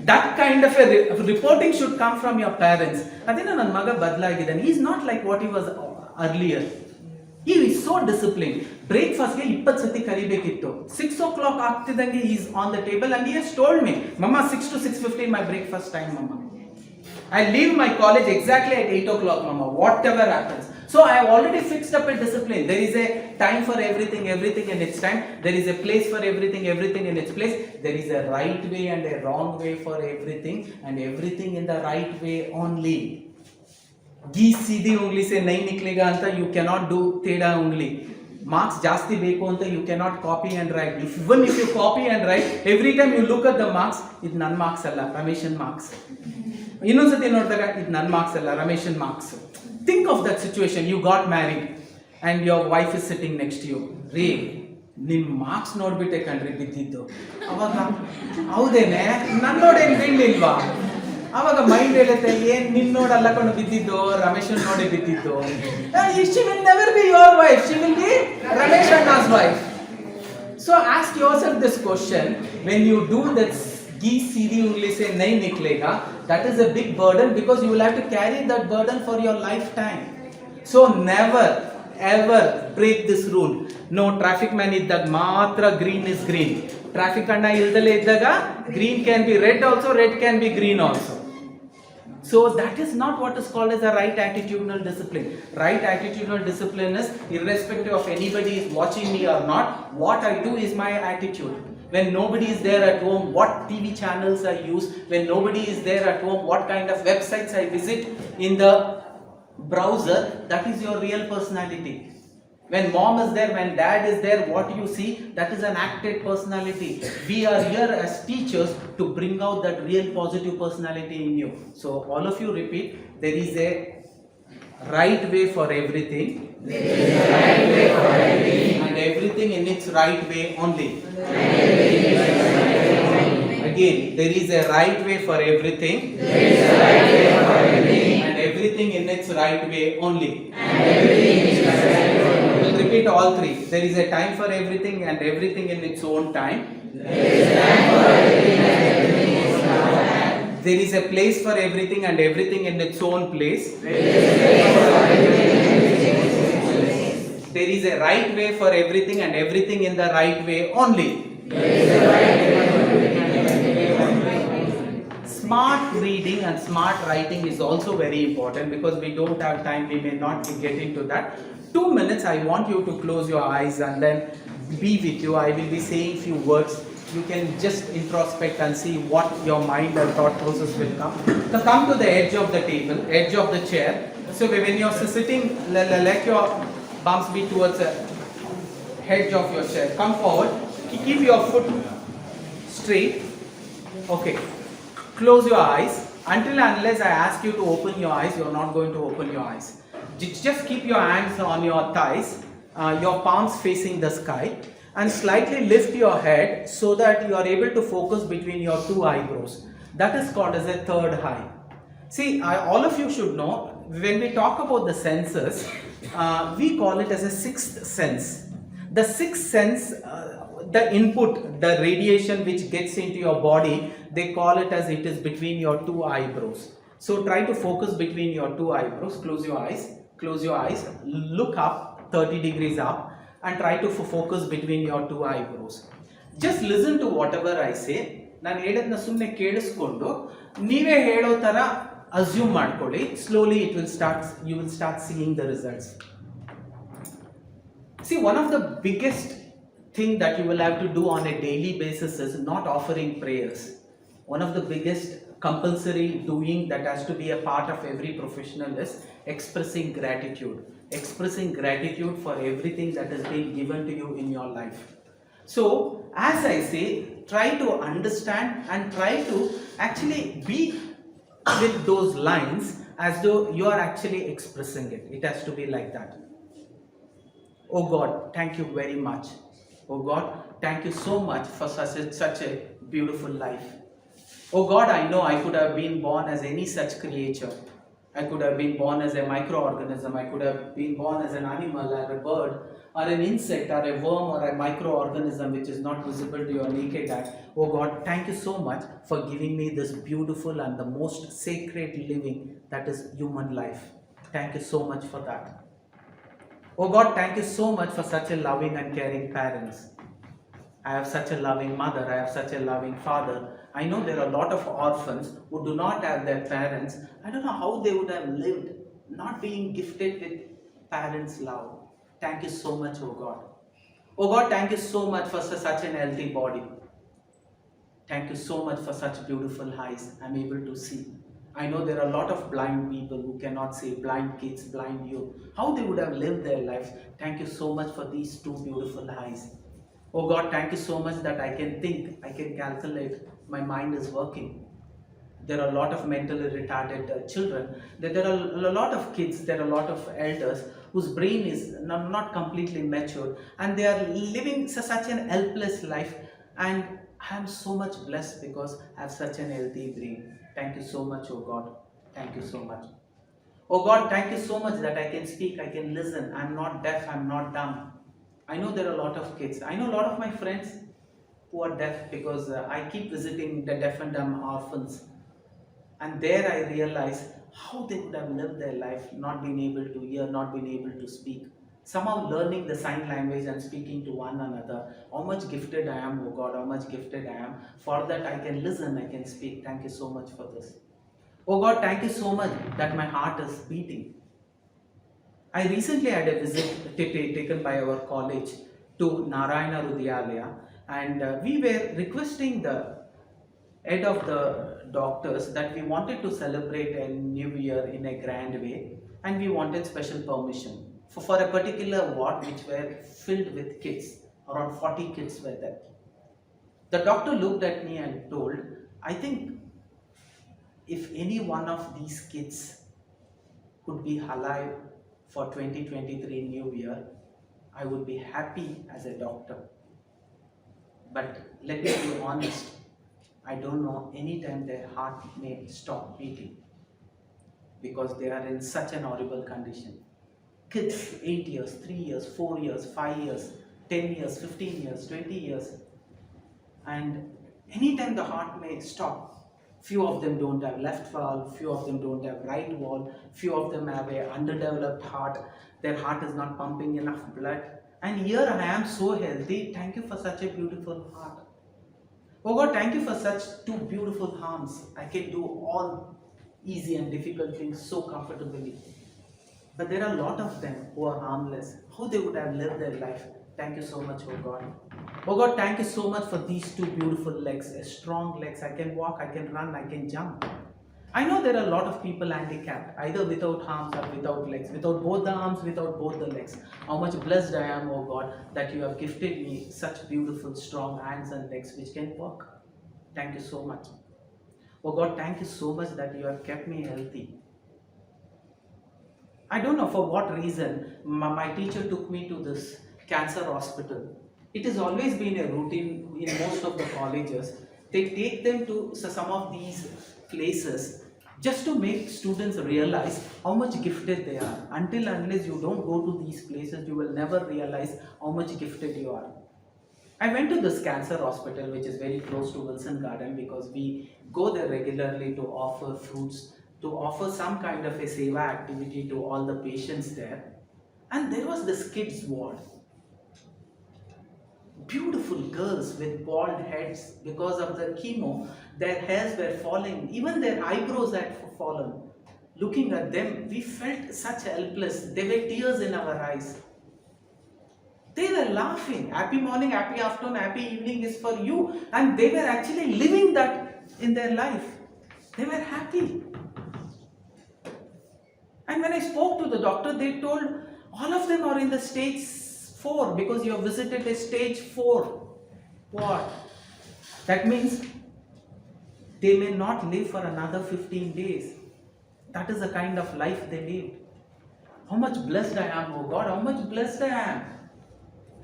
That kind of a reporting should come from your parents. ಅದೇನೋ ನನ್ನ ಮಗ ಬದಲಾಗಿದ್ದಾನೆ, he is not like what he was earlier. He is so disciplined. ಬ್ರೇಕ್ಫಾಸ್ಟ್ಗೆ 20 ಸತಿ ಕರಿಬೇಕಿತ್ತು, 6 o'clock ಆಗ್ತಿದ್ದಂಗೆ he is on the table and he has told me, Mama, 6 to 6:15 my breakfast time, Mama. I leave my college exactly at 8 o'clock, Mama, whatever happens. So I have already fixed up a discipline. There is a time for everything, everything in its time. There is a place for everything, everything in its place. There is a right way and a wrong way for everything, and everything in the right way only. गी सीधी उंगली से नहीं निकलेगा ಅಂತ you cannot do teda ungli. Marks ಜಾಸ್ತಿ ಬೇಕು ಅಂತ you cannot copy and write. Even if you copy and write, every time you look at the marks, ಇದು ನನ್ನ marks ಅಲ್ಲ, ರಮೇಶನ್ marks. ಇನ್ನೊಂದ್ಸತಿ ನೋಡಿದಾಗ ಇದು ನನ್ನ marks ಅಲ್ಲ, ರಮೇಶನ್ marks. Think of that situation. You got married and your wife is sitting next to you. Re, ನಿಮ್ಮ marks ನೋಡ್ಬಿಟ್ಟೆ ಕಣ್ರಿ ಬಿದ್ದಿದ್ದು. ಅವಾಗ ಹೌದೇನೆ, ನನ್ನ ನೋಡೇನು ಬೀಳ್ಲಿಲ್ವಾ? ಅವಾಗ ಮೈಂಡ್ ಹೇಳುತ್ತೆ, ಏನ್ ನಿನ್ ನೋಡಲ್ಲ ಕೊಂಡು ಬಿದ್ದಿದ್ದು, ರಮೇಶನ್ ನೋಡಿ ಬಿದ್ದಿದ್ದು. She will never be your wife. She will be Ramesh Anna's wife. So ask yourself this question: when you do that गी सीधी उंगली से नहीं निकलेगा, that is a big burden, because you will have to carry that burden for your lifetime. So never ever break this rule. No, traffic man iddag matra green is green. Traffic anna ildale iddaga green can be red also, red can be green also. So that is not what is called as a right attitudinal discipline. Right attitudinal discipline is irrespective of anybody is watching me or not, what I do is my attitude. When nobody is there at home, what TV channels I use. When nobody is there at home, what kind of websites I visit in the browser. That is your real personality. When mom is there, when dad is there, what you see, that is an acted personality. We are here as teachers to bring out that real positive personality in you. So all of you repeat, there is a right way for everything. There is a right way for everything. And everything in its right way only. Again, there is a right way for everything. There is a right way for everything. And everything in its right way only. And everything in its right way only. We'll repeat all three. There is a time for everything and everything in its own time. There is a time for everything and everything in its own time. There is a place for everything and everything in its own place. There is a place for everything and everything in its own place. There is a right way for everything and everything in the right way only. There is a right way for everything and everything only. Smart reading and smart writing is also very important, because we don't have time, we may not get into that. 2 minutes, I want you to close your eyes and then be with you. I will be saying few words. You can just introspect and see what your mind and thought process will come. So come to the edge of the table, edge of the chair. So when you're sitting, let your bumps be towards the edge of your chair. Come forward, keep your foot straight. Okay, close your eyes. Until and unless I ask you to open your eyes, you're not going to open your eyes. Just keep your hands on your thighs, your palms facing the sky, and slightly lift your head so that you are able to focus between your two eyebrows. That is called as a third eye. See, all of you should know, when we talk about the senses, we call it as a sixth sense. The sixth sense, the input, the radiation which gets into your body, they call it as it is between your two eyebrows. So try to focus between your two eyebrows. Close your eyes. Close your eyes. Look up 30 degrees up and try to focus between your two eyebrows. Just listen to whatever I say. ನಾನು ಹೇಳೋದನ್ನ ಸುಮ್ಮನೆ ಕೇಳಿಸ್ಕೊಂಡು ನೀವೇ ಹೇಳೋ ಥರ assume ಮಾಡ್ಕೊಳ್ಳಿ. Slowly you will start seeing the results. See, one of the biggest thing that you will have to do on a daily basis is not offering prayers. One of the biggest compulsory doing that has to be a part of every professional is expressing gratitude. Expressing gratitude for everything that has been given to you in your life. So, as I say, try to understand and try to actually be with those lines as though you are actually expressing it. It has to be like that. Oh God, thank you very much. Oh God, thank you so much for such a beautiful life. Oh God, I know I could have been born as any such creature. I could have been born as a microorganism. I could have been born as an animal or a bird or an insect or a worm or a microorganism which is not visible to your naked eye. Oh God, thank you so much for giving me this beautiful and the most sacred living that is human life. Thank you so much for that. Oh God, thank you so much for such a loving and caring parents. I have such a loving mother, I have such a loving father. I know there are a lot of orphans who do not have their parents. I don't know how they would have lived not being gifted with parents' love. Thank you so much, oh God. Oh God, thank you so much for such an healthy body. Thank you so much for such beautiful eyes. I'm able to see. I know there are a lot of blind people who cannot see, blind kids, blind youth. How they would have lived their lives. Thank you so much for these two beautiful eyes. Oh God, thank you so much that I can think, I can calculate, my mind is working. There are a lot of mentally retarded children. There are a lot of kids, there are a lot of elders whose brain is not completely matured and they are living such an helpless life, and I am so much blessed because I have such an healthy brain. Thank you so much, oh God. Thank you so much. Oh God, thank you so much that I can speak, I can listen. I'm not deaf, I'm not dumb. I know there are a lot of kids. I know a lot of my friends who are deaf because I keep visiting the deaf and dumb orphans. And there I realize how they would have lived their life, not being able to hear, not being able to speak. Somehow learning the sign language and speaking to one another. How much gifted I am, oh God, how much gifted I am. For that I can listen, I can speak. Thank you so much for this. Oh God, thank you so much that my heart is beating. I recently had a visit taken by our college to Narayana Hrudyalaya, and we were requesting the head of the doctors that we wanted to celebrate a new year in a grand way, and we wanted special permission for a particular ward which were filled with kids. Around 40 kids were there. The doctor looked at me and told, I think if any one of these kids could be alive for 2023 New Year, I would be happy as a doctor. But let me be honest, I don't know any time their heart may stop beating because they are in such an horrible condition. Kids, 8 years, 3 years, 4 years, 5 years, 10 years, 15 years, 20 years. And anytime the heart may stop. Few of them don't have left valve, few of them don't have right valve, few of them have a underdeveloped heart. Their heart is not pumping enough blood. And here I am so healthy. Thank you for such a beautiful heart. Oh God, thank you for such two beautiful arms. I can do all easy and difficult things so comfortably. But there are a lot of them who are harmless. How they would have lived their life. Thank you so much, oh God. Oh God, thank you so much for these two beautiful legs, strong legs. I can walk, I can run, I can jump. I know there are a lot of people handicapped, either without arms or without legs, without both the arms, without both the legs. How much blessed I am, oh God, that you have gifted me such beautiful, strong hands and legs which can work. Thank you so much. Oh God, thank you so much that you have kept me healthy. I don't know for what reason my teacher took me to this cancer hospital. It has always been a routine in most of the colleges. They take them to some of these places just to make students realize how much gifted they are. Until unless you don't go to these places, you will never realize how much gifted you are. I went to this cancer hospital which is very close to Wilson Garden because we go there regularly to offer fruits, to offer some kind of a seva activity to all the patients there. And there was this kids ward. Beautiful girls with bald heads because of the chemo. Their hairs were falling, even their eyebrows had fallen. Looking at them, we felt such helpless. There were tears in our eyes. They were laughing. Happy morning, happy afternoon, happy evening is for you. And they were actually living that in their life. They were happy. And when I spoke to the doctor, they told all of them are in the stage 4 because you have visited a stage 4. What? That means they may not live for another 15 days. That is the kind of life they lived. How much blessed I am, oh God, how much blessed I am.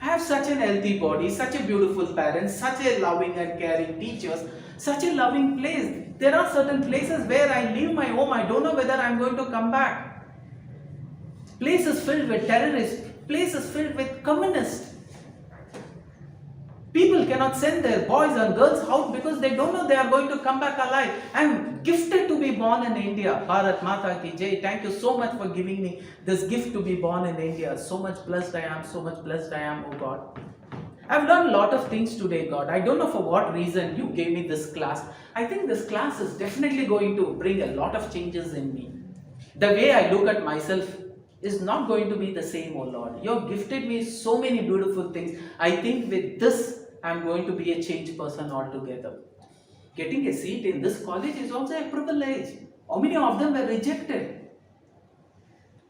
I have such an healthy body, such a beautiful parents, such a loving and caring teachers, such a loving place. There are certain places where I leave my home, I don't know whether I am going to come back. Places filled with terrorists, places filled with communists. People cannot send their boys or girls out because they don't know they are going to come back alive. I am gifted to be born in India. Bharat Mata ki Jai. Thank you so much for giving me this gift to be born in India. So much blessed I am, so much blessed I am, oh God. I have done a lot of things today, God. I don't know for what reason you gave me this class. I think this class is definitely going to bring a lot of changes in me. The way I look at myself is not going to be the same, oh Lord. You have gifted me so many beautiful things. I think with this, I am going to be a changed person altogether. Getting a seat in this college is also a privilege. How many of them were rejected?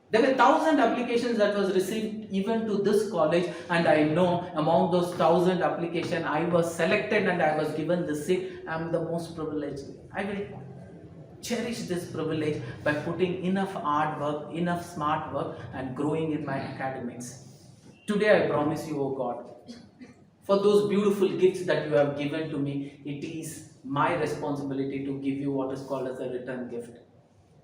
There were 1,000 applications that was received even to this college, and I know among those 1,000 applications, I was selected and I was given the seat. I am the most privileged. I will cherish this privilege by putting enough hard work, enough smart work, and growing in my academics. Today I promise you, oh God, for those beautiful gifts that you have given to me, it is my responsibility to give you what is called as a return gift.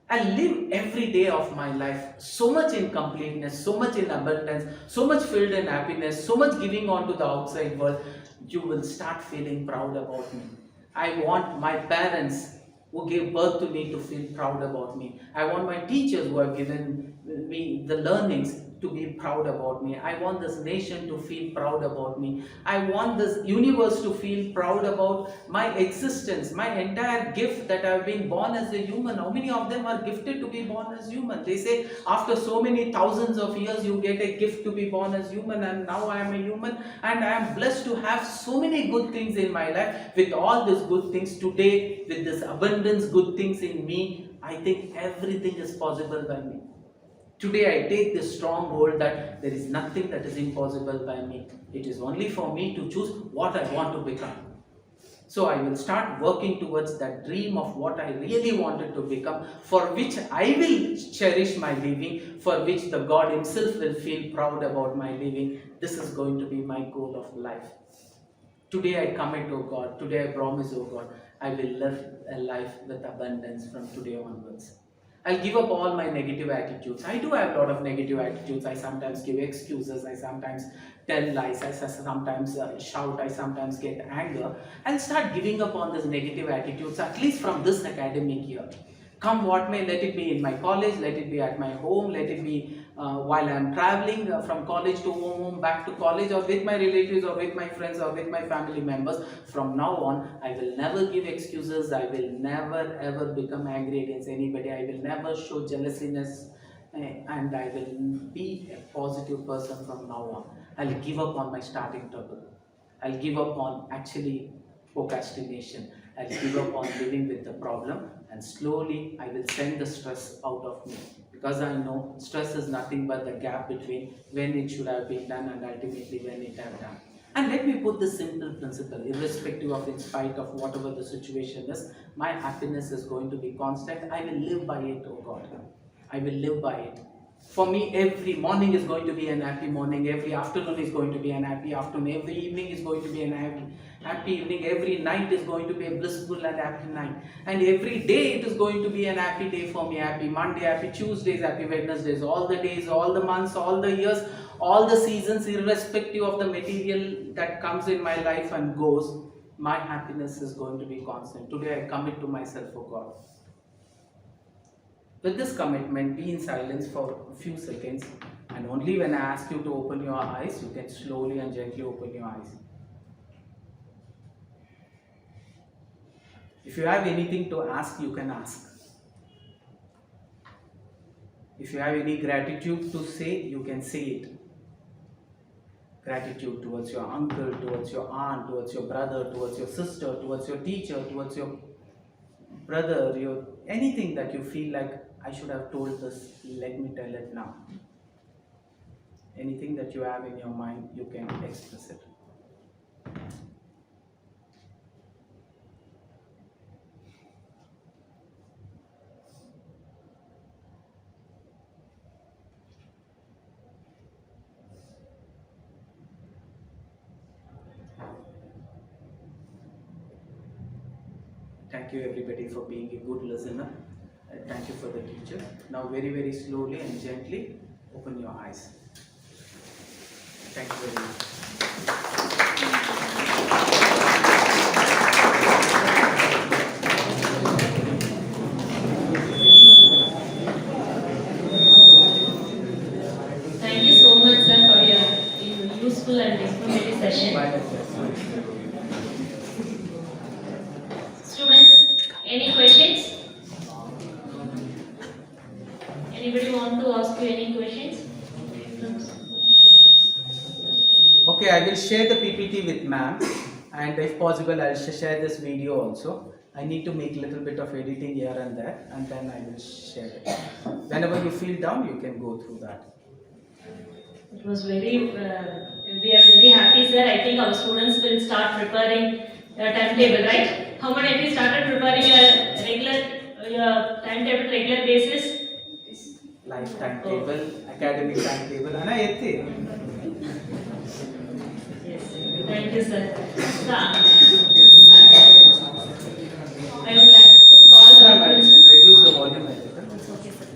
I live every day of my life so much in completeness, so much in abundance, so much filled in happiness, so much giving on to the outside world. You will start feeling proud about me. I want my parents who gave birth to me to feel proud about me. I want my teachers who have given me the learnings to be proud about me. I want this nation to feel proud about me. I want this universe to feel proud about my existence, my entire gift that I have been born as a human. How many of them are gifted to be born as human? They say after so many thousands of years you get a gift to be born as human, and now I am a human and I am blessed to have so many good things in my life. With all these good things today, with this abundance good things in me, I think everything is possible by me. Today I take this strong hold that there is nothing that is impossible by me. It is only for me to choose what I want to become. So I will start working towards that dream of what I really wanted to become, for which I will cherish my living, for which the God himself will feel proud about my living. This is going to be my goal of life. Today I commit, oh God, today I promise, oh God, I will live a life with abundance from today onwards. I'll give up all my negative attitudes. I do have a lot of negative attitudes. I sometimes give excuses. I sometimes tell lies. I sometimes shout. I sometimes get anger. I'll start giving up on these negative attitudes, at least from this academic year. Come what may, let it be in my college, let it be at my home, let it be while I'm traveling from college to home, back to college, or with my relatives, or with my friends, or with my family members. From now on, I will never give excuses. I will never ever become angry against anybody. I will never show jealousiness, and I will be a positive person from now on. I'll give up on my starting trouble. I'll give up on actually procrastination. I'll give up on living with the problem, and slowly I will send the stress out of me, because I know stress is nothing but the gap between when it should have been done and ultimately when it have done. And let me put this simple principle, irrespective of, in spite of whatever the situation is, my happiness is going to be constant. I will live by it, oh God. I will live by it. For me, every morning is going to be an happy morning, every afternoon is going to be an happy afternoon, every evening is going to be an happy evening, every night is going to be a blissful and happy night, and every day it is going to be an happy day for me. Happy Monday, happy Tuesdays, happy Wednesdays, all the days, all the months, all the years, all the seasons, irrespective of the material that comes in my life and goes, my happiness is going to be constant. Today I commit to myself, oh God. With this commitment, be in silence for a few seconds, and only when I ask you to open your eyes, you can slowly and gently open your eyes. If you have anything to ask, you can ask. If you have any gratitude to say, you can say it. gratitude towards your uncle, towards your aunt, towards your brother, towards your sister, towards your teacher, towards your brother, your anything that you feel like I should have told this, let me tell it now. Anything that you have in your mind, you can express it. Thank you everybody for being a good listener. Thank you for the teacher. Now very, very slowly and gently open your eyes. Thank you very much. Thank you so much, sir, for your useful and informative session. Students, any questions? Anybody want to ask you any questions? Okay, I will share the PPT with ma'am, and if possible I'll share this video also. I need to make a little bit of editing here and there, and then I will share it. Whenever you feel down, you can go through that. It was very, we are very happy, sir. I think our students will start preparing a timetable, right? How many of you started preparing your timetable regular basis? Life timetable, academic timetable, and I Yes, thank you, sir. So, I would like to call our reduce the volume a little. Okay, sir.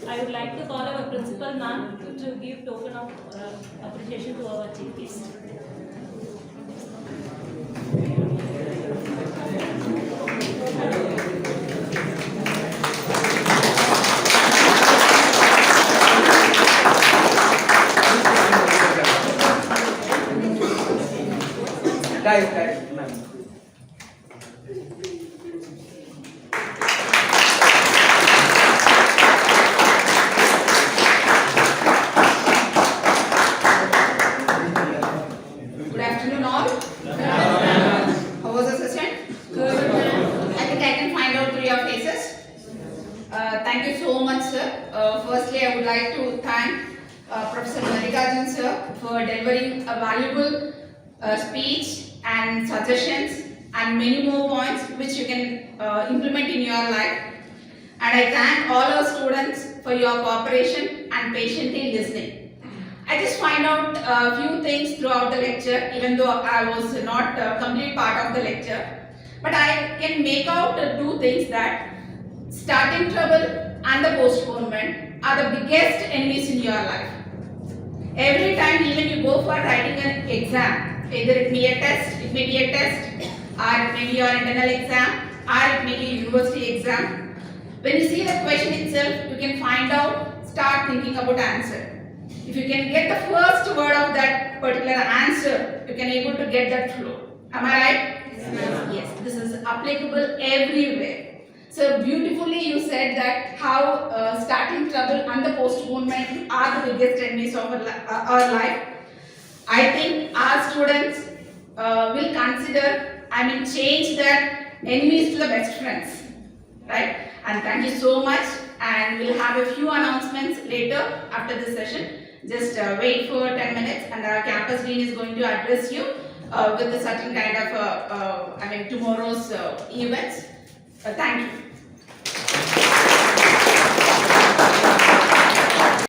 I would like to call our principal ma'am to give token of appreciation to our chief guest. Right, ma'am. Good afternoon all. How was the session? Good. I think I can find out through your faces. Thank you so much, sir. Firstly, I would like to thank Professor Mallikarjun sir for delivering a valuable speech and suggestions and many more points which you can implement in your life. And I thank all our students for your cooperation and patiently listening. I just find out a few things throughout the lecture, even though I was not a complete part of the lecture. But I can make out two things, that starting trouble and the postponement are the biggest enemies in your life. Every time even you go for writing an exam, either it may be a test, or it may be your internal exam, or it may be a university exam. When you see the question itself, you can find out, start thinking about answer. If you can get the first word of that particular answer, you can able to get that flow. Am I right? Yes. This is applicable everywhere. So beautifully you said that how starting trouble and the postponement are the biggest enemies of our life. I think our students will consider, change that enemies to the best friends. Right? And thank you so much. And we'll have a few announcements later after this session. Just wait for 10 minutes and our campus dean is going to address you with a certain kind of, tomorrow's events. Thank you.